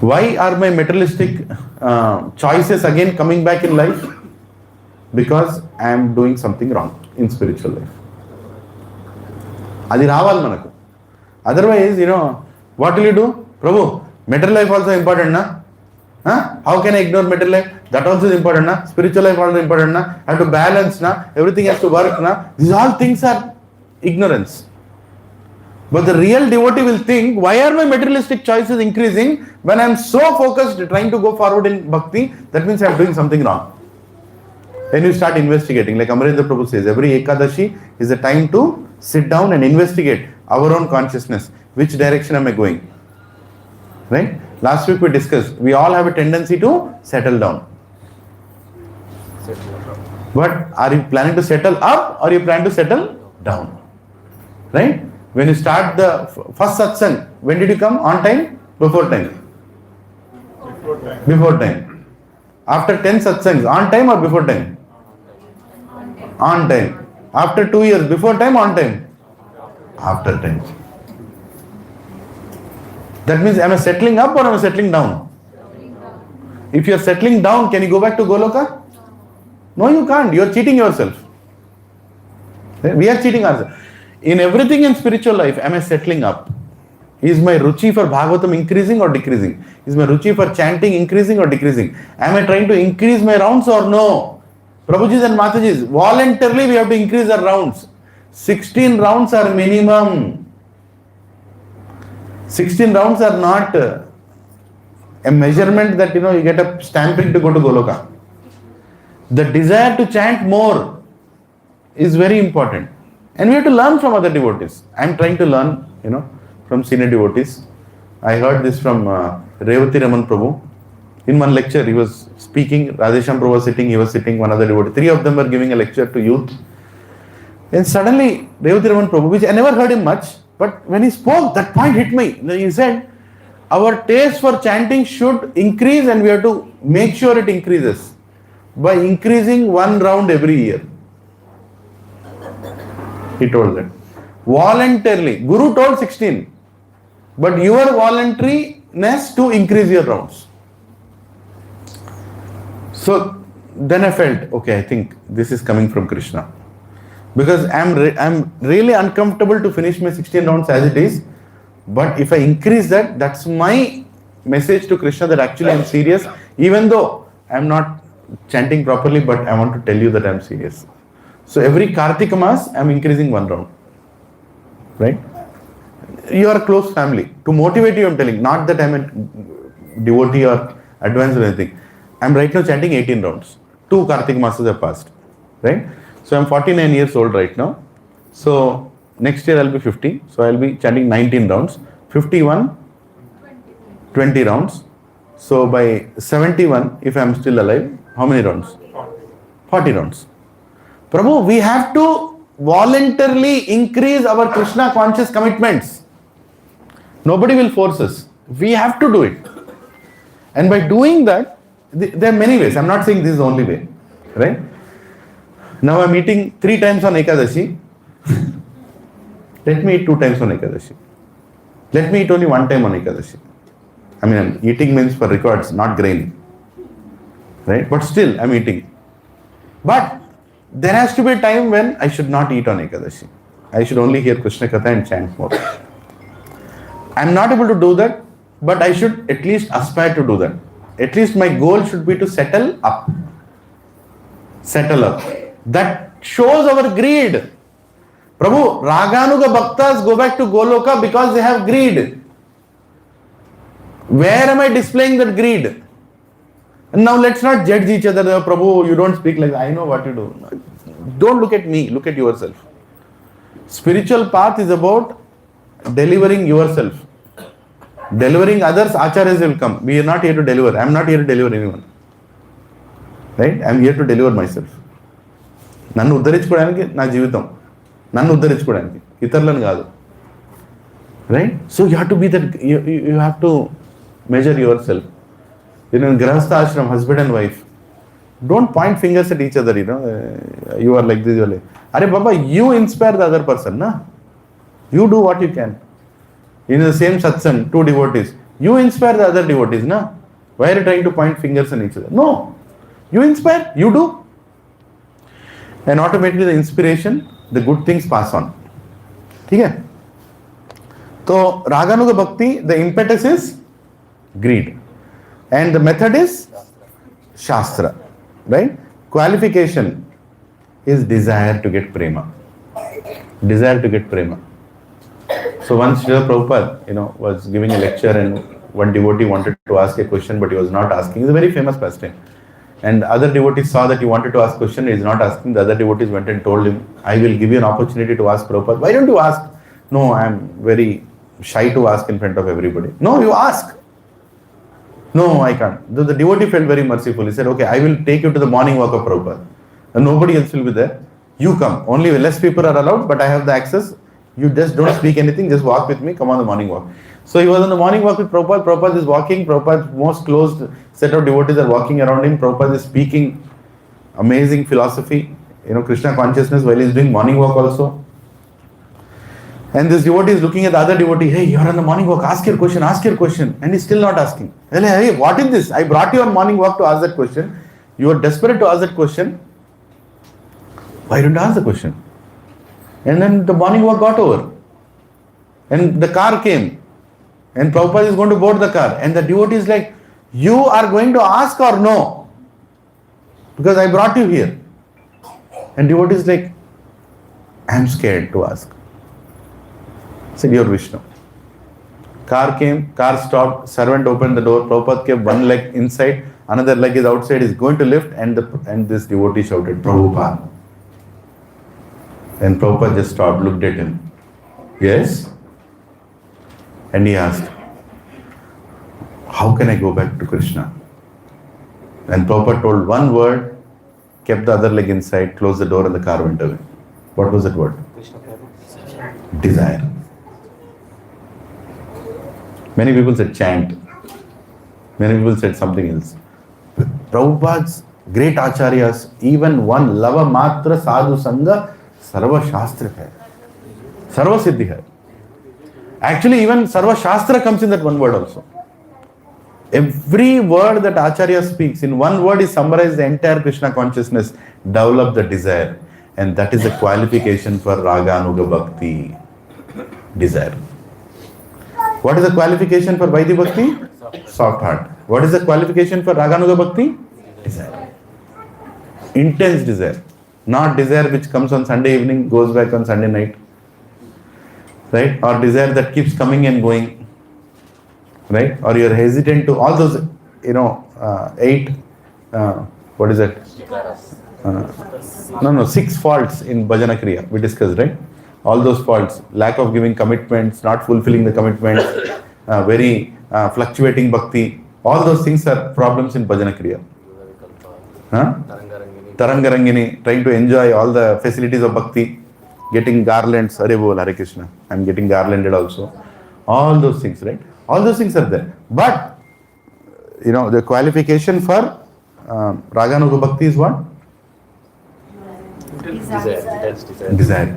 Why are my materialistic choices again coming back in life? Because I am doing something wrong in spiritual life. Adi raval manaku. Otherwise, what will you do? Prabhu, material life also important, na? How can I ignore material life? That also is important, na? Spiritual life also important, na? I have to balance, na? Everything has to work, na? These all things are ignorance. But the real devotee will think, why are my materialistic choices increasing when I am so focused trying to go forward in bhakti? That means I am doing something wrong. Then you start investigating. Like Amarendra Prabhu says, every Ekadashi is a time to sit down and investigate our own consciousness. Which direction am I going? Right? Last week we discussed, we all have a tendency to settle down. But are you planning to settle up or you plan to settle down? Right? When you start the first satsang, when did you come? On time? Before time? Before time. After 10 satsangs, on time or before time? On time. After 2 years, before time, on time? After time. That means, am I settling up or am I settling down? If you are settling down, can you go back to Goloka? No, you can't. You are cheating yourself. We are cheating ourselves. In everything in spiritual life, am I settling up? Is my ruchi for Bhagavatam increasing or decreasing? Is my ruchi for chanting increasing or decreasing? Am I trying to increase my rounds or no? Prabhujis and Matajis, voluntarily we have to increase our rounds. 16 rounds are minimum. 16 rounds are not a measurement that you get a stamping to go to Goloka. The desire to chant more is very important. And we have to learn from other devotees. I am trying to learn, from senior devotees. I heard this from Revati Raman Prabhu. In one lecture, he was speaking, Radhesham Prabhu was sitting, he was sitting, one other devotee. 3 of them were giving a lecture to youth. And suddenly, Revati Raman Prabhu, which I never heard him much, but when he spoke, that point hit me. He said, our taste for chanting should increase and we have to make sure it increases by increasing 1 round every year. He told that. Voluntarily. Guru told 16. But your voluntariness to increase your rounds. So then I felt, okay, I think this is coming from Krishna. Because I'm really uncomfortable to finish my 16 rounds as it is. But if I increase that, that's my message to Krishna that actually I'm serious. Even though I'm not chanting properly, but I want to tell you that I'm serious. So every Kartika Mas, I'm increasing 1 round. Right? You are close family. To motivate you, I'm telling. Not that I'm a devotee or advanced or anything. I'm right now chanting 18 rounds. 2 Kartik Masas have passed. Right? So I'm 49 years old right now. So next year I'll be 50. So I'll be chanting 19 rounds. 51, 20 rounds. So by 71, if I'm still alive, how many rounds? 40 rounds. Prabhu, we have to voluntarily increase our Krishna conscious commitments. Nobody will force us. We have to do it. And by doing that, there are many ways. I'm not saying this is the only way. Right? Now I'm eating 3 times on Ekadashi. Let me eat 2 times on Ekadashi. Let me eat only 1 time on Ekadashi. I mean, eating means for records, not grain. Right? But still, I'm eating. But there has to be a time when I should not eat on Ekadashi. I should only hear Krishna Katha and chant more. I'm not able to do that, but I should at least aspire to do that. At least my goal should be to settle up. Settle up. That shows our greed. Prabhu, Raganuga Bhaktas go back to Goloka because they have greed. Where am I displaying that greed? And now let's not judge each other. Prabhu, you don't speak like that. I know what you do. Don't look at me. Look at yourself. Spiritual path is about delivering yourself. Delivering others, acharyas will come. We are not here to deliver. I am not here to deliver anyone. Right? I am here to deliver myself. నన్ను ఉద్ధరించుకోవడానికి నా జీవితం. నన్ను ఉద్ధరించుకోవడానికి ఇతరులను కాదు. Right? So you have to be that, you have to measure yourself. In Grahastha ashram, husband and wife, don't point fingers at each other, you are like this, you are like, Are Baba, you inspire the other person, na? You do what you can. In the same satsang, 2 devotees, you inspire the other devotees, na? Why are you trying to point fingers at each other? No. You inspire, you do. And automatically the inspiration, the good things pass on. Okay? So, Raganuga Bhakti, the impetus is greed. And the method is Shastra. Right? Qualification is desire to get prema. Desire to get prema. So once Srila Prabhupada, was giving a lecture and one devotee wanted to ask a question but he was not asking. It's a very famous pastime. And other devotees saw that he wanted to ask a question, he is not asking. The other devotees went and told him, I will give you an opportunity to ask Prabhupada. Why don't you ask? No, I am very shy to ask in front of everybody. No, you ask. No, I can't. The devotee felt very merciful. He said, okay, I will take you to the morning walk of Prabhupada. And nobody else will be there. You come. Only less people are allowed, but I have the access. You just don't speak anything, just walk with me, come on the morning walk. So he was on the morning walk with Prabhupada. Prabhupada is walking. Prabhupada's most closed set of devotees are walking around him. Prabhupada is speaking amazing philosophy, Krishna consciousness while he is doing morning walk also. And this devotee is looking at the other devotee. Hey, you are on the morning walk. Ask your question. And he's still not asking. Hey, what is this? I brought you on morning walk to ask that question. You are desperate to ask that question. Why don't you ask the question? And then the morning walk got over. And the car came. And Prabhupada is going to board the car. And the devotee is like, you are going to ask or no? Because I brought you here. And devotee is like, I am scared to ask. Said, you're Vishnu. Car came, car stopped, servant opened the door, Prabhupada kept one leg inside, another leg is outside, is going to lift, and this devotee shouted, Prabhupada. And Prabhupada just stopped, looked at him. Yes? And he asked, how can I go back to Krishna? And Prabhupada told one word, kept the other leg inside, closed the door, and the car went away. What was that word? Desire. Many people said chant. Many people said something else. Prabhupada's great acharyas, even one lava matra sadhu sangha, sarva shastra hai. Sarva siddhi hai. Actually, even sarva shastra comes in that one word also. Every word that acharya speaks, in one word is summarized the entire Krishna consciousness. Develop the desire. And that is the qualification for Raga Anuga Bhakti. Desire. What is the qualification for Vaidhi Bhakti? Soft heart. What is the qualification for Raga Anuga Bhakti? Desire. Intense desire. Not desire which comes on Sunday evening, goes back on Sunday night. right? Or desire that keeps coming and going, right? Or you're hesitant to all those, eight, what is that? Six faults in Bhajana Kriya, we discussed, right? All those faults, lack of giving commitments, not fulfilling the commitments, very fluctuating bhakti, all those things are problems in Bhajana Kriya. Tarangarangini, trying to enjoy all the facilities of bhakti, getting garlands, Hare Bol, Hare Krishna, I'm getting garlanded also. All those things, right? All those things are there. But, the qualification for Raganuga Bhakti is what? Desire.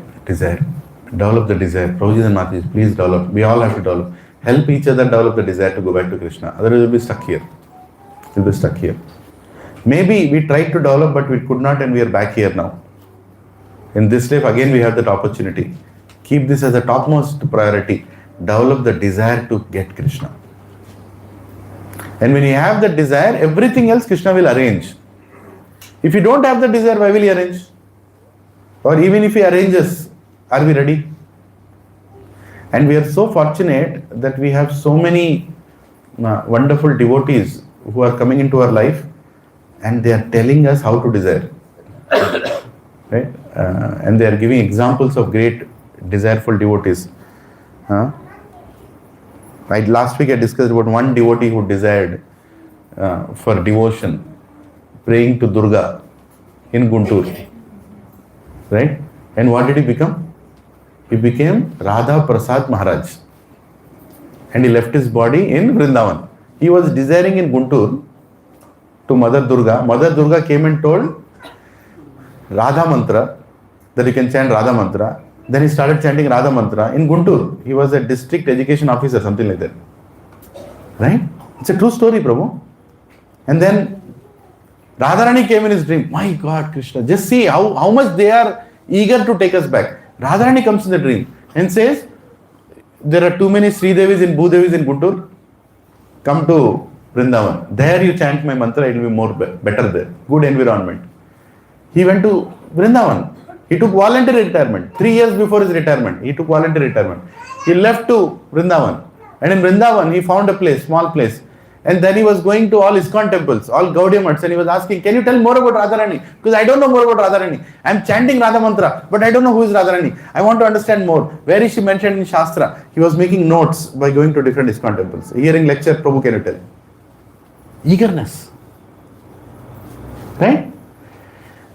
Develop the desire. Prabhuji and Mataji, please develop. We all have to develop. Help each other develop the desire to go back to Krishna. Otherwise, we'll be stuck here. Maybe we tried to develop, but we could not, and we are back here now. In this life, again, we have that opportunity. Keep this as a topmost priority. Develop the desire to get Krishna. And when you have that desire, everything else Krishna will arrange. If you don't have the desire, why will he arrange? Or even if he arranges, are we ready? And we are so fortunate that we have so many wonderful devotees who are coming into our life, and they are telling us how to desire. Right? And they are giving examples of great desireful devotees. Last week I discussed about one devotee who desired for devotion, praying to Durga in Guntur. Right? And what did he become? He became Radha Prasad Maharaj. And he left his body in Vrindavan. He was desiring in Guntur to Mother Durga. Mother Durga came and told Radha Mantra, that you can chant Radha Mantra. Then he started chanting Radha Mantra in Guntur. He was a district education officer, something like that. Right? It's a true story, Prabhu. And then Radharani came in his dream. My God, Krishna, just see how much they are eager to take us back. Radharani comes in the dream and says, there are too many Sri Devis and Bhudevis in Guntur. Come to Vrindavan. There you chant my mantra, it will be more better there. Good environment. He went to Vrindavan. He took voluntary retirement. 3 years before his retirement, he took voluntary retirement. He left to Vrindavan. And in Vrindavan, he found a place, small place. And then he was going to all ISKCON temples, all Gaudiya Maths, and he was asking, can you tell more about Radharani? Because I don't know more about Radharani. I am chanting Radha Mantra, but I don't know who is Radharani. I want to understand more. Where is she mentioned in Shastra? He was making notes by going to different ISKCON temples. Hearing lecture, Prabhu, can you tell? Eagerness. Right?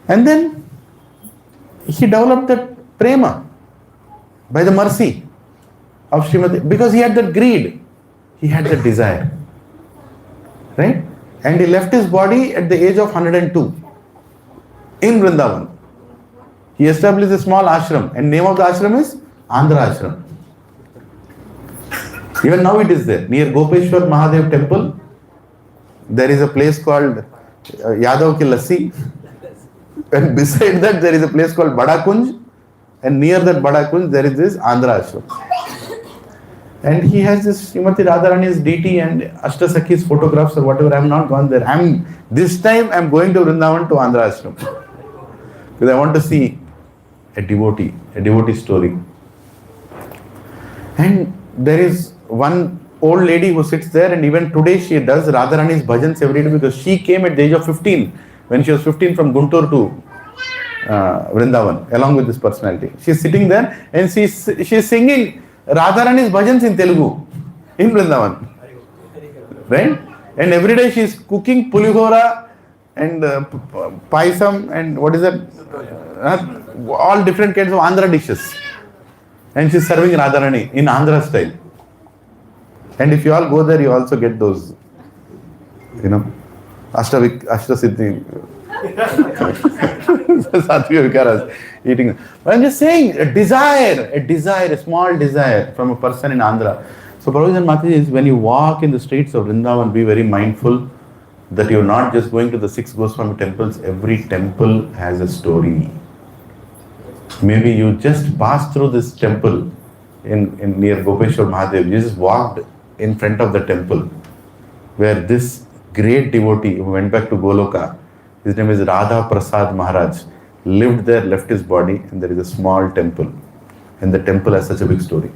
And then he developed that prema by the mercy of Srimati, because he had that greed, he had that desire. Right? And he left his body at the age of 102 in Vrindavan. He established a small ashram, and name of the ashram is Andhra Ashram. Even now it is there. Near Gopeshwar Mahadev temple, there is a place called Yadav Ki Lassi. And beside that there is a place called Bada Kunj, and near that Bada Kunj there is this Andhra Ashram. And he has this Srimati Radharani's deity and Ashtasakhi's photographs or whatever. I have not gone there. This time I am going to Vrindavan to Andhra Ashram. Because I want to see a devotee story. And there is one old lady who sits there, and even today she does Radharani's bhajans every day, because she came at the age of 15. When she was 15, from Guntur to Vrindavan, along with this personality. She is sitting there and she is singing Radharani's bhajans in Telugu, in Vrindavan. Right? And every day she is cooking pulihora and paisam and what is that? All different kinds of Andhra dishes. And she is serving Radharani in Andhra style. And if you all go there, you also get those, Ashtasiddhi, Sattvic Vikaras eating. But I'm just saying, a desire, a small desire from a person in Andhra. So Prabhuji and Mataji, when you walk in the streets of Vrindavan, be very mindful that you're not just going to the 6 Goswami temples. Every temple has a story. Maybe you just passed through this temple in near Gopeshwar Mahadev. You just walked in front of the temple where this great devotee who went back to Goloka, his name is Radha Prasad Maharaj, lived there, left his body, and there is a small temple. And the temple has such a big story.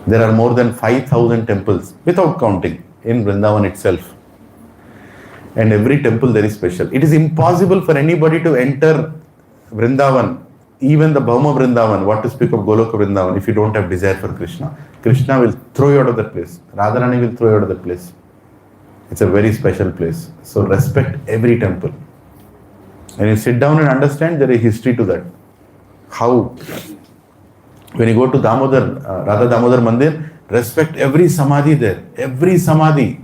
There are more than 5,000 temples without counting in Vrindavan itself. And every temple there is special. It is impossible for anybody to enter Vrindavan, even the Bhauma Vrindavan, what to speak of Goloka Vrindavan, if you don't have desire for Krishna. Krishna will throw you out of that place. Radharani will throw you out of that place. It's a very special place. So respect every temple. And you sit down and understand there is history to that. How? When you go to Damodar, Radha Damodar Mandir, respect every samadhi there. Every samadhi.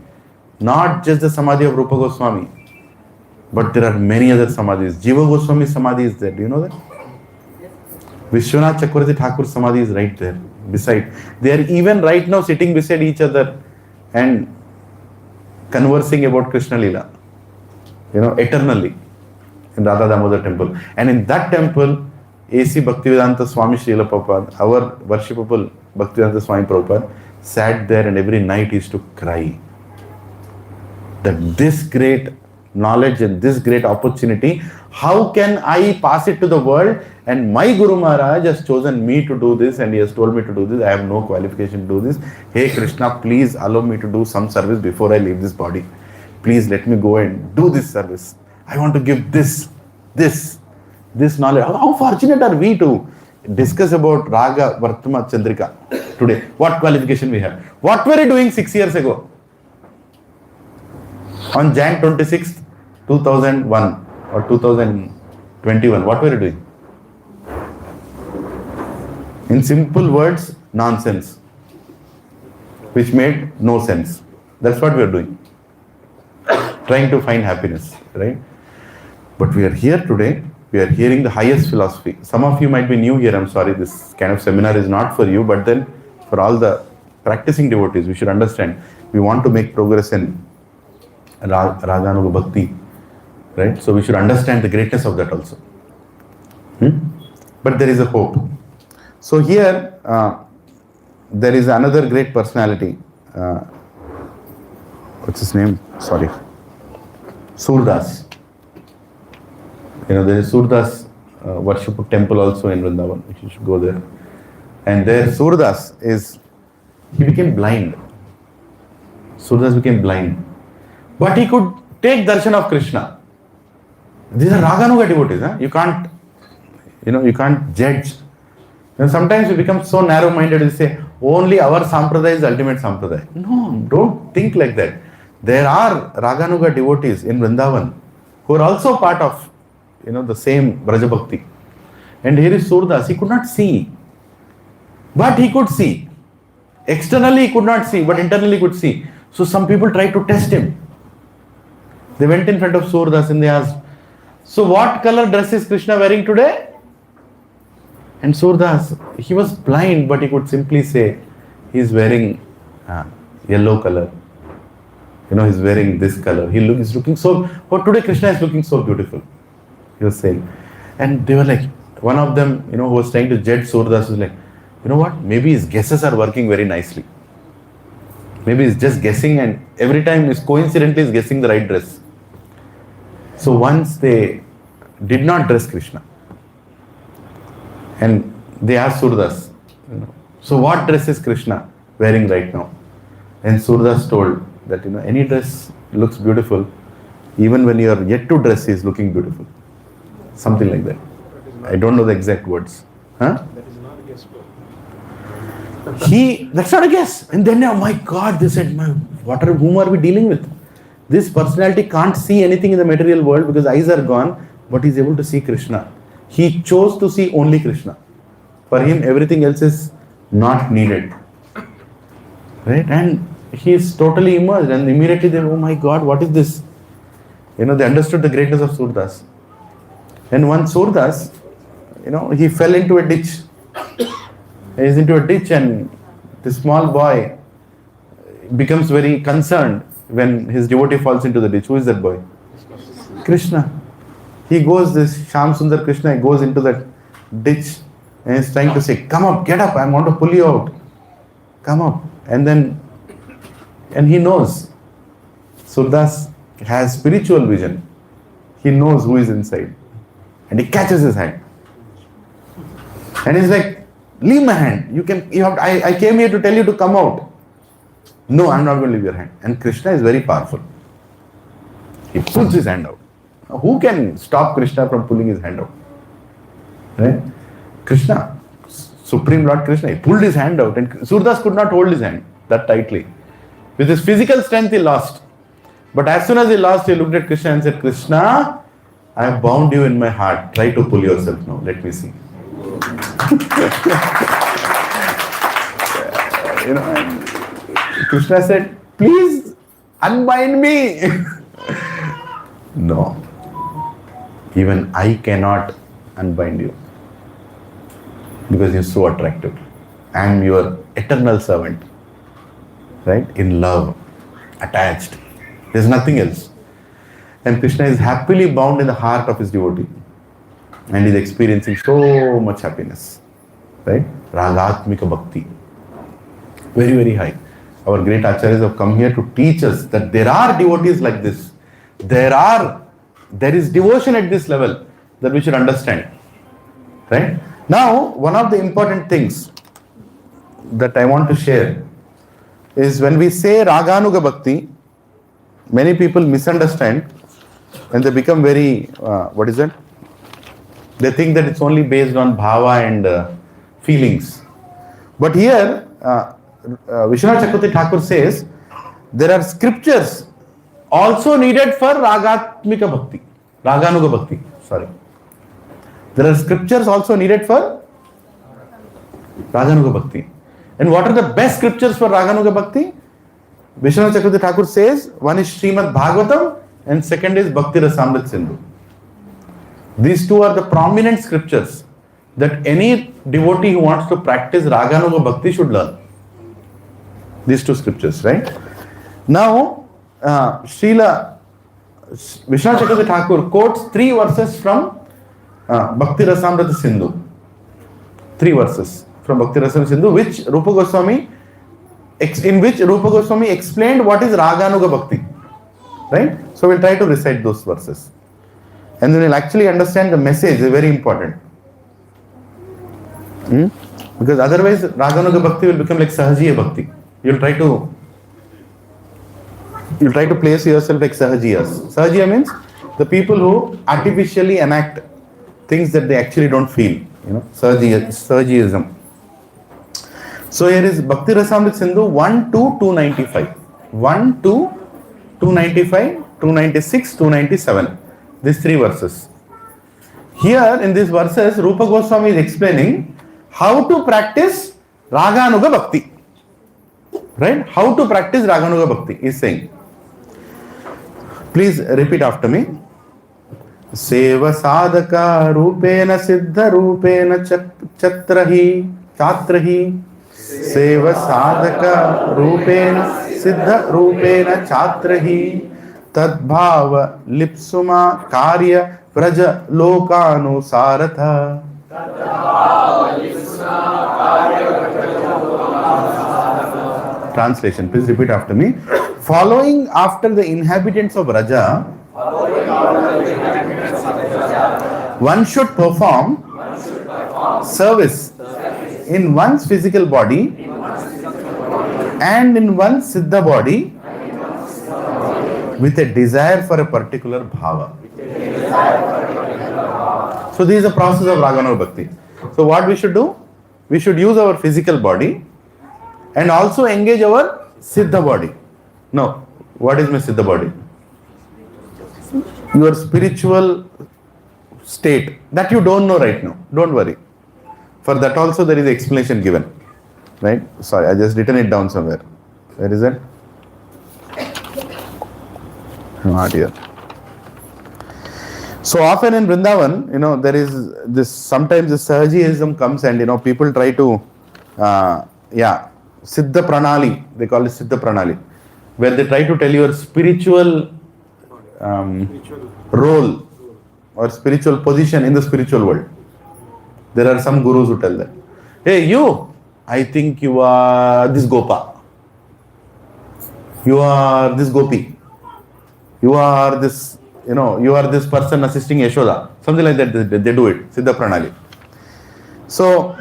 Not just the samadhi of Rupa Goswami. But there are many other samadhis. Jiva Goswami samadhi is there. Do you know that? Vishwanath Chakravarti Thakur samadhi is right there. Beside. They are even right now sitting beside each other and conversing about Krishna Leela. Eternally. In Radha Damodar temple. And in that temple, A.C. Bhaktivedanta Swami Srila Prabhupada, our worshipable Bhaktivedanta Swami Prabhupada, sat there and every night used to cry. That this great knowledge and this great opportunity, how can I pass it to the world? And my Guru Maharaj has chosen me to do this and he has told me to do this. I have no qualification to do this. Hey Krishna, please allow me to do some service before I leave this body. Please let me go and do this service. I want to give this knowledge. How fortunate are we to discuss about Raga, Vartma, Chandrika today? What qualification we have? What were you doing 6 years ago? On Jan 26th, 2001 or 2021, what were you doing? In simple words, nonsense, which made no sense. That's what we are doing. Trying to find happiness, right? But we are here today, we are hearing the highest philosophy. Some of you might be new here, I'm sorry, this kind of seminar is not for you, but then for all the practicing devotees, we should understand, we want to make progress in Raga Bhakti, right? So we should understand the greatness of that also. But there is a hope. So here, there is another great personality. What's his name? Sorry. Surdas. There is Surdas worship temple also in Vrindavan, which you should go there. And there Surdas he became blind. Surdas became blind. But he could take darshan of Krishna. These are Raganuga devotees. You can't judge. Sometimes we become so narrow-minded and say, only our sampradaya is the ultimate sampradaya. No, don't think like that. There are Raganuga devotees in Vrindavan who are also part of the same Braja Bhakti. And here is Surdas. He could not see. But he could see. Externally he could not see, but internally he could see. So some people tried to test him. They went in front of Surdas and they asked, so what color dress is Krishna wearing today? And Surdas, he was blind, but he could simply say, he is wearing yellow color. He's wearing this color. He's looking so, today Krishna is looking so beautiful. He was saying. And they were like, one of them, who was trying to judge Surdas was like, you know what, maybe his guesses are working very nicely. Maybe he's just guessing and every time coincidentally is guessing the right dress. So once they did not dress Krishna and they asked Surdas, so what dress is Krishna wearing right now? And Surdas told that, any dress looks beautiful. Even when you are yet to dress, he is looking beautiful. Something like that. I don't know the exact words. Huh? That is not a guess. That's not a guess. And then, oh my God, they said, whom are we dealing with? This personality can't see anything in the material world because eyes are gone, but he's able to see Krishna. He chose to see only Krishna. For him, everything else is not needed. Right? And he is totally immersed. And immediately they, oh my God, what is this? They understood the greatness of Surdas. And one Surdas, he fell into a ditch. He's into a ditch and this small boy becomes very concerned when his devotee falls into the ditch. Who is that boy? Krishna. He goes, this Sham Sundar Krishna, he goes into that ditch and he's trying to say, come up, get up, I want to pull you out. Come up. And he knows. Surdas has spiritual vision. He knows who is inside. And he catches his hand. And he's like, leave my hand. I came here to tell you to come out. No, I'm not going to leave your hand. And Krishna is very powerful. He pulls his hand out. Now, who can stop Krishna from pulling his hand out? Right? Krishna, Supreme Lord Krishna, he pulled his hand out and Surdas could not hold his hand that tightly. With his physical strength, he lost. But as soon as he lost, he looked at Krishna and said, Krishna, I have bound you in my heart. Try to pull yourself now. Let me see. And Krishna said, please unbind me. No. Even I cannot unbind you. Because you're so attractive. I am your eternal servant. Right? In love. Attached. There's nothing else. And Krishna is happily bound in the heart of his devotee. And is experiencing so much happiness. Right? Ragatmika Bhakti. Very, very high. Our great acharyas have come here to teach us that there are devotees like this. There is devotion at this level that we should understand. Right? Now, one of the important things that I want to share is when we say Raganuga Bhakti, many people misunderstand and they become very, they think that it's only based on bhava and feelings. But here, Vishwanath Chakravarti Thakur says, there are scriptures also needed for Ragatmika Bhakti. Raganuga Bhakti, sorry. There are scriptures also needed for Raganuga Bhakti. And what are the best scriptures for Raganuga Bhakti? Vishwanath Chakravarti Thakur says, one is Srimad Bhagavatam and second is Bhakti Rasamrit Sindhu. These two are the prominent scriptures that any devotee who wants to practice Raganuga Bhakti should learn. These two scriptures, right? Now, Srila Vishwanath Chakravarti Thakur quotes 3 verses from Bhakti Rasamrita Sindhu. 3 verses from Bhakti Rasamrita Sindhu, in which Rupa Goswami explained what is Raganuga Bhakti. Right? So we'll try to recite those verses. And then we'll actually understand the message, is very important. Because otherwise Raganuga Bhakti will become like Sahajiya Bhakti. You'll try to place yourself like Sahajiyas. Sahajiya means the people who artificially enact things that they actually don't feel. Sahajiyism. So here is Bhakti Rasamrit Sindhu 1 to 295. 1 to 295, 296, 297. These 3 verses. Here in these verses, Rupa Goswami is explaining how to practice Raganuga Bhakti. Right? How to practice Raganuga Bhakti. He is saying. Please repeat after me. Seva sadhaka rupena siddha rupena chatrahi. Seva sadhaka rupena siddha rupena chatrahi. Tadbhava lipsuma karya praja lokanu saratha. Translation, please repeat after me. Following after the inhabitants of Raja, one should perform service in one's physical body and in one's siddha body with a desire for a particular bhava. So this is the process of Raganuga Bhakti. So what we should do? We should use our physical body and also engage our siddha body. No, what is my siddha body? Your spiritual state that you don't know right now. Don't worry. For that also there is an explanation given. Right? Sorry, I just written it down somewhere. Where is it? Not here. So often in Vrindavan, there is this, sometimes the Sahajiyism comes and, people try to, Siddha Pranali, they call it Siddha Pranali, where they try to tell your spiritual role or spiritual position in the spiritual world. There are some gurus who tell that. Hey, you, I think you are this Gopa. You are this Gopi. You are this, you are this person assisting Yashoda. Something like that, they do it, Siddha Pranali. So,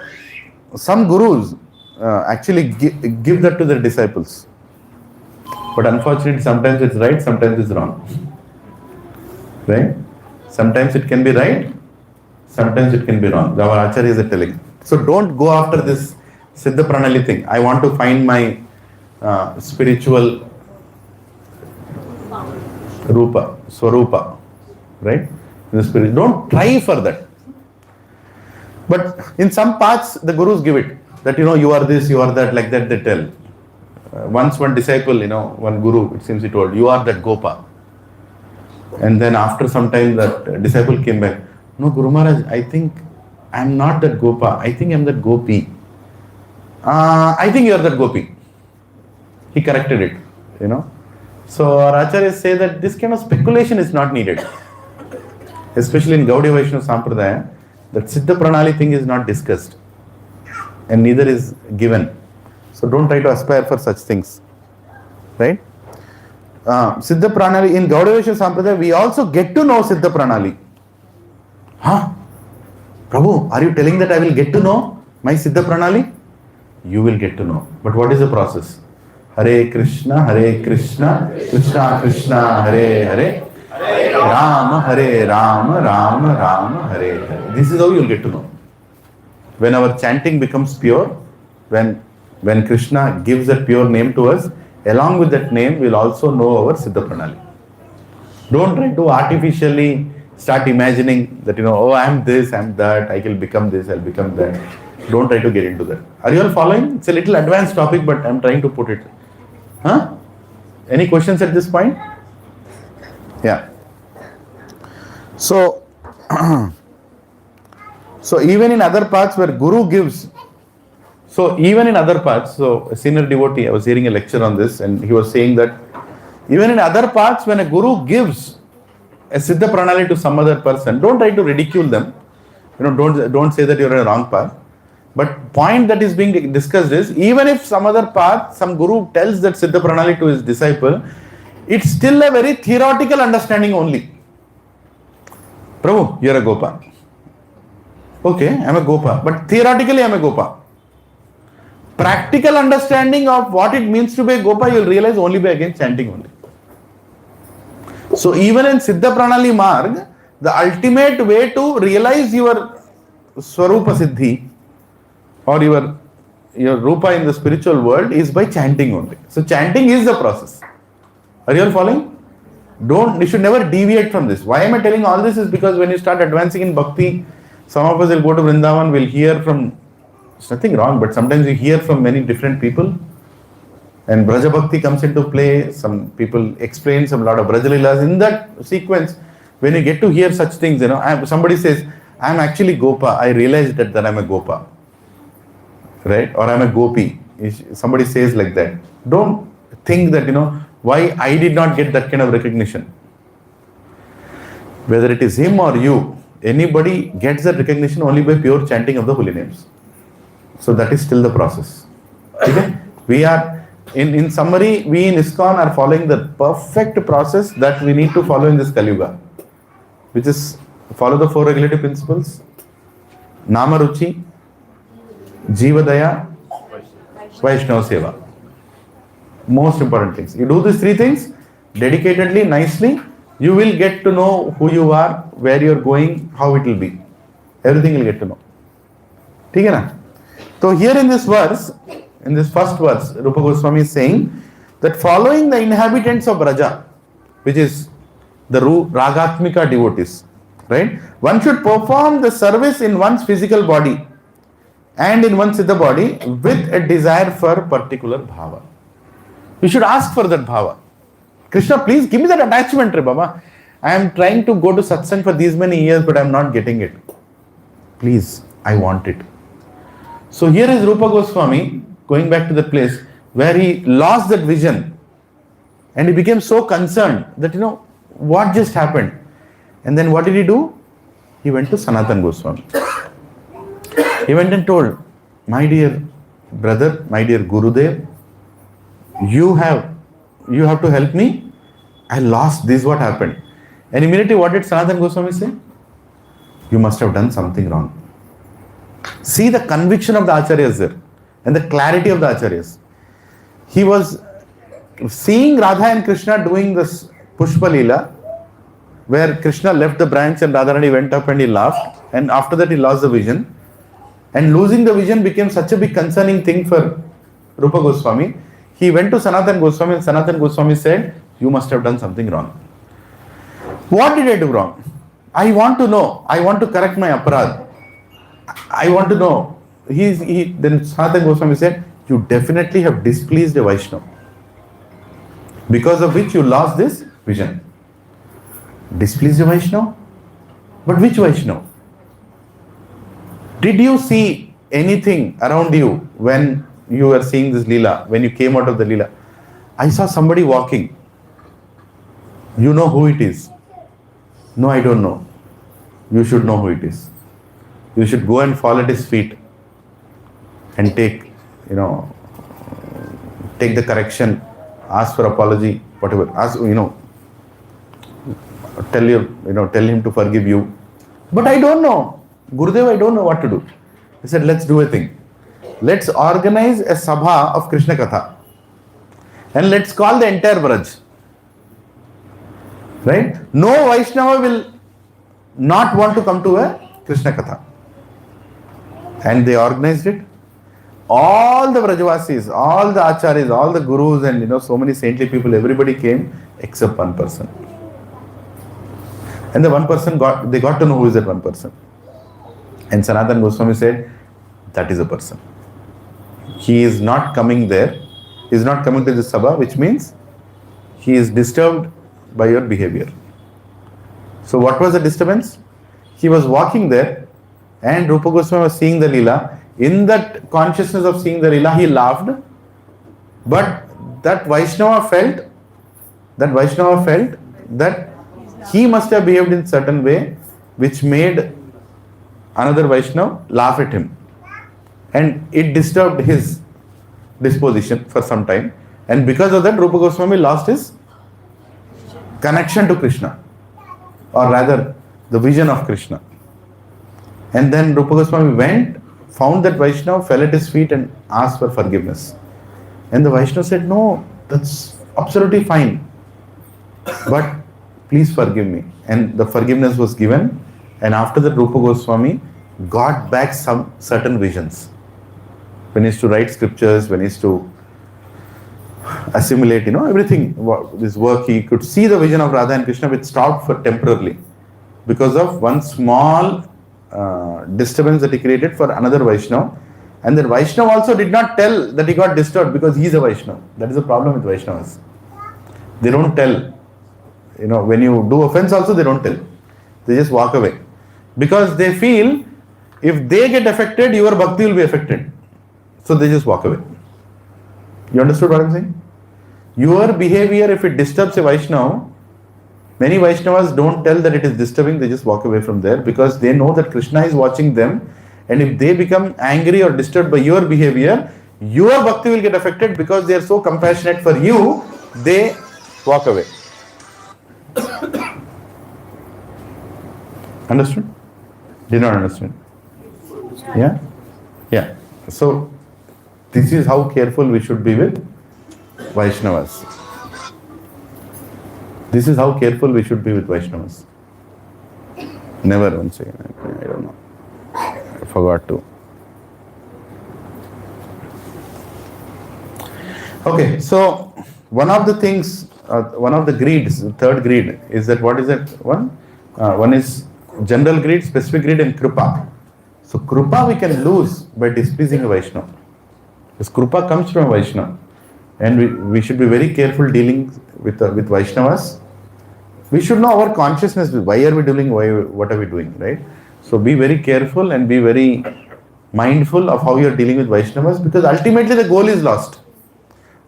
some gurus actually give that to their disciples. But unfortunately, sometimes it's right, sometimes it's wrong. Right? Sometimes it can be right, sometimes it can be wrong. Our acharyas are telling. So don't go after this Siddha Pranali thing. I want to find my spiritual Rupa, Swarupa. Right? The spirit. Don't try for that. But in some paths, the gurus give it. That, you are this, you are that, like that they tell. Once one disciple, one guru, it seems he told, you are that Gopa. And then after some time, that disciple came back. No, Guru Maharaj, I think I am not that Gopa. I think I am that Gopi. I think you are that Gopi. He corrected it, So our acharyas say that this kind of speculation is not needed. Especially in Gaudiya Vaishnava Sampradaya, that Siddha Pranali thing is not discussed. And neither is given. So don't try to aspire for such things. Right? Siddha Pranali, in Gaudiya Vaishnava Sampradaya, we also get to know Siddha Pranali. Huh? Prabhu, are you telling that I will get to know my Siddha Pranali? You will get to know. But what is the process? Hare Krishna, Krishna Krishna, Hare Hare, Rama, Hare Rama, Rama Rama, Hare Hare. This is how you will get to know. When our chanting becomes pure, when Krishna gives that pure name to us, along with that name, we will also know our Siddha Pranali. Don't try to artificially start imagining that, I am this, I am that, I will become this, I will become that. Don't try to get into that. Are you all following? It's a little advanced topic, but I am trying to put it. Huh? Any questions at this point? Yeah. So, even in other paths where Guru gives, so a senior devotee, I was hearing a lecture on this, and he was saying that even in other paths, when a Guru gives a Siddha Pranali to some other person, don't try to ridicule them. Don't say that you're on a wrong path. But point that is being discussed is, even if some other path, some Guru tells that Siddha Pranali to his disciple, it's still a very theoretical understanding only. Prabhu, you're a Gopa. Okay, I'm a Gopa. But theoretically, I'm a Gopa. Practical understanding of what it means to be a Gopa, you'll realize only by again chanting only. So even in Siddha Pranali Marg, the ultimate way to realize your Swarupa Siddhi or your Rupa in the spiritual world is by chanting only. So chanting is the process. Are you all following? You should never deviate from this. Why am I telling all this is because when you start advancing in Bhakti, some of us will go to Vrindavan, will hear from, there's nothing wrong, but sometimes you hear from many different people. And Braja Bhakti comes into play, some people explain some lot of Braja Leelas. In that sequence, when you get to hear such things, somebody says, I'm actually Gopa, I realized that I'm a Gopa. Right? Or I'm a Gopi. Somebody says like that. Don't think that, why I did not get that kind of recognition. Whether it is him or you, anybody gets that recognition only by pure chanting of the holy names. So that is still the process. Okay? We are, in summary, we in ISKCON are following the perfect process that we need to follow in this Kali Yuga, which is follow the 4 regulative principles, Nama Ruchi, Jiva Daya, Vaishnava Seva. Most important things. You do these 3 things dedicatedly, nicely, you will get to know who you are, where you are going, how it will be. Everything you will get to know. Okay, na? So here in this verse, in this first verse, Rupa Goswami is saying that following the inhabitants of Braja, which is the Ragatmika devotees, right? One should perform the service in one's physical body and in one's Siddha body with a desire for particular bhava. You should ask for that bhava. Krishna, please give me that attachment, Baba. I am trying to go to satsang for these many years, but I am not getting it. Please, I want it. So here is Rupa Goswami going back to the place where he lost that vision and he became so concerned that, what just happened? And then what did he do? He went to Sanatana Goswami. He went and told, my dear brother, my dear Gurudev, you have to help me. I lost, this is what happened. And immediately what did Sanatana Goswami say? You must have done something wrong. See the conviction of the Acharyas there and the clarity of the Acharyas. He was seeing Radha and Krishna doing this Pushpa Leela, where Krishna left the branch and Radharani went up and he laughed, and after that he lost the vision. And losing the vision became such a big concerning thing for Rupa Goswami. He went to Sanatana Goswami and Sanatana Goswami said, "You must have done something wrong." What did I do wrong? I want to know. I want to correct my aparad. I want to know. Then Sanatana Goswami said, "You definitely have displeased a Vaishnava, because of which you lost this vision." Displeased a Vaishnava? But which Vaishnava? Did you see anything around you when you were seeing this Leela, when you came out of the Leela? I saw somebody walking. You know who it is? No, I don't know. You should know who it is. You should go and fall at his feet and take the correction, ask for apology, whatever. Ask, tell him to forgive you. But I don't know. Gurudev, I don't know what to do. He said, let's do a thing. Let's organize a sabha of Krishna Katha. And let's call the entire Braj. Right? No Vaishnava will not want to come to a Krishna Katha. And they organized it. All the Brajavasis, all the Acharyas, all the Gurus and so many saintly people, everybody came except one person. And the one person they got to know who is that one person. And Sanatana Goswami said, that is a person. He is not coming there. He is not coming to this sabha, which means he is disturbed by your behavior. So what was the disturbance? He was walking there and Rupa Goswami was seeing the Leela. In that consciousness of seeing the Leela, he laughed. But that Vaishnava felt that he must have behaved in certain way which made another Vaishnava laugh at him. And it disturbed his disposition for some time. And because of that, Rupa Goswami lost his connection to Krishna. Or rather, the vision of Krishna. And then Rupa Goswami went, found that Vaishnava, fell at his feet and asked for forgiveness. And the Vaishnava said, "No, that's absolutely fine. But please forgive me." And the forgiveness was given. And after that, Rupa Goswami got back some certain visions. When he used to write scriptures, when he used to assimilate, everything, this work, he could see the vision of Radha and Krishna, which stopped for temporarily because of one small disturbance that he created for another Vaishnava. And that Vaishnava also did not tell that he got disturbed because he is a Vaishnava. That is the problem with Vaishnavas. They don't tell. When you do offense also, they don't tell. They just walk away. Because they feel if they get affected, your bhakti will be affected. So they just walk away. You understood what I'm saying? Your behavior, if it disturbs a Vaishnava, many Vaishnavas don't tell that it is disturbing, they just walk away from there because they know that Krishna is watching them, and if they become angry or disturbed by your behavior, your bhakti will get affected because they are so compassionate for you, they walk away. Understood? Did not understand? Yeah? Yeah. So, this is how careful we should be with Vaishnavas. This is how careful we should be with Vaishnavas. Never, one second, I don't know. I forgot to. Okay, so one of the things, one of the greeds, the third greed, is that what is that one? One is general greed, specific greed, and krupa. So krupa we can lose by displeasing a Vaishnava. Because krupa comes from a Vaishnava. And we should be very careful dealing with Vaishnavas. We should know our consciousness. Why are we doing, what are we doing, right? So be very careful and be very mindful of how you are dealing with Vaishnavas, because ultimately the goal is lost.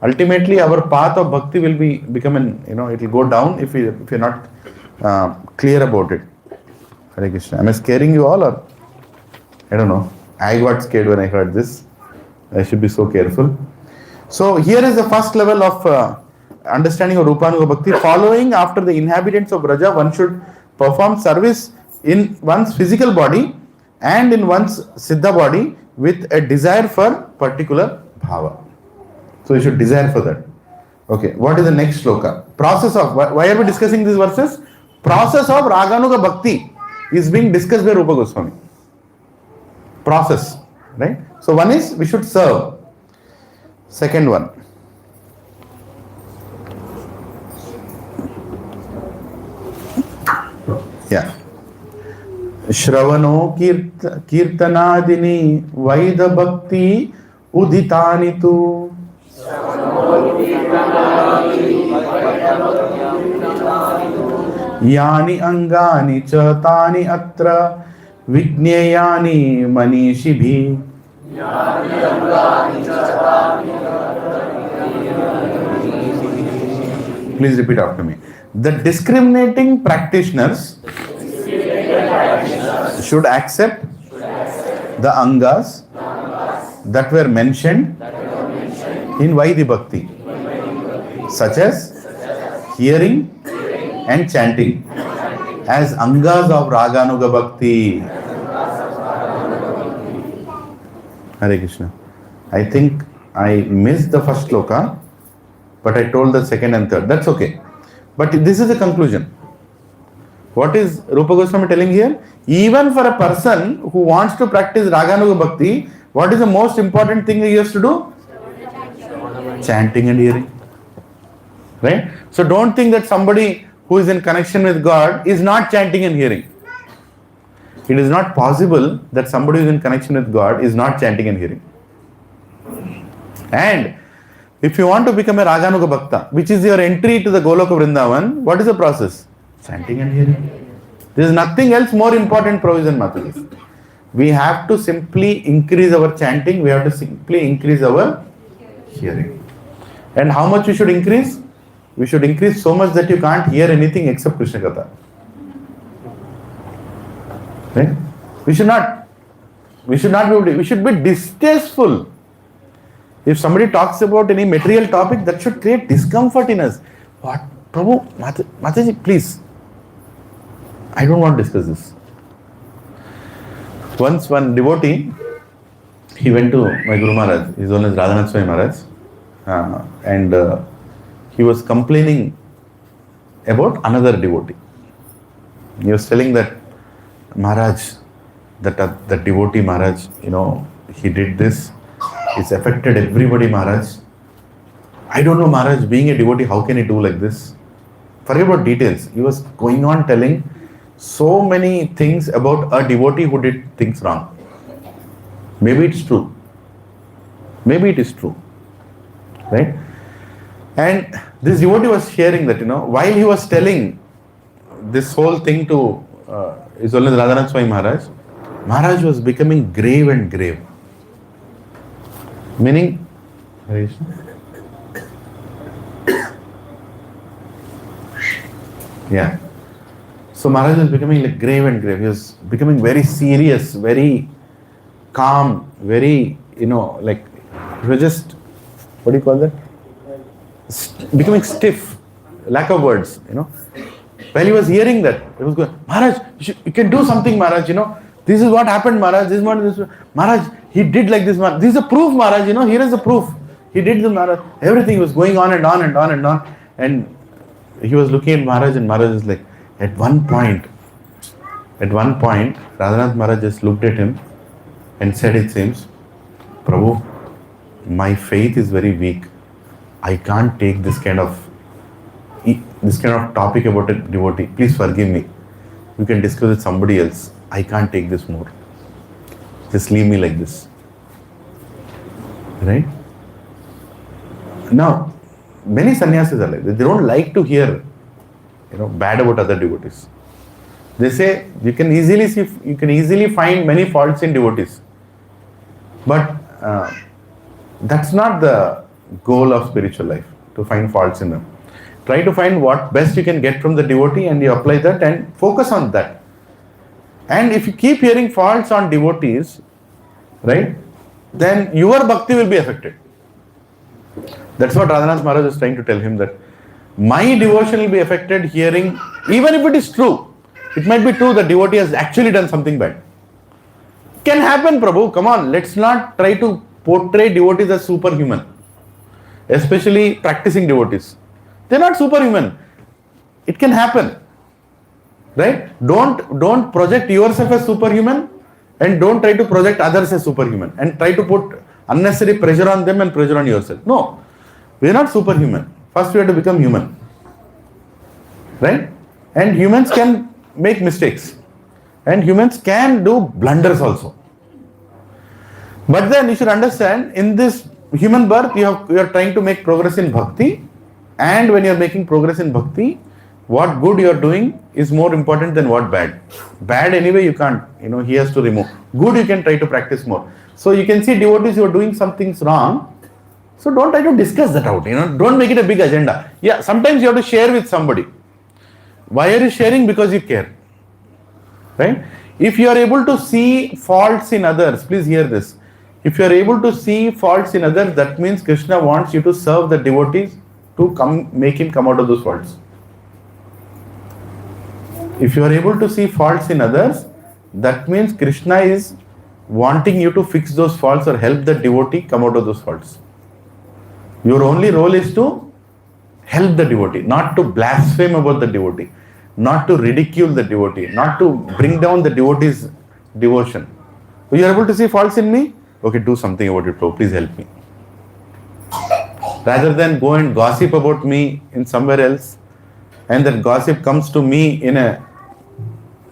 Ultimately our path of bhakti will become it will go down if you're not clear about it. Hare Krishna. Am I scaring you all, or? I don't know. I got scared when I heard this. I should be so careful. So here is the first level of understanding of Rupanuga Bhakti. Following after the inhabitants of Raja, one should perform service in one's physical body and in one's Siddha body with a desire for particular bhava. So you should desire for that. Okay, what is the next shloka? Process of, why are we discussing these verses? Process of Raganuga Bhakti is being discussed by Rupa Goswami. Process, right? So one is we should serve. Second one. Yeah. Shravano Kirtanadini Vaida Bhakti Uditani tu. Yani angani chatani atra Vigneyani Manishibhi. Please repeat after me. The discriminating practitioners should accept the angas that were mentioned in Vaidhi Bhakti, such as hearing and chanting, as angas of Raganuga Bhakti. Hare Krishna. I think I missed the first shloka, but I told the second and third. That's okay. But this is the conclusion. What is Rupa Goswami telling here? Even for a person who wants to practice Raganuga Bhakti, what is the most important thing he has to do? Chanting and hearing. Right? So don't think that somebody who is in connection with God is not chanting and hearing. It is not possible that somebody who is in connection with God is not chanting and hearing. And if you want to become a Raganuga Bhakta, which is your entry to the Goloka Vrindavan, what is the process? Chanting and hearing. There is nothing else more important provision, Mataji. We have to simply increase our chanting, we have to simply increase our hearing. And how much we should increase? We should increase so much that you can't hear anything except Krishna Katha. Right? We should not be able to, we should be distasteful. If somebody talks about any material topic, that should create discomfort in us. What? Prabhu, Mataji, please. I don't want to discuss this. Once one devotee, he went to my Guru Maharaj, his own is Radhanath Swami Maharaj, and he was complaining about another devotee. He was telling that Maharaj, that devotee Maharaj, he did this. It's affected everybody, Maharaj. I don't know, Maharaj, being a devotee, how can he do like this? Forget about details. He was going on telling so many things about a devotee who did things wrong. Maybe it's true. Maybe it is true. Right? And this devotee was sharing that, while he was telling this whole thing to His Holiness Radhanath Swami Maharaj, Maharaj was becoming grave and grave. Meaning, yeah. So Maharaj was becoming like grave and grave. He was becoming very serious, very calm, very, like, he was just, what do you call that? Becoming stiff, lack of words, While he was hearing that, he was going, Maharaj, you can do something, Maharaj, this is what happened, Maharaj, this is what, this, Maharaj, he did like this, Maharaj. This is a proof, Maharaj, here is the proof. He did the Maharaj. Everything was going on and on and on and on. And he was looking at Maharaj, and Maharaj was like, at one point, Radhanath Maharaj just looked at him and said, it seems, Prabhu, my faith is very weak. I can't take this kind of topic about a devotee. Please forgive me. You can discuss with somebody else. I can't take this more. Just leave me like this. Right? Now, many sannyasis are like this. They don't like to hear, bad about other devotees. They say you can easily find many faults in devotees. But that's not the goal of spiritual life, to find faults in them. Try to find what best you can get from the devotee and you apply that and focus on that. And if you keep hearing faults on devotees, right, then your bhakti will be affected. That's what Radhanath Maharaj is trying to tell him, that my devotion will be affected hearing, even if it is true. It might be true that devotee has actually done something bad. can happen, Prabhu. Come on, let's not try to portray devotees as superhuman. Especially practicing devotees. They're not superhuman. It can happen. Right? Don't project yourself as superhuman and don't try to project others as superhuman and try to put unnecessary pressure on them and pressure on yourself. No. We're not superhuman. First we have to become human. Right? And humans can make mistakes. And humans can do blunders also. But then you should understand, in this human birth, you are trying to make progress in bhakti. And when you are making progress in bhakti, what good you are doing is more important than what bad. Bad anyway you can't, he has to remove. Good you can try to practice more. So you can see devotees who are doing some things wrong. So don't try to discuss that out, don't make it a big agenda. Yeah, sometimes you have to share with somebody. Why are you sharing? Because you care. Right? If you are able to see faults in others, please hear this. If you are able to see faults in others, that means Krishna wants you to serve the devotees to make him come out of those faults. If you are able to see faults in others, that means Krishna is wanting you to fix those faults or help the devotee come out of those faults. Your only role is to help the devotee, not to blaspheme about the devotee, not to ridicule the devotee, not to bring down the devotee's devotion. You are able to see faults in me? Okay, do something about it, Prabhu. Please help me. Rather than go and gossip about me in somewhere else, and that gossip comes to me in a,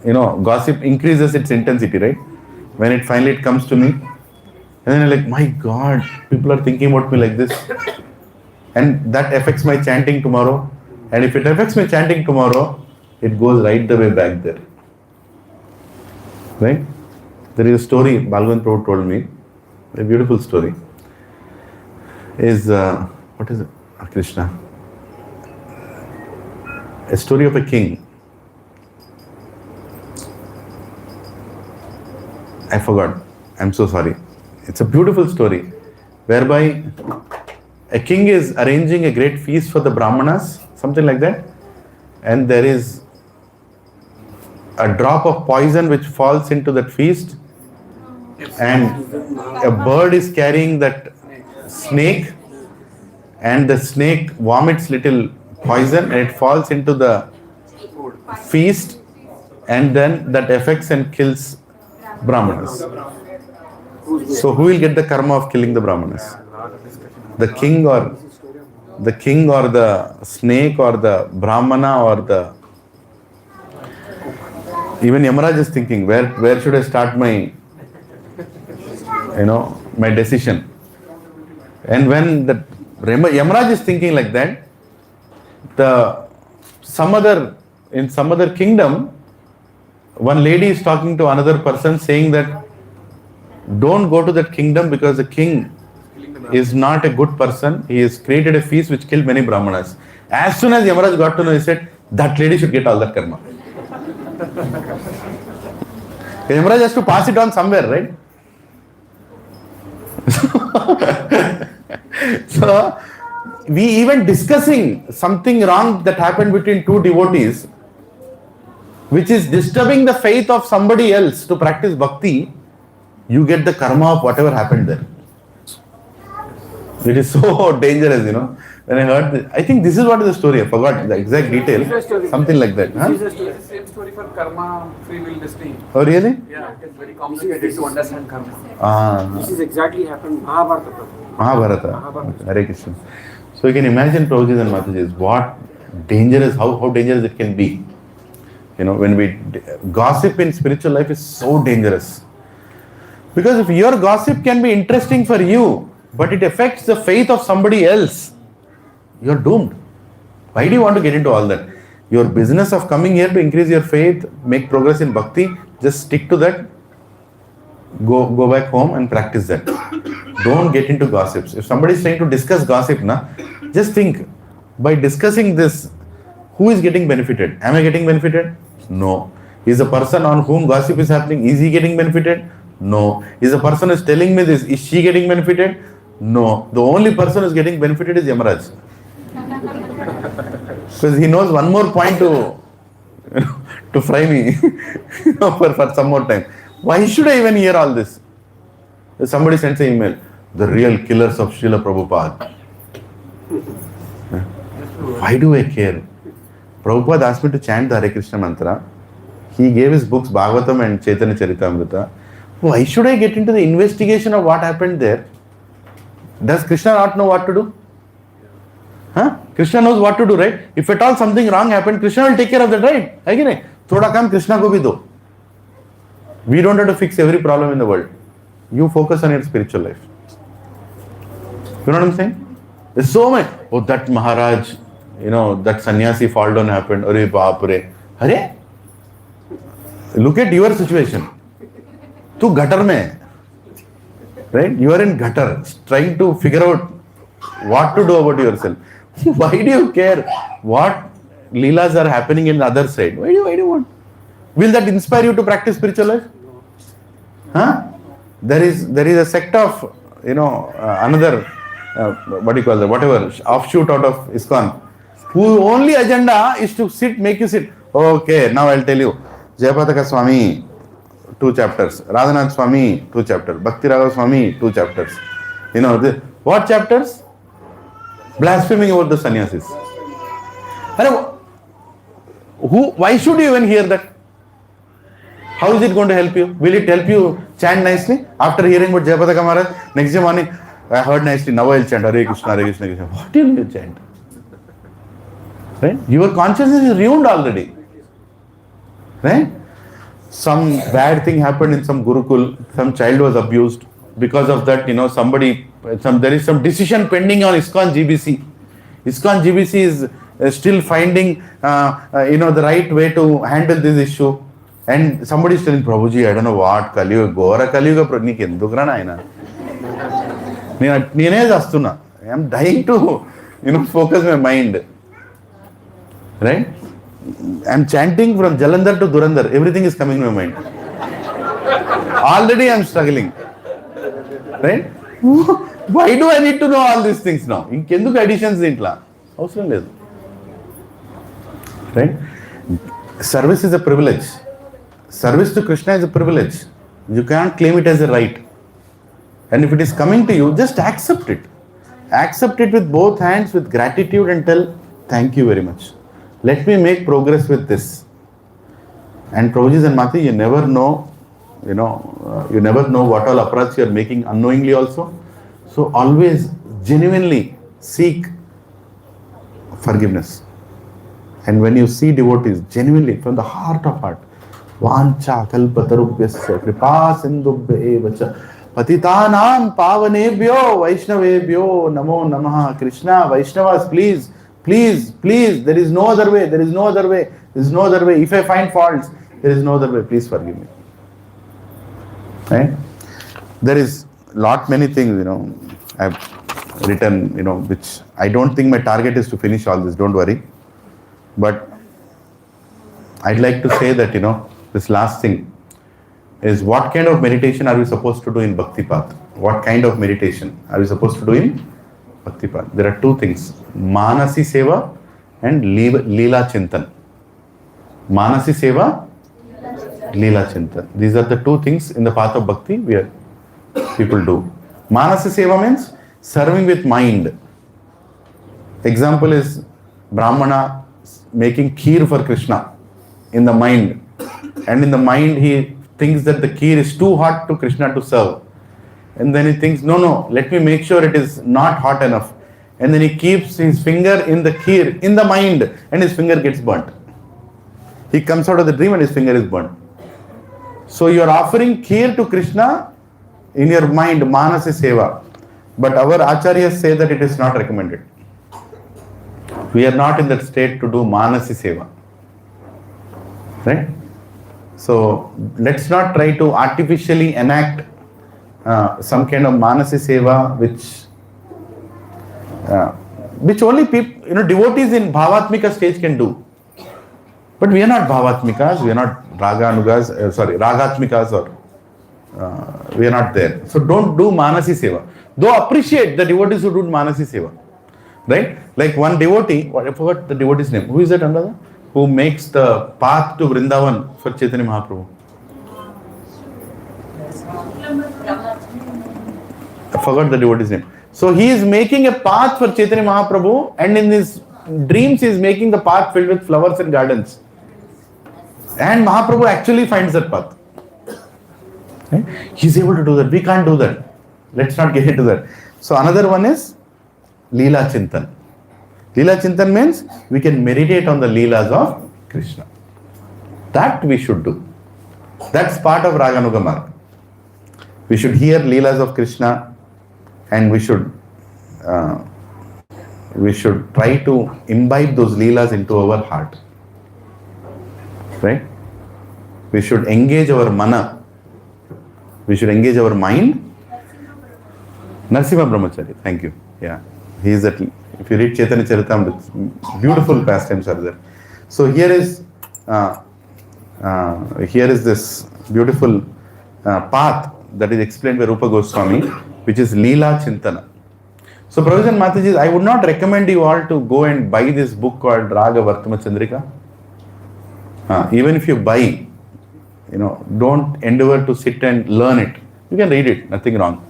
gossip increases its intensity, right? When it finally comes to me, and then I'm like, my God, people are thinking about me like this. And that affects my chanting tomorrow. And if it affects my chanting tomorrow, it goes right the way back there. Right? There is a story Balgand Prabhu told me, a beautiful story. Is, what is it? Krishna. A story of a king. I forgot. I'm so sorry. It's a beautiful story whereby a king is arranging a great feast for the Brahmanas, something like that, and there is a drop of poison which falls into that feast, and a bird is carrying that snake, and the snake vomits little poison and it falls into the feast, and then that affects and kills Brahmanas. So who will get the karma of killing the Brahmanas? The king or the snake or the Brahmana or the... Even Yamaraj is thinking, where should I start my, my decision? And when the Yamaraj is thinking like that, in some other kingdom, one lady is talking to another person saying that don't go to that kingdom because the king is not a good person. He has created a feast which killed many Brahmanas. As soon as Yamaraj got to know, he said, that lady should get all that karma. Yamaraj has to pass it on somewhere, right? So, we even discussing something wrong that happened between two devotees, which is disturbing the faith of somebody else to practice bhakti, you get the karma of whatever happened there. It is so dangerous, When I heard this, I think this is what is the story. I forgot the exact detail. Something like that. Huh? This is the same story for karma, free will, destiny. Oh, really? Yeah, it is very complicated to understand karma. This is exactly happened in Mahabharata. Mahabharata. Hare Krishna. So you can imagine, Prabhuji and Mataji, what dangerous, how dangerous it can be. When we gossip in spiritual life is so dangerous. Because if your gossip can be interesting for you, but it affects the faith of somebody else, you're doomed. Why do you want to get into all that? Your business of coming here to increase your faith, make progress in bhakti, just stick to that. Go back home and practice that. Don't get into gossips. If somebody is trying to discuss gossip, just think, by discussing this, who is getting benefited? Am I getting benefited? No. Is the person on whom gossip is happening, is he getting benefited? No. Is the person who is telling me this, is she getting benefited? No. The only person who is getting benefited is Yamaraj. Because he knows one more point to fry me for some more time. Why should I even hear all this? Somebody sends an email, the real killers of Srila Prabhupada. Why do I care? Prabhupada asked me to chant the Hare Krishna mantra. He gave his books Bhagavatam and Chaitanya Charitamrita. Why should I get into the investigation of what happened there? Does Krishna not know what to do? Huh? Krishna knows what to do, right? If at all something wrong happened, Krishna will take care of that, right? Again, thoda kam Krishna ko bhi do. We don't have to fix every problem in the world. You focus on your spiritual life. You know what I'm saying? There's so much. Oh, that Maharaj, that sannyasi fall down happened. Arey baapre. Arey? Look at your situation. Tu gutter mein. Right? You are in gutter, trying to figure out what to do about yourself. Why do you care what leelas are happening in the other side? Why do you want? Will that inspire you to practice spiritual life? Huh? There is a sect of, another, whatever, offshoot out of ISKCON, whose only agenda is to make you sit. Okay, now I'll tell you. Jayapataka Swami, 2 chapters. Radhanath Swami, 2 chapters. Bhakti Raga Swami, 2 chapters. What chapters? Blaspheming about the sannyasis. Why should you even hear that? How is it going to help you? Will it help you chant nicely? After hearing about Jayapataka Maharaj, next day morning, I heard nicely, now I'll chant Hare Krishna, Hare Krishna, Hare Krishna. What will you chant? Right? Your consciousness is ruined already. Right? Some bad thing happened in some Gurukul, some child was abused. Because of that, there is some decision pending on ISKCON GBC. ISKCON GBC is still finding, the right way to handle this issue. And somebody is telling, Prabhuji, I don't know what, Kaliyuga, Gora Kaliyuga, Niki endukra naina. Nene jastuna. I am dying to, focus my mind. Right? I am chanting from Jalandhar to Durandhar. Everything is coming to my mind. Already I am struggling. Right? Why do I need to know all these things now? Inkenduku additions dintla? Avsaram ledu. Right? Service is a privilege. Service to Krishna is a privilege. You can't claim it as a right. And if it is coming to you, just accept it. Accept it with both hands, with gratitude, and tell, thank you very much. Let me make progress with this. And Prabhuji and Mati, you never know, what all approach you are making unknowingly also. So always genuinely seek forgiveness. And when you see devotees, genuinely, from the heart of heart, Vancha kalpatarubhyasya kripa sindubhya evacha patitanam pavanebhyo vaishnavebhyo namo namaha. Krishna, Vaishnavas, please, there is no other way, there is no other way. If I find faults, there is no other way, please forgive me. Right? There is many things, I've written, which I don't think my target is to finish all this, don't worry. But I'd like to say that, this last thing is, what kind of meditation are we supposed to do in Bhakti Path? What kind of meditation are we supposed to do in Bhakti Path? There are 2 things, Manasi Seva and Leela Chintan. Manasi Seva, Leela Chintan. These are the 2 things in the path of Bhakti where people do. Manasi Seva means serving with mind. Example is Brahmana making kheer for Krishna in the mind. And in the mind he thinks that the kheer is too hot to Krishna to serve. And then he thinks, no, let me make sure it is not hot enough. And then he keeps his finger in the kheer, in the mind, and his finger gets burnt. He comes out of the dream and his finger is burnt. So you are offering kheer to Krishna in your mind, Manasi Seva. But our acharyas say that it is not recommended. We are not in that state to do Manasi Seva. Right? So let's not try to artificially enact some kind of Manasi Seva which only people, devotees in Bhavatmika stage can do. But we are not Bhavatmikas, we are not Ragatmikas, or we are not there. So don't do Manasi Seva. Though appreciate the devotees who do Manasi Seva. Right? Like one devotee, I forgot the devotee's name. Who is that, Ananda? Who makes the path to Vrindavan for Chaitanya Mahaprabhu? I forgot the devotee's name. So he is making a path for Chaitanya Mahaprabhu, and in his dreams he is making the path filled with flowers and gardens. And Mahaprabhu actually finds that path. Right? He's able to do that. We can't do that. Let's not get into that. So another one is Leela Chintan. Leela Chintan means we can meditate on the Leelas of Krishna. That we should do. That's part of Raganuga Marga. We should hear Leelas of Krishna, and we should try to imbibe those Leelas into our heart. Right? We should engage our mana. We should engage our mind. Narsimha Brahmachari, thank you. Yeah, he is that. If you read Chaitanya Charitamrita, beautiful pastimes are there. So here is this beautiful path that is explained by Rupa Goswami, which is Leela Chintana. So Provision Mataji, I would not recommend you all to go and buy this book called Raga, Vartma, Chandrika. Even if you buy, don't endeavor to sit and learn it. You can read it, nothing wrong.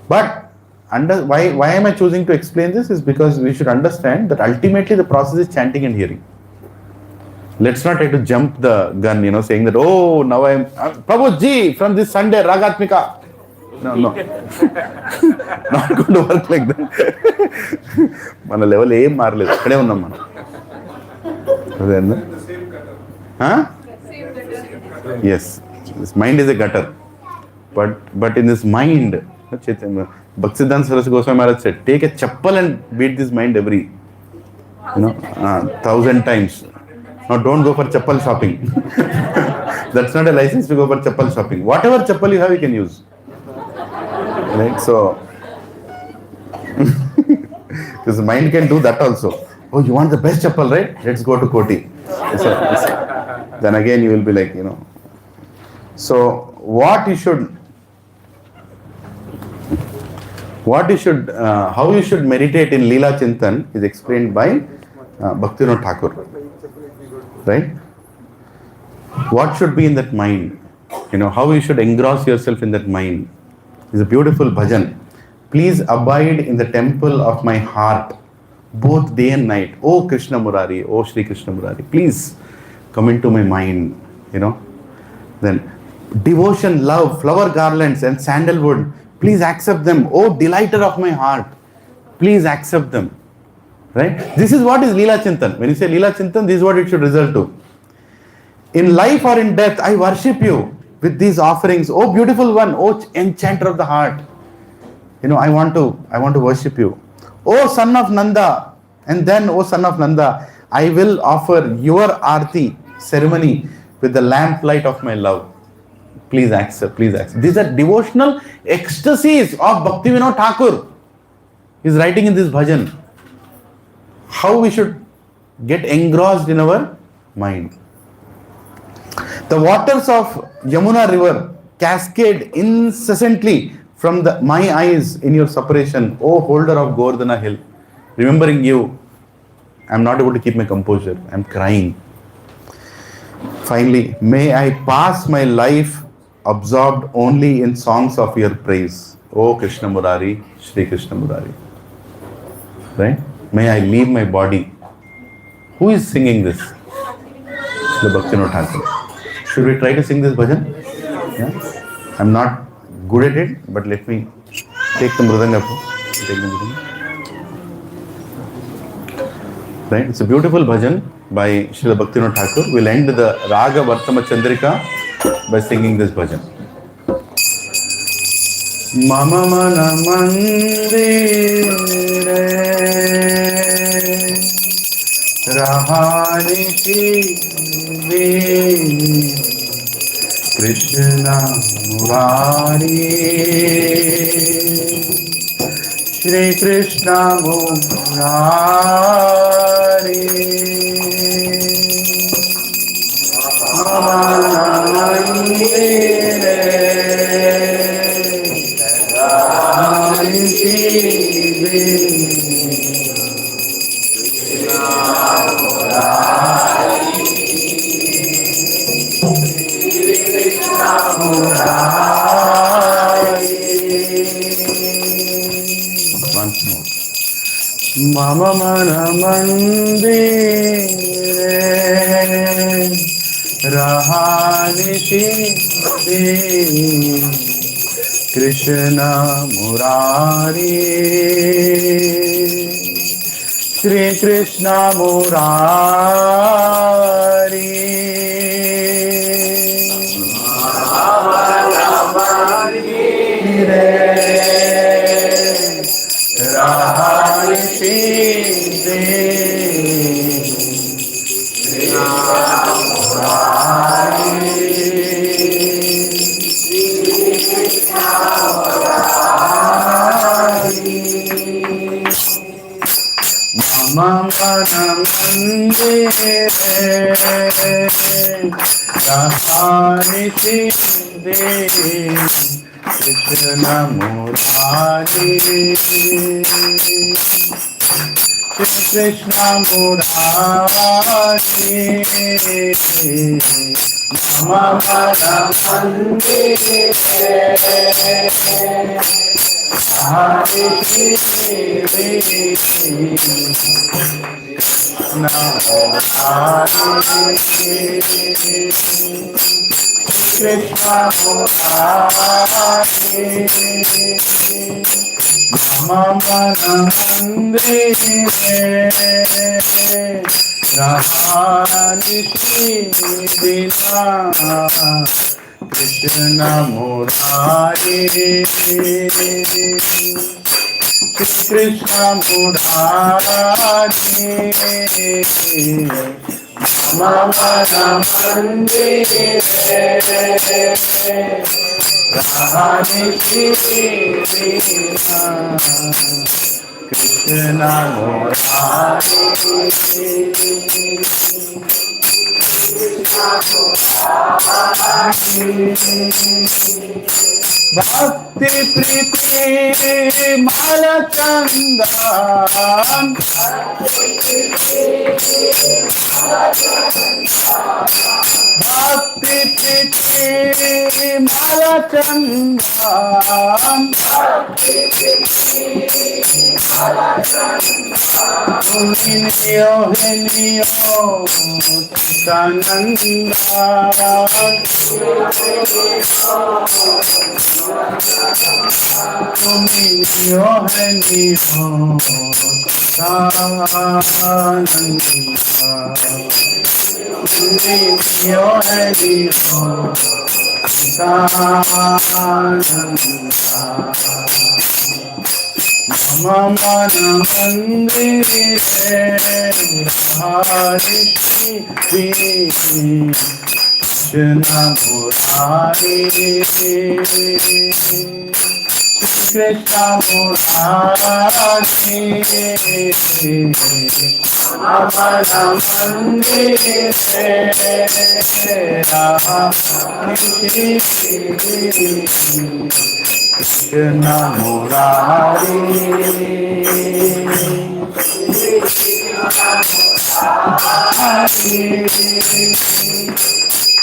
But why am I choosing to explain this is because we should understand that ultimately the process is chanting and hearing. Let's not try to jump the gun, saying that, oh, now I am Prabhu Ji from this Sunday, Ragatmika. No. Not going to work like that. Mana level aim marledu. Akkade unnam mana. Huh? Yes. This mind is a gutter. But in this mind, Bhaktisiddhanta Saraswati Goswami Maharaj said, take a chappal and beat this mind every 1,000 times. Now don't go for chappal shopping. That's not a license to go for chappal shopping. Whatever chappal you have, you can use. Right? So, because the mind can do that also. Oh, you want the best chappal, right? Let's go to Koti. Then again you will be like, So, how you should meditate in Leela Chintan is explained by Bhaktivinoda Thakur. Right? What should be in that mind? How you should engross yourself in that mind. Is a beautiful bhajan. Please abide in the temple of my heart, both day and night. Oh Krishna Murari, oh Shri Krishna Murari, please come into my mind. Then devotion, love, flower garlands and sandalwood, please accept them. Oh delighter of my heart, please accept them. Right? This is what is Leela Chintan. When you say Leela Chintan, this is what it should result to. In life or in death, I worship you with these offerings. Oh beautiful one, oh enchanter of the heart. I want to worship you. Oh son of Nanda. And then, oh son of Nanda, I will offer your Aarti ceremony with the lamplight of my love. Please accept, please accept. These are devotional ecstasies of Bhaktivinoda Thakur. He is writing in this bhajan. How we should get engrossed in our mind. The waters of Yamuna river cascade incessantly from my eyes in your separation, O holder of Govardhana hill. Remembering you, I am not able to keep my composure. I am crying. Finally, may I pass my life absorbed only in songs of your praise. O Krishna Murari, Shri Krishna Murari. Right? May I leave my body. Who is singing this? The Bhaktivinoda Thakur. Should we try to sing this bhajan? Yeah? I'm not good at it, but let me take the mridanga. Right? It's a beautiful bhajan by Srila Bhaktivinoda Thakur. We'll end the Raga Vartma Chandrika by singing this bhajan. Mama mana mandire rahani shive Krishna Murari Shri Krishna Murari Mama Nandire Rahani Shive Krishna Murari मम मन मंदिरे रहानिति कृष्ण मुरारी श्री कृष्ण मुरारी रे रहानिति मम मंदिरे रहानिति कृष्ण मुरारी कृष्ण मुरारी मम मंदिरे रहानिति कृष्ण मुरारी मम मंदिरे रहानिति कृष्ण मुरारी कृष्ण मुरारी मम मंदिरे रहानिति कृष्ण मुरारी भक्ति प्रीति माल चंदन भक्ति प्रीति माल चंदन नियो है नियो तुम्ही नियो है नियो नियो है नियो मम मन मंदिरे रहानिति कृष्ण मुरारी कृष्ण मुरारी मम मंदिरे रहानिति कृष्ण मुरारी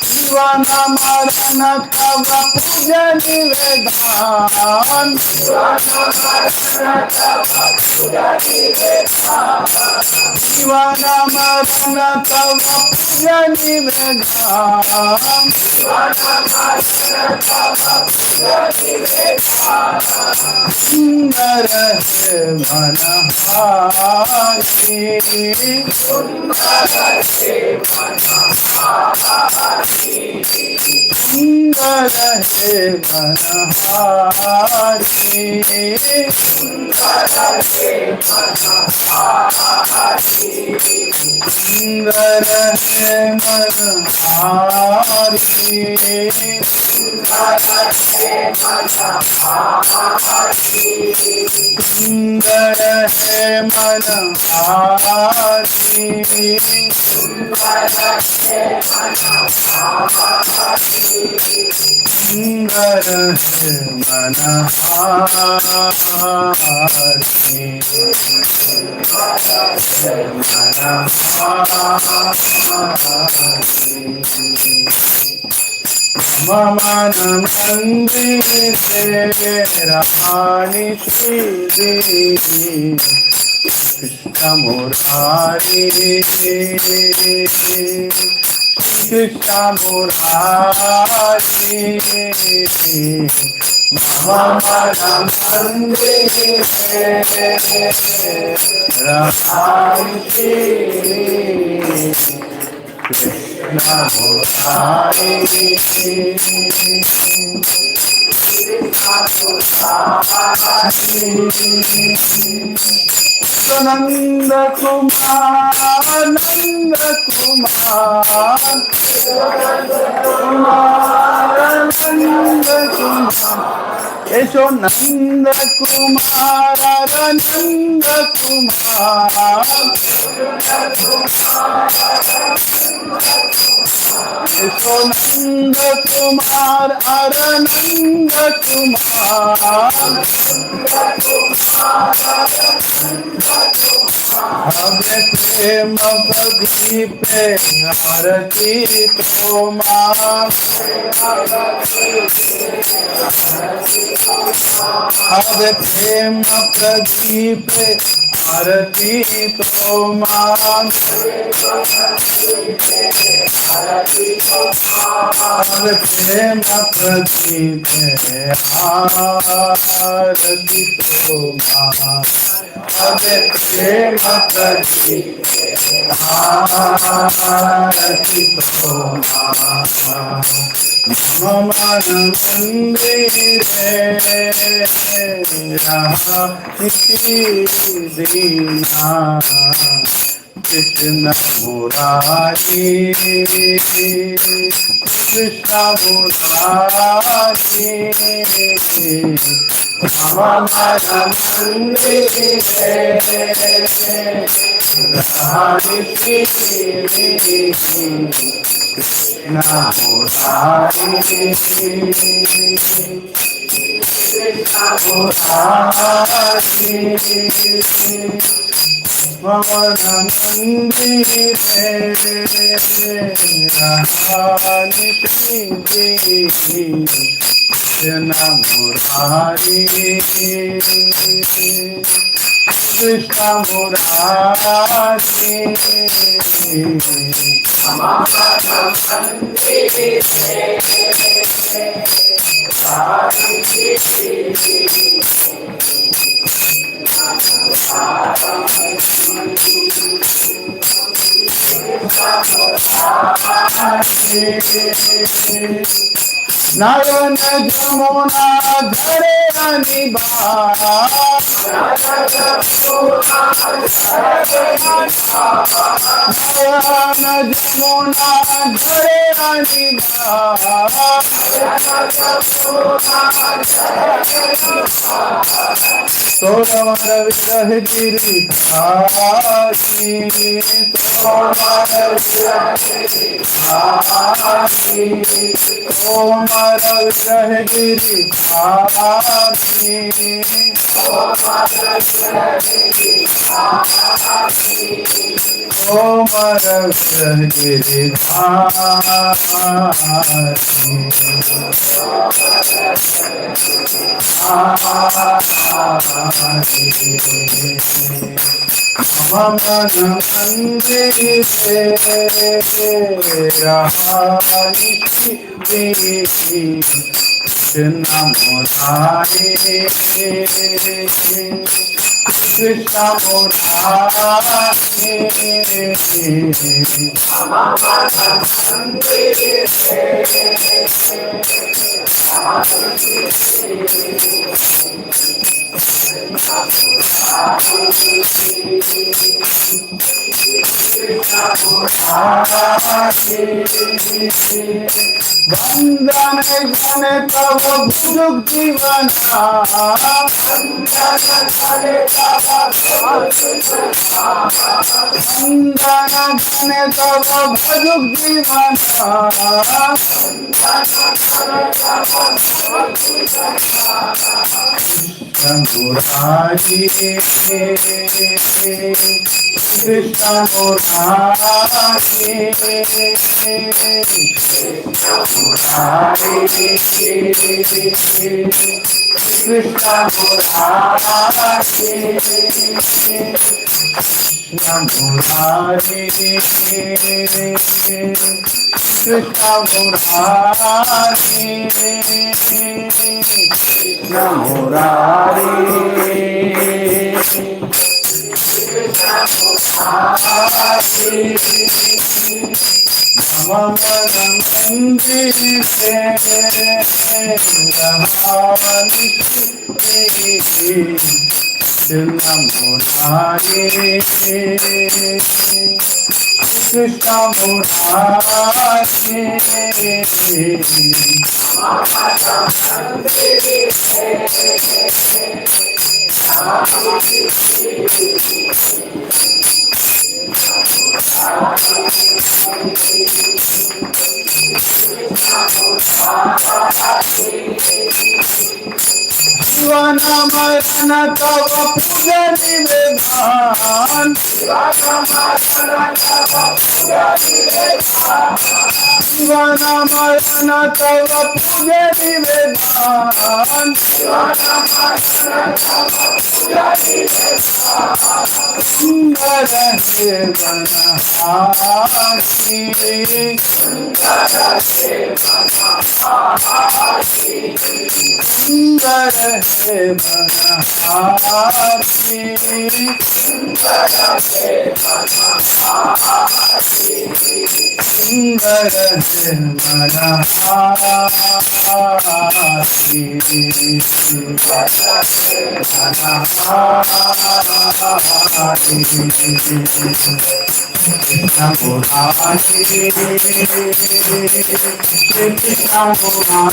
जीवन मरण तव पूजा निवेदन जीवन मरण तव पूजा निवेदन सुंदर है मन हारी सुंदर है मनहारी सुंदर है मनहारी सुंदर है मनहारी सुंदर है मनहारी मम मंदिरे रहानिति Krishna Murari, Krishna Murari, Mama Ramandre, Ramani, Krishna Murari, Nanda Kumar, Nanda Kumar, Nanda Kumar, Esho Nanda Kumar, Nanda Kumar, Esho Nanda Kumar, Nanda Kumar, Ave prema Bhakti pe arati toma, Ave prema Bhakti pe arati toma, Ave prema Bhakti pe arati toma, Ave prema Bhakti arati toma, Mama Mandire Rahati Dina Krishna Murari, Krishna Murari, Mama Mandire Rahati Krishna Murari, Krishna Murari, Mama Mandire Rahani Krishna Murari, Krishna Murari, Mama Mandire Nayan Jamuna Dhare Aniba, Nayan Jamuna Dhare Aniba, Tomar Virah Giri Dhari, Tomar Virah Giri Dhari, Tomar Virah Giri Dhari, Tomar Virah Giri Dhari, Tomar Virah Giri Mama Mandire Rahani Krishna Murari, Krishna Murari, Mama Mandire Vandana Gane Tava Bhujug Divana, Vandana Gane Tava Bhujug Divana, Murari, Krishna Murari, Murari, Krishna Murari, Krishna Murari, Krishna Murari, Krishna Murari, Krishna Jivana Marana Tava Puja Nivedhan, Jivana Marana Tava Puja Nivedhan, Jivana Marana Tava Puja Nivedhan, Jivana Marana Tava Puja Nivedhan, Sundara Devana Hasi, Sundara Devana Hasi, Sundara Devana Hasi, Sundara Devana Hasi, Sundara Devana Hasi, Sundara Devana Hasi, Krishna Murari, Krishna Murari, Krishna Murari, Krishna Murari,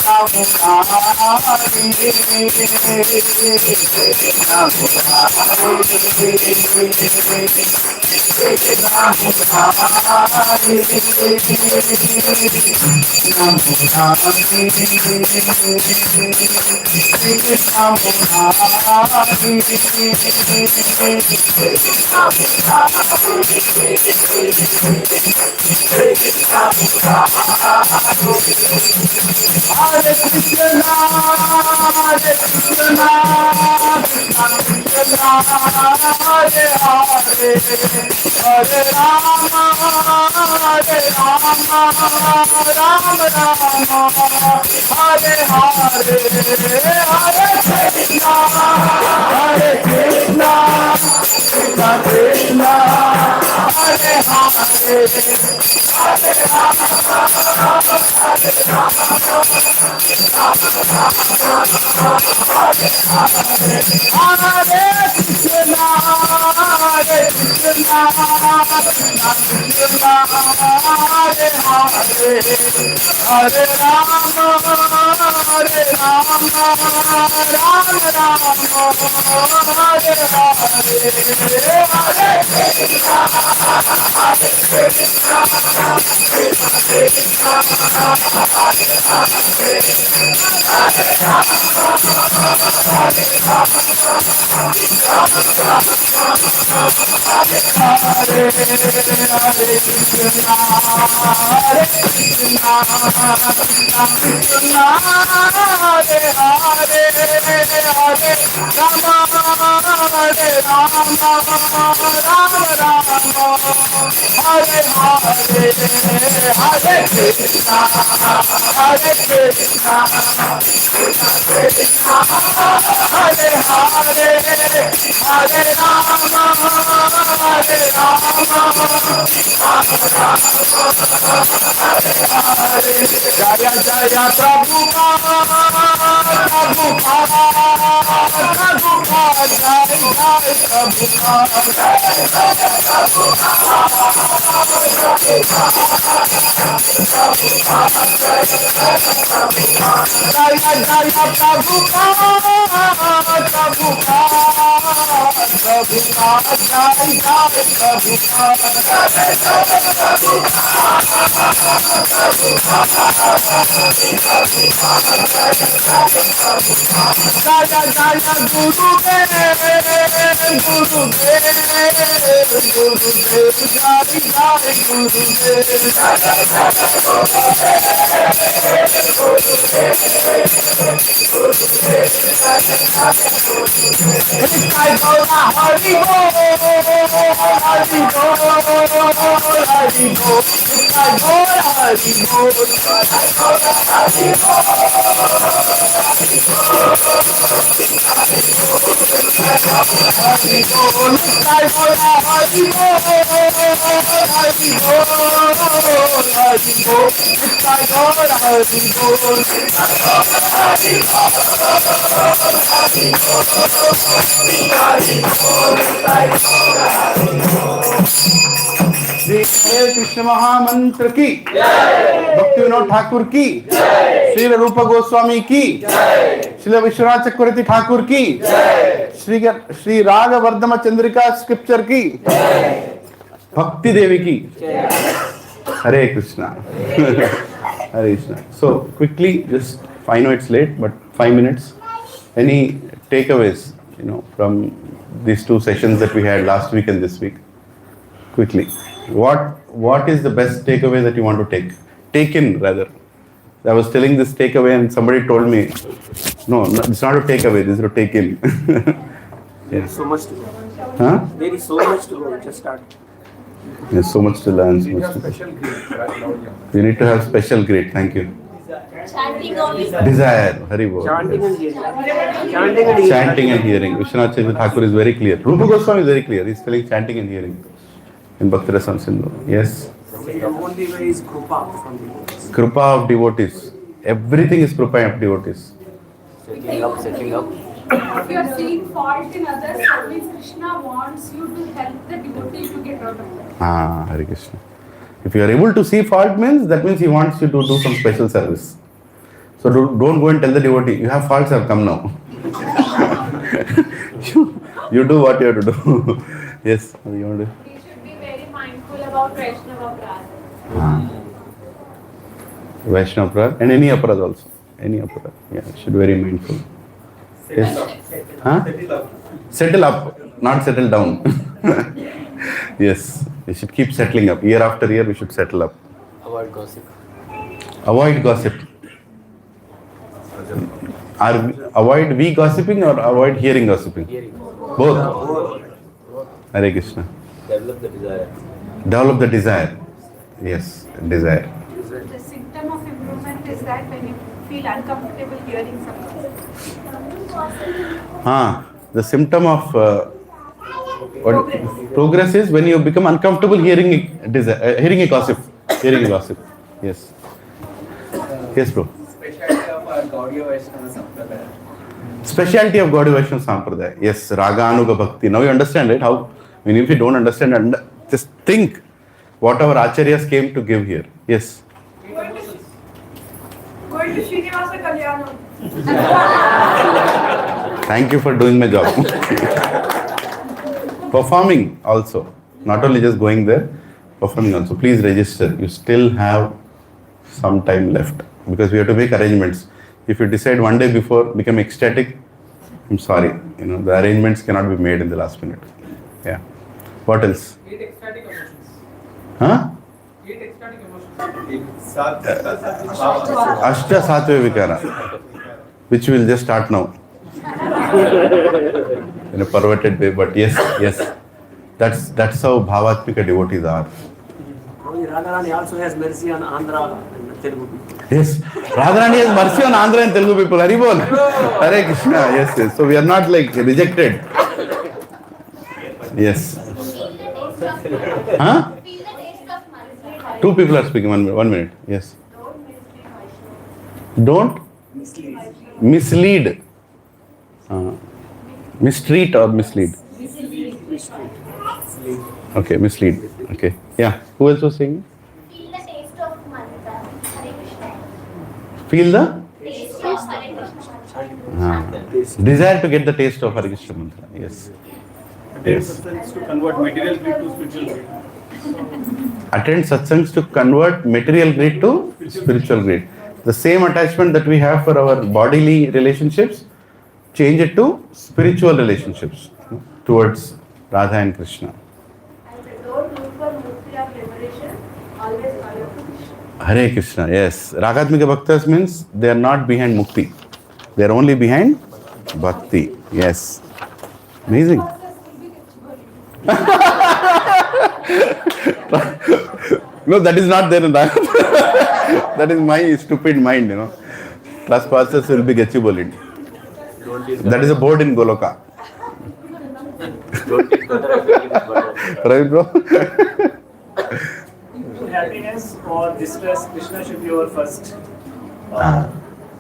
Krishna Murari, Krishna Hare Krishna, Hare Krishna, Krishna Krishna, Hare Hare, Hare Rama, Hare Rama, Rama Rama, Hare Hare, Hare Krishna, Hare Krishna, Krishna Krishna, Hare Hare, Hare Rama, Hare Rama, Hare Krishna, Hare Krishna, Krishna Krishna, Hare Hare, Hare Rama, Hare Rama, Rama Rama, Hare Hare, Hare Krishna, Hare Krishna, Krishna Jaya Jaya Prabhupada, Prabhupada, Prabhupada, Jai Jai Prabhupada, Jai Jai Prabhupada, Shri Krishna महामंत्र की भक्ति विनोद ठाकुर की श्री रूप गोस्वामी की श्री विश्वनाथ चक्रवर्ती ठाकुर की श्री राग वर्धमा Chandrika scripture की भक्ति देवी की हरे कृष्णा हरे Krishna. So quickly, just 5 minutes late, but 5 minutes. Any takeaways, from these 2 sessions that we had last week and this week? Quickly, what is the best takeaway that you want to take in rather? I was telling this takeaway and somebody told me, no, it's not a takeaway, this is a take in. There is so much to go. Huh? There is so much to go. Just start. There's so much to learn. So much to Special grade. you need to have special grade. Thank you. Chanting only. Desire. Hari Bol. Chanting and hearing. Chanting and hearing. Chanting and hearing. Vishwanath Chakravarti Thakur is very clear. Rupa Goswami is very clear. He's telling chanting and hearing in Bhakti Rasam Sindhu. Yes. The only way is Krupa from devotees. Krupa of devotees. Everything is Krupa of devotees. Setting up. If you are seeing fault in others, that means Krishna wants you to help the devotee to get out of that. Hare Krishna. If you are able to see fault means, that means he wants you to do some special service. So don't go and tell the devotee, you have faults, have come now. you do what you have to do. Yes, what do you want to do? We should be very mindful about Vaishnava Prarth. Vaishnava Prarth and any aparad also. Any aparad. Yeah, should be very mindful. Yes. Huh? Settle up, not settle down. Yes, we should keep settling up. Year after year, we should settle up. Avoid gossip. Avoid gossip. Avoid we gossiping or avoid hearing gossiping? Hearing. Both. Hare Krishna. Develop the desire. Develop the desire. Yes, desire. The symptom of improvement is that when you feel uncomfortable hearing something. The symptom of progress is when you become uncomfortable hearing a gossip. Hearing a gossip. Yes. Yes, bro. Specialty of our Gaudiya Vaishnava Sampradaya. Specialty of Gaudiya Vaishnava Sampradaya. Yes, Raga Anuga Bhakti. Now you understand, right? How, if you don't understand, just think what our acharyas came to give here. Yes. Going to Srinivasa Kalyanam. Thank you for doing my job. Performing also. Not only just going there, performing also. Please register. You still have some time left because we have to make arrangements. If you decide one day before, become ecstatic, I'm sorry. The arrangements cannot be made in the last minute. Yeah. What else? 8 ecstatic emotions. Huh? 8 ecstatic emotions. Ashta Satve Vikara, which we will just start now. In a perverted way, but yes. That's how Bhavatmika devotees are. Radharani also has mercy on Andhra and Telugu people. Yes, Radharani has mercy on Andhra and Telugu people. Hari Bol. Hare Krishna. Yes. So we are not like rejected. Yes. Huh? Two people are speaking. 1 minute. Yes. Don't mislead. Mistreat or mislead? Okay, mislead. Okay. Yeah. Who else was saying? Feel the desire to get the taste of Hare Krishna mantra. Yes. Yes. To convert material greed to spiritual greed. Attend satsangs to convert material greed to spiritual greed. The same attachment that we have for our bodily relationships, change it to spiritual relationships towards Radha and Krishna. Don't look for mukti or liberation, always follow Krishna. Hare Krishna, yes. Ragatmika Bhaktas means they are not behind mukti. They are only behind bhakti. Yes. Amazing. No, that is not there in that. That is my stupid mind, you know. Trespassers will be Gachibowli. That is a board in Goloka. Right, bro? Happiness or distress, Krishna should be our first.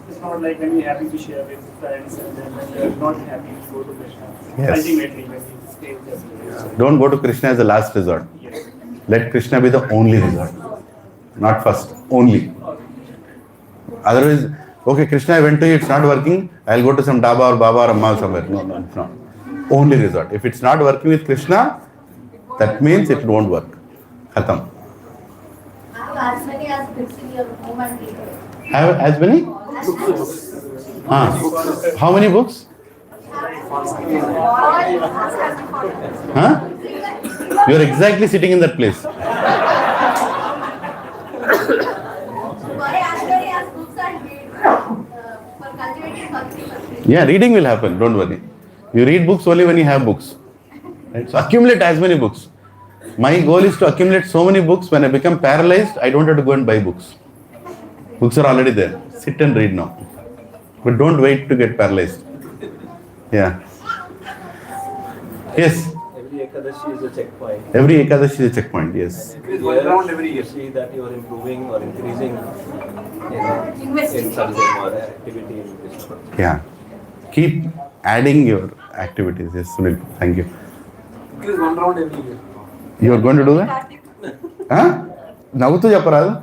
It's not like when we're happy to share with friends and then when we're not happy to go to Krishna. Yes. Ultimately, when we stay just. Don't go to Krishna as the last resort. Yes. Let Krishna be the only resort. Not first, only. Otherwise, okay, Krishna, I went to you, it's not working, I'll go to some Daba or Baba or Amma somewhere. No, it's not. Only resort. If it's not working with Krishna, that means it won't work. Khatam. Have as many as books in your home and read it. Have as many? How many books? Huh? You are exactly sitting in that place. Why as many as books and read for cultivating bhakti? Yeah, reading will happen, don't worry. You read books only when you have books. Right? So accumulate as many books. My goal is to accumulate so many books. When I become paralyzed, I don't have to go and buy books. Books are already there. Sit and read now. But don't wait to get paralyzed. Yeah. Yes. Every Ekadashi is a checkpoint. Every Ekadashi is a checkpoint, yes. Increase 1 round every year. See that you are improving or increasing in something or activity in Krishna. Yeah. Keep adding your activities. Yes, Sunil. Thank you. Increase 1 round every year. You are going to do that? Huh? Navuttu Japaradu?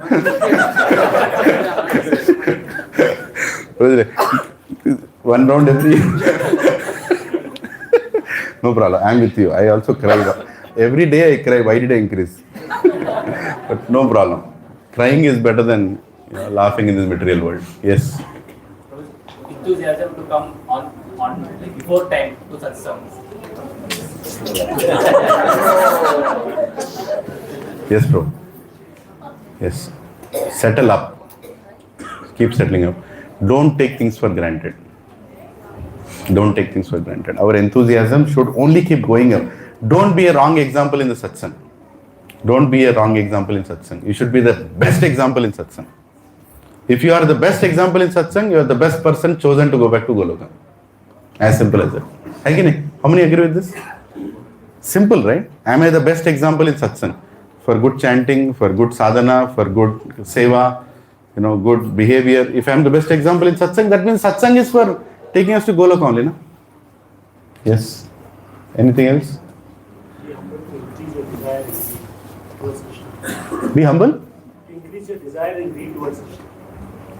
One round every year. No problem. I am with you. I also cry. Every day I cry. Why did I increase? But no problem. Crying is better than laughing in this material world. Yes. Enthusiasm to come on like before time to satsangs. Yes, bro. Yes. Settle up. Keep settling up. Don't take things for granted. Don't take things for granted. Our enthusiasm should only keep going up. Don't be a wrong example in the satsang. Don't be a wrong example in satsang. You should be the best example in satsang. If you are the best example in satsang, you are the best person chosen to go back to Goloka. As simple as that. How many agree with this? Simple, right? Am I the best example in satsang? For good chanting, for good sadhana, for good seva, good behavior. If I am the best example in satsang, that means satsang is for taking us to Goloka only, no? Yes. Anything else? Be humble. Increase your desire and greed towards Krishna.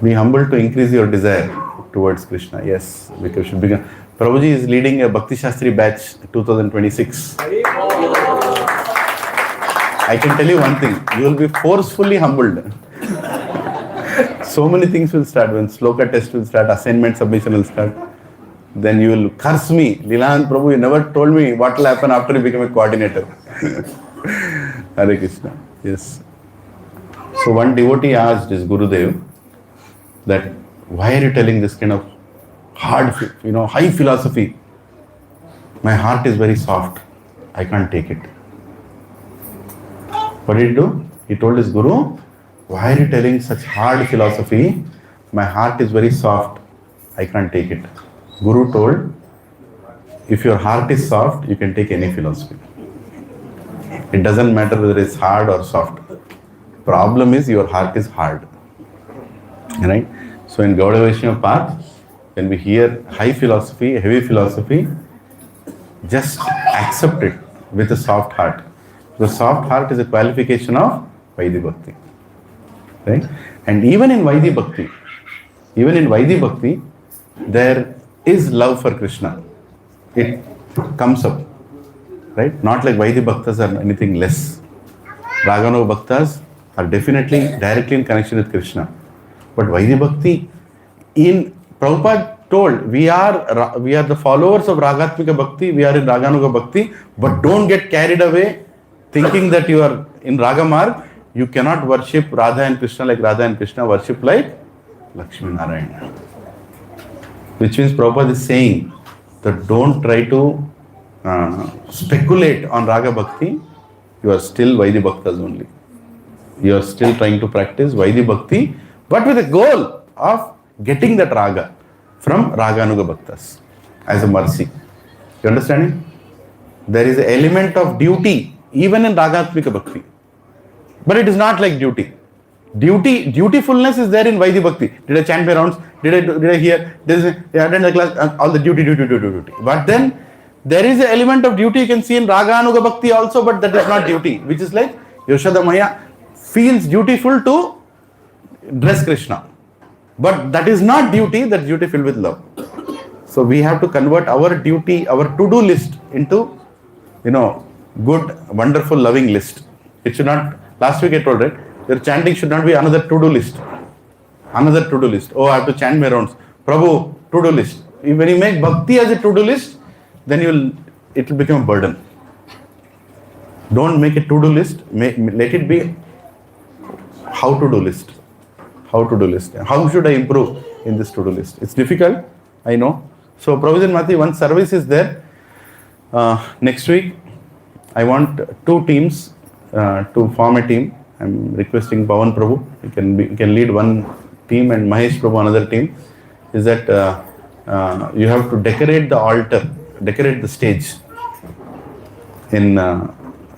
Be humble to increase your desire towards Krishna. Yes, because you should begin. Prabhuji is leading a Bhakti Shastri batch 2026. I can tell you one thing, you will be forcefully humbled. So many things will start. When sloka test will start, assignment submission will start. Then you will curse me. Lilananda Prabhu, you never told me what will happen after you become a coordinator. Hare Krishna. Yes. So one devotee asked his Gurudev that, why are you telling this kind of hard, high philosophy? My heart is very soft. I can't take it. What did he do? He told his Guru, why are you telling such hard philosophy? My heart is very soft. I can't take it. Guru told, if your heart is soft, you can take any philosophy. It doesn't matter whether it's hard or soft. Problem is your heart is hard. Right? So in Gaudiya Vaishnava path, when we hear high philosophy, heavy philosophy, just accept it with a soft heart. The soft heart is a qualification of Vaidhi Bhakti. Right? And even in Vaidhi Bhakti, Even in Vaidhi Bhakti, there is love for Krishna. It comes up, right? Not like Vaidhi Bhaktas are anything less. Raganuga Bhaktas are definitely directly in connection with Krishna. But Vaidhi Bhakti, in Prabhupada told, we are the followers of Ragatmika Bhakti, we are in Raganuga Bhakti, but don't get carried away thinking that you are in Ragamarg. You cannot worship Radha and Krishna like Radha and Krishna worship like Lakshmi Narayana. Which means Prabhupada is saying that don't try to speculate on Raga Bhakti. You are still Vaidhi Bhaktas only. You are still trying to practice Vaidhi Bhakti, but with a goal of getting that Raga from Raganuga Bhaktas as a mercy. You understanding? There is an element of duty even in Ragatmika Bhakti. But it is not like duty. Dutifulness is there in Vaidhi Bhakti. Did I chant my rounds? Did I hear? Did I attend the class? All the duty. But then there is an element of duty you can see in Raganuga Bhakti also, but that is not duty. Which is like Yashoda Maya feels dutiful to dress Krishna. But that is not duty, that is duty filled with love. So we have to convert our duty, our to-do list into, good, wonderful, loving list. It should not, last week I told, right? Your chanting should not be another to-do list. Another to-do list. Oh, I have to chant my rounds. Prabhu, to-do list. When you make bhakti as a to-do list, then it will become a burden. Don't make a to-do list. Let it be how-to-do list. How-to-do list. How should I improve in this to-do list? It's difficult, I know. So, Provision Mati, one service is there. Next week, I want 2 teams to form a team. I'm requesting Pawan Prabhu. You can lead one team and Mahesh Prabhu another team. Is that you have to decorate the altar, decorate the stage. In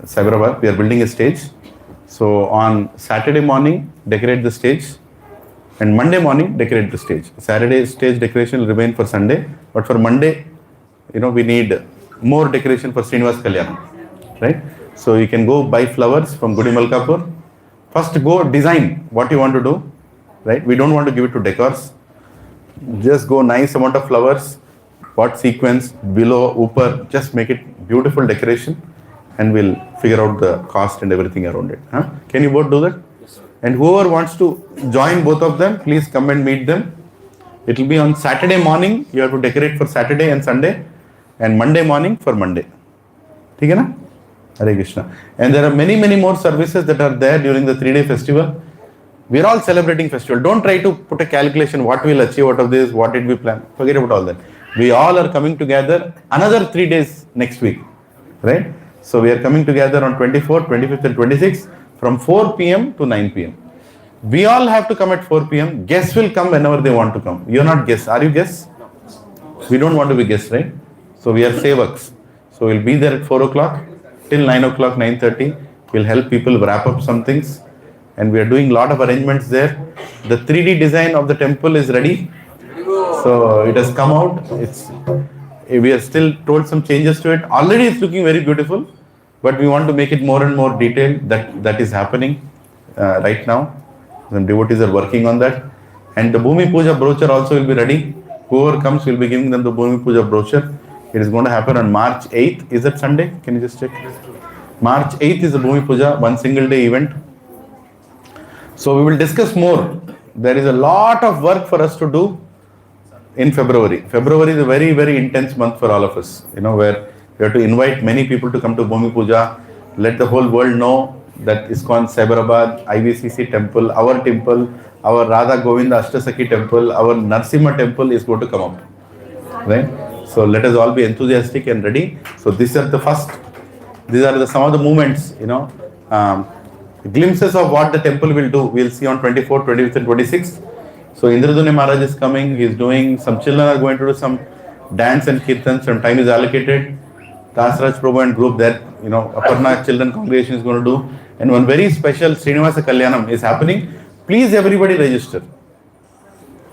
Cyberabad, we are building a stage. So on Saturday morning, decorate the stage. And Monday morning, decorate the stage. Saturday stage decoration will remain for Sunday. But for Monday, we need more decoration for Srinivas Kalyanam. Right? So you can go buy flowers from Gudi Malkapur. First go design what you want to do. Right? We don't want to give it to decors. Just go nice amount of flowers. What sequence, below, upper, just make it beautiful decoration. And we'll figure out the cost and everything around it. Huh? Can you both do that? Yes, sir. And whoever wants to join both of them, please come and meet them. It will be on Saturday morning. You have to decorate for Saturday and Sunday. And Monday morning for Monday. ठीक है ना? Hare Krishna. And there are many, many more services that are there during the 3-day festival. We are all celebrating festival. Don't try to put a calculation what we'll achieve out of this, what did we plan. Forget about all that. We all are coming together another 3 days next week. Right? So we are coming together on 24th, 25th and 26th from 4 p.m. to 9 p.m. We all have to come at 4 p.m. Guests will come whenever they want to come. You're not guests. Are you guests? We don't want to be guests, right? So we are sevaks. So we'll be there at 4 o'clock till 9 o'clock, 9:30. We'll help people wrap up some things. And we are doing a lot of arrangements there. The 3D design of the temple is ready. So it has come out. We are still told some changes to it. Already it's looking very beautiful. But we want to make it more and more detailed. That is happening right now. Some devotees are working on that. And the Bhumi Puja brochure also will be ready. Whoever comes, we'll be giving them the Bhumi Puja brochure. It is going to happen on March 8th. Is that Sunday? Can you just check? March 8th is the Bhumi Puja, one single day event. So we will discuss more. There is a lot of work for us to do in February. February is a very, very intense month for all of us. Where we have to invite many people to come to Bhumi Puja. Let the whole world know that ISKCON Cyberabad, IVCC temple, our Radha Govinda Ashtasakhi temple, our Narsimha temple is going to come up. Right? So let us all be enthusiastic and ready. So these are some of the movements, glimpses of what the temple will do. We'll see on 24th, 25th and 26th. So Indraduni Maharaj is coming. He's doing, some children are going to do some dance and kirtan. Some time is allocated. Dasraj Prabhu and group that, Aparna children congregation is going to do. And one very special Srinivasa Kalyanam is happening. Please everybody register.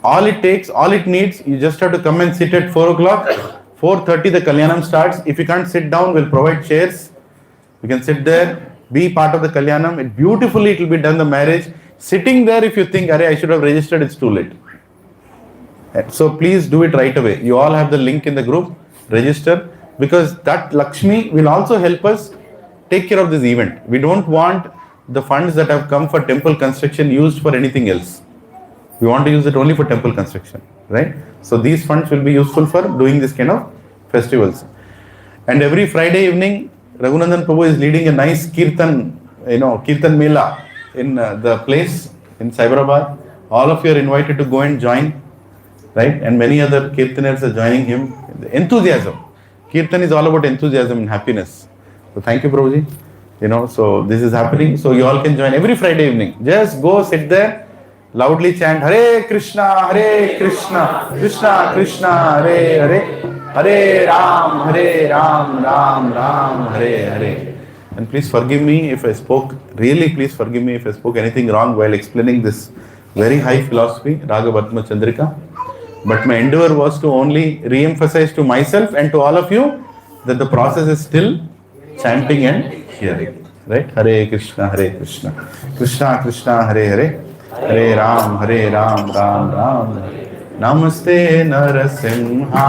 All it needs, you just have to come and sit at 4 o'clock. 4:30 the Kalyanam starts. If you can't sit down, we'll provide chairs. You can sit there, be part of the Kalyanam. Beautifully it will be done, the marriage. Sitting there, if you think, I should have registered, it's too late. So please do it right away. You all have the link in the group, register, because that Lakshmi will also help us take care of this event. We don't want the funds that have come for temple construction used for anything else. We want to use it only for temple construction, right? So these funds will be useful for doing this kind of festivals. And every Friday evening, Raghunandan Prabhu is leading a nice Kirtan, Kirtan Mela in the place in Cyberabad. All of you are invited to go and join, right? And many other Kirtaners are joining him. Enthusiasm. Kirtan is all about enthusiasm and happiness. So thank you, Prabhuji. So this is happening. So you all can join every Friday evening. Just go sit there, loudly chant Hare Krishna, Krishna Krishna, Hare Hare, Hare Ram, Ram Ram, Hare Hare. And please forgive me if I spoke, really please forgive me if I spoke anything wrong while explaining this very high philosophy, Raga, Vartma, Chandrika. But my endeavor was to only re-emphasize to myself and to all of you that the process is still chanting and hearing. Right? Hare Krishna, Krishna Krishna, Hare Hare, Hare Ram, Ram Ram, Hare. Namaste Narasimhaya.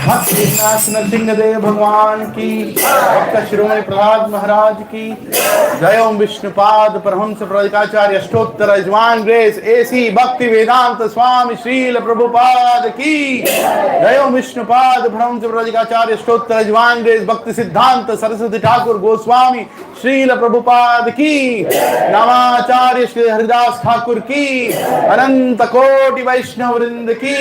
Bhaktinath Narasimhadeva भगवान की, भक्त शिरोमणि प्रहलाद महाराज की जय। ओम विष्णुपाद परमहंस प्रदिकाचार्य अष्टोत्तर यजमान grace AC भक्ति वेदांत स्वामी श्रील प्रभुपाद की जय। ओम विष्णुपाद परमहंस प्रदिकाचार्य अष्टोत्तर यजमान ग्रेस भक्ति सिद्धांत सरस्वती ठाकुर गोस्वामी श्रील प्रभुपाद की नामाचार्य श्री हरिदास ठाकुर की अनंत कोटि वैष्णव वृंद की।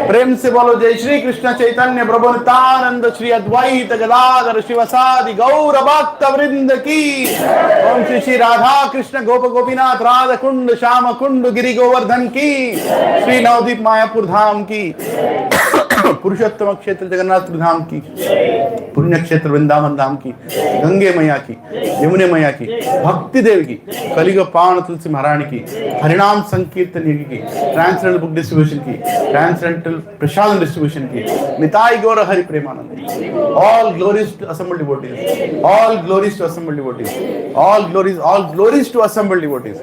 प्रेम से बोलो जय श्री कृष्ण चैतन्य प्रभु नित्यानंद श्री अद्वैत गदाधर शिवसादि गौर भक्त वृंद की। ओम श्री श्री राधा कृष्ण गोप गोपीनाथ राधा कुंड श्याम कुंड गिरि गोवर्धन की। श्री नवदीप मायापुर धाम की, पुरुषोत्तम क्षेत्र जगन्नाथपुर धाम की, पुण्य क्षेत्र वृंदावन धाम की, गंगे मैया की, यमुने मैया की, भक्ति देव की, कलियुग पावन तुलसी महारानी की, हरिनाम संकीर्तन यज्ञ की, ट्रांसलेंटल बुक डिस्ट्रीब्यूशन की, ट्रांसलेंटल प्रसाद डिस्ट्रीब्यूशन की, Nitai Gaur Hari Premanand. All glories to assembled devotees, all glories to assembled devotees, all glories to assembled devotees,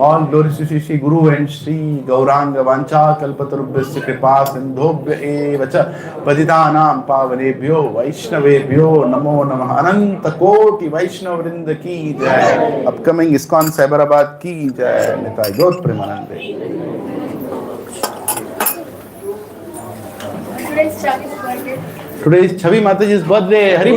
all glories to Shri guru and Shri Gauranga वांछा कल्पतरुभ्यश्च कृपा सिंधुभ्य एव च पतितानां पावनेभ्यो वैष्णवेभ्यो नमो नमः। अनंत कोटि वैष्णव वृंद की जय। अपकमिंग इस्कॉन साइबराबाद की जय। निताई गौर Premanand. Today's Chavi's birthday. Today is Chavi Mataji's birthday. Hari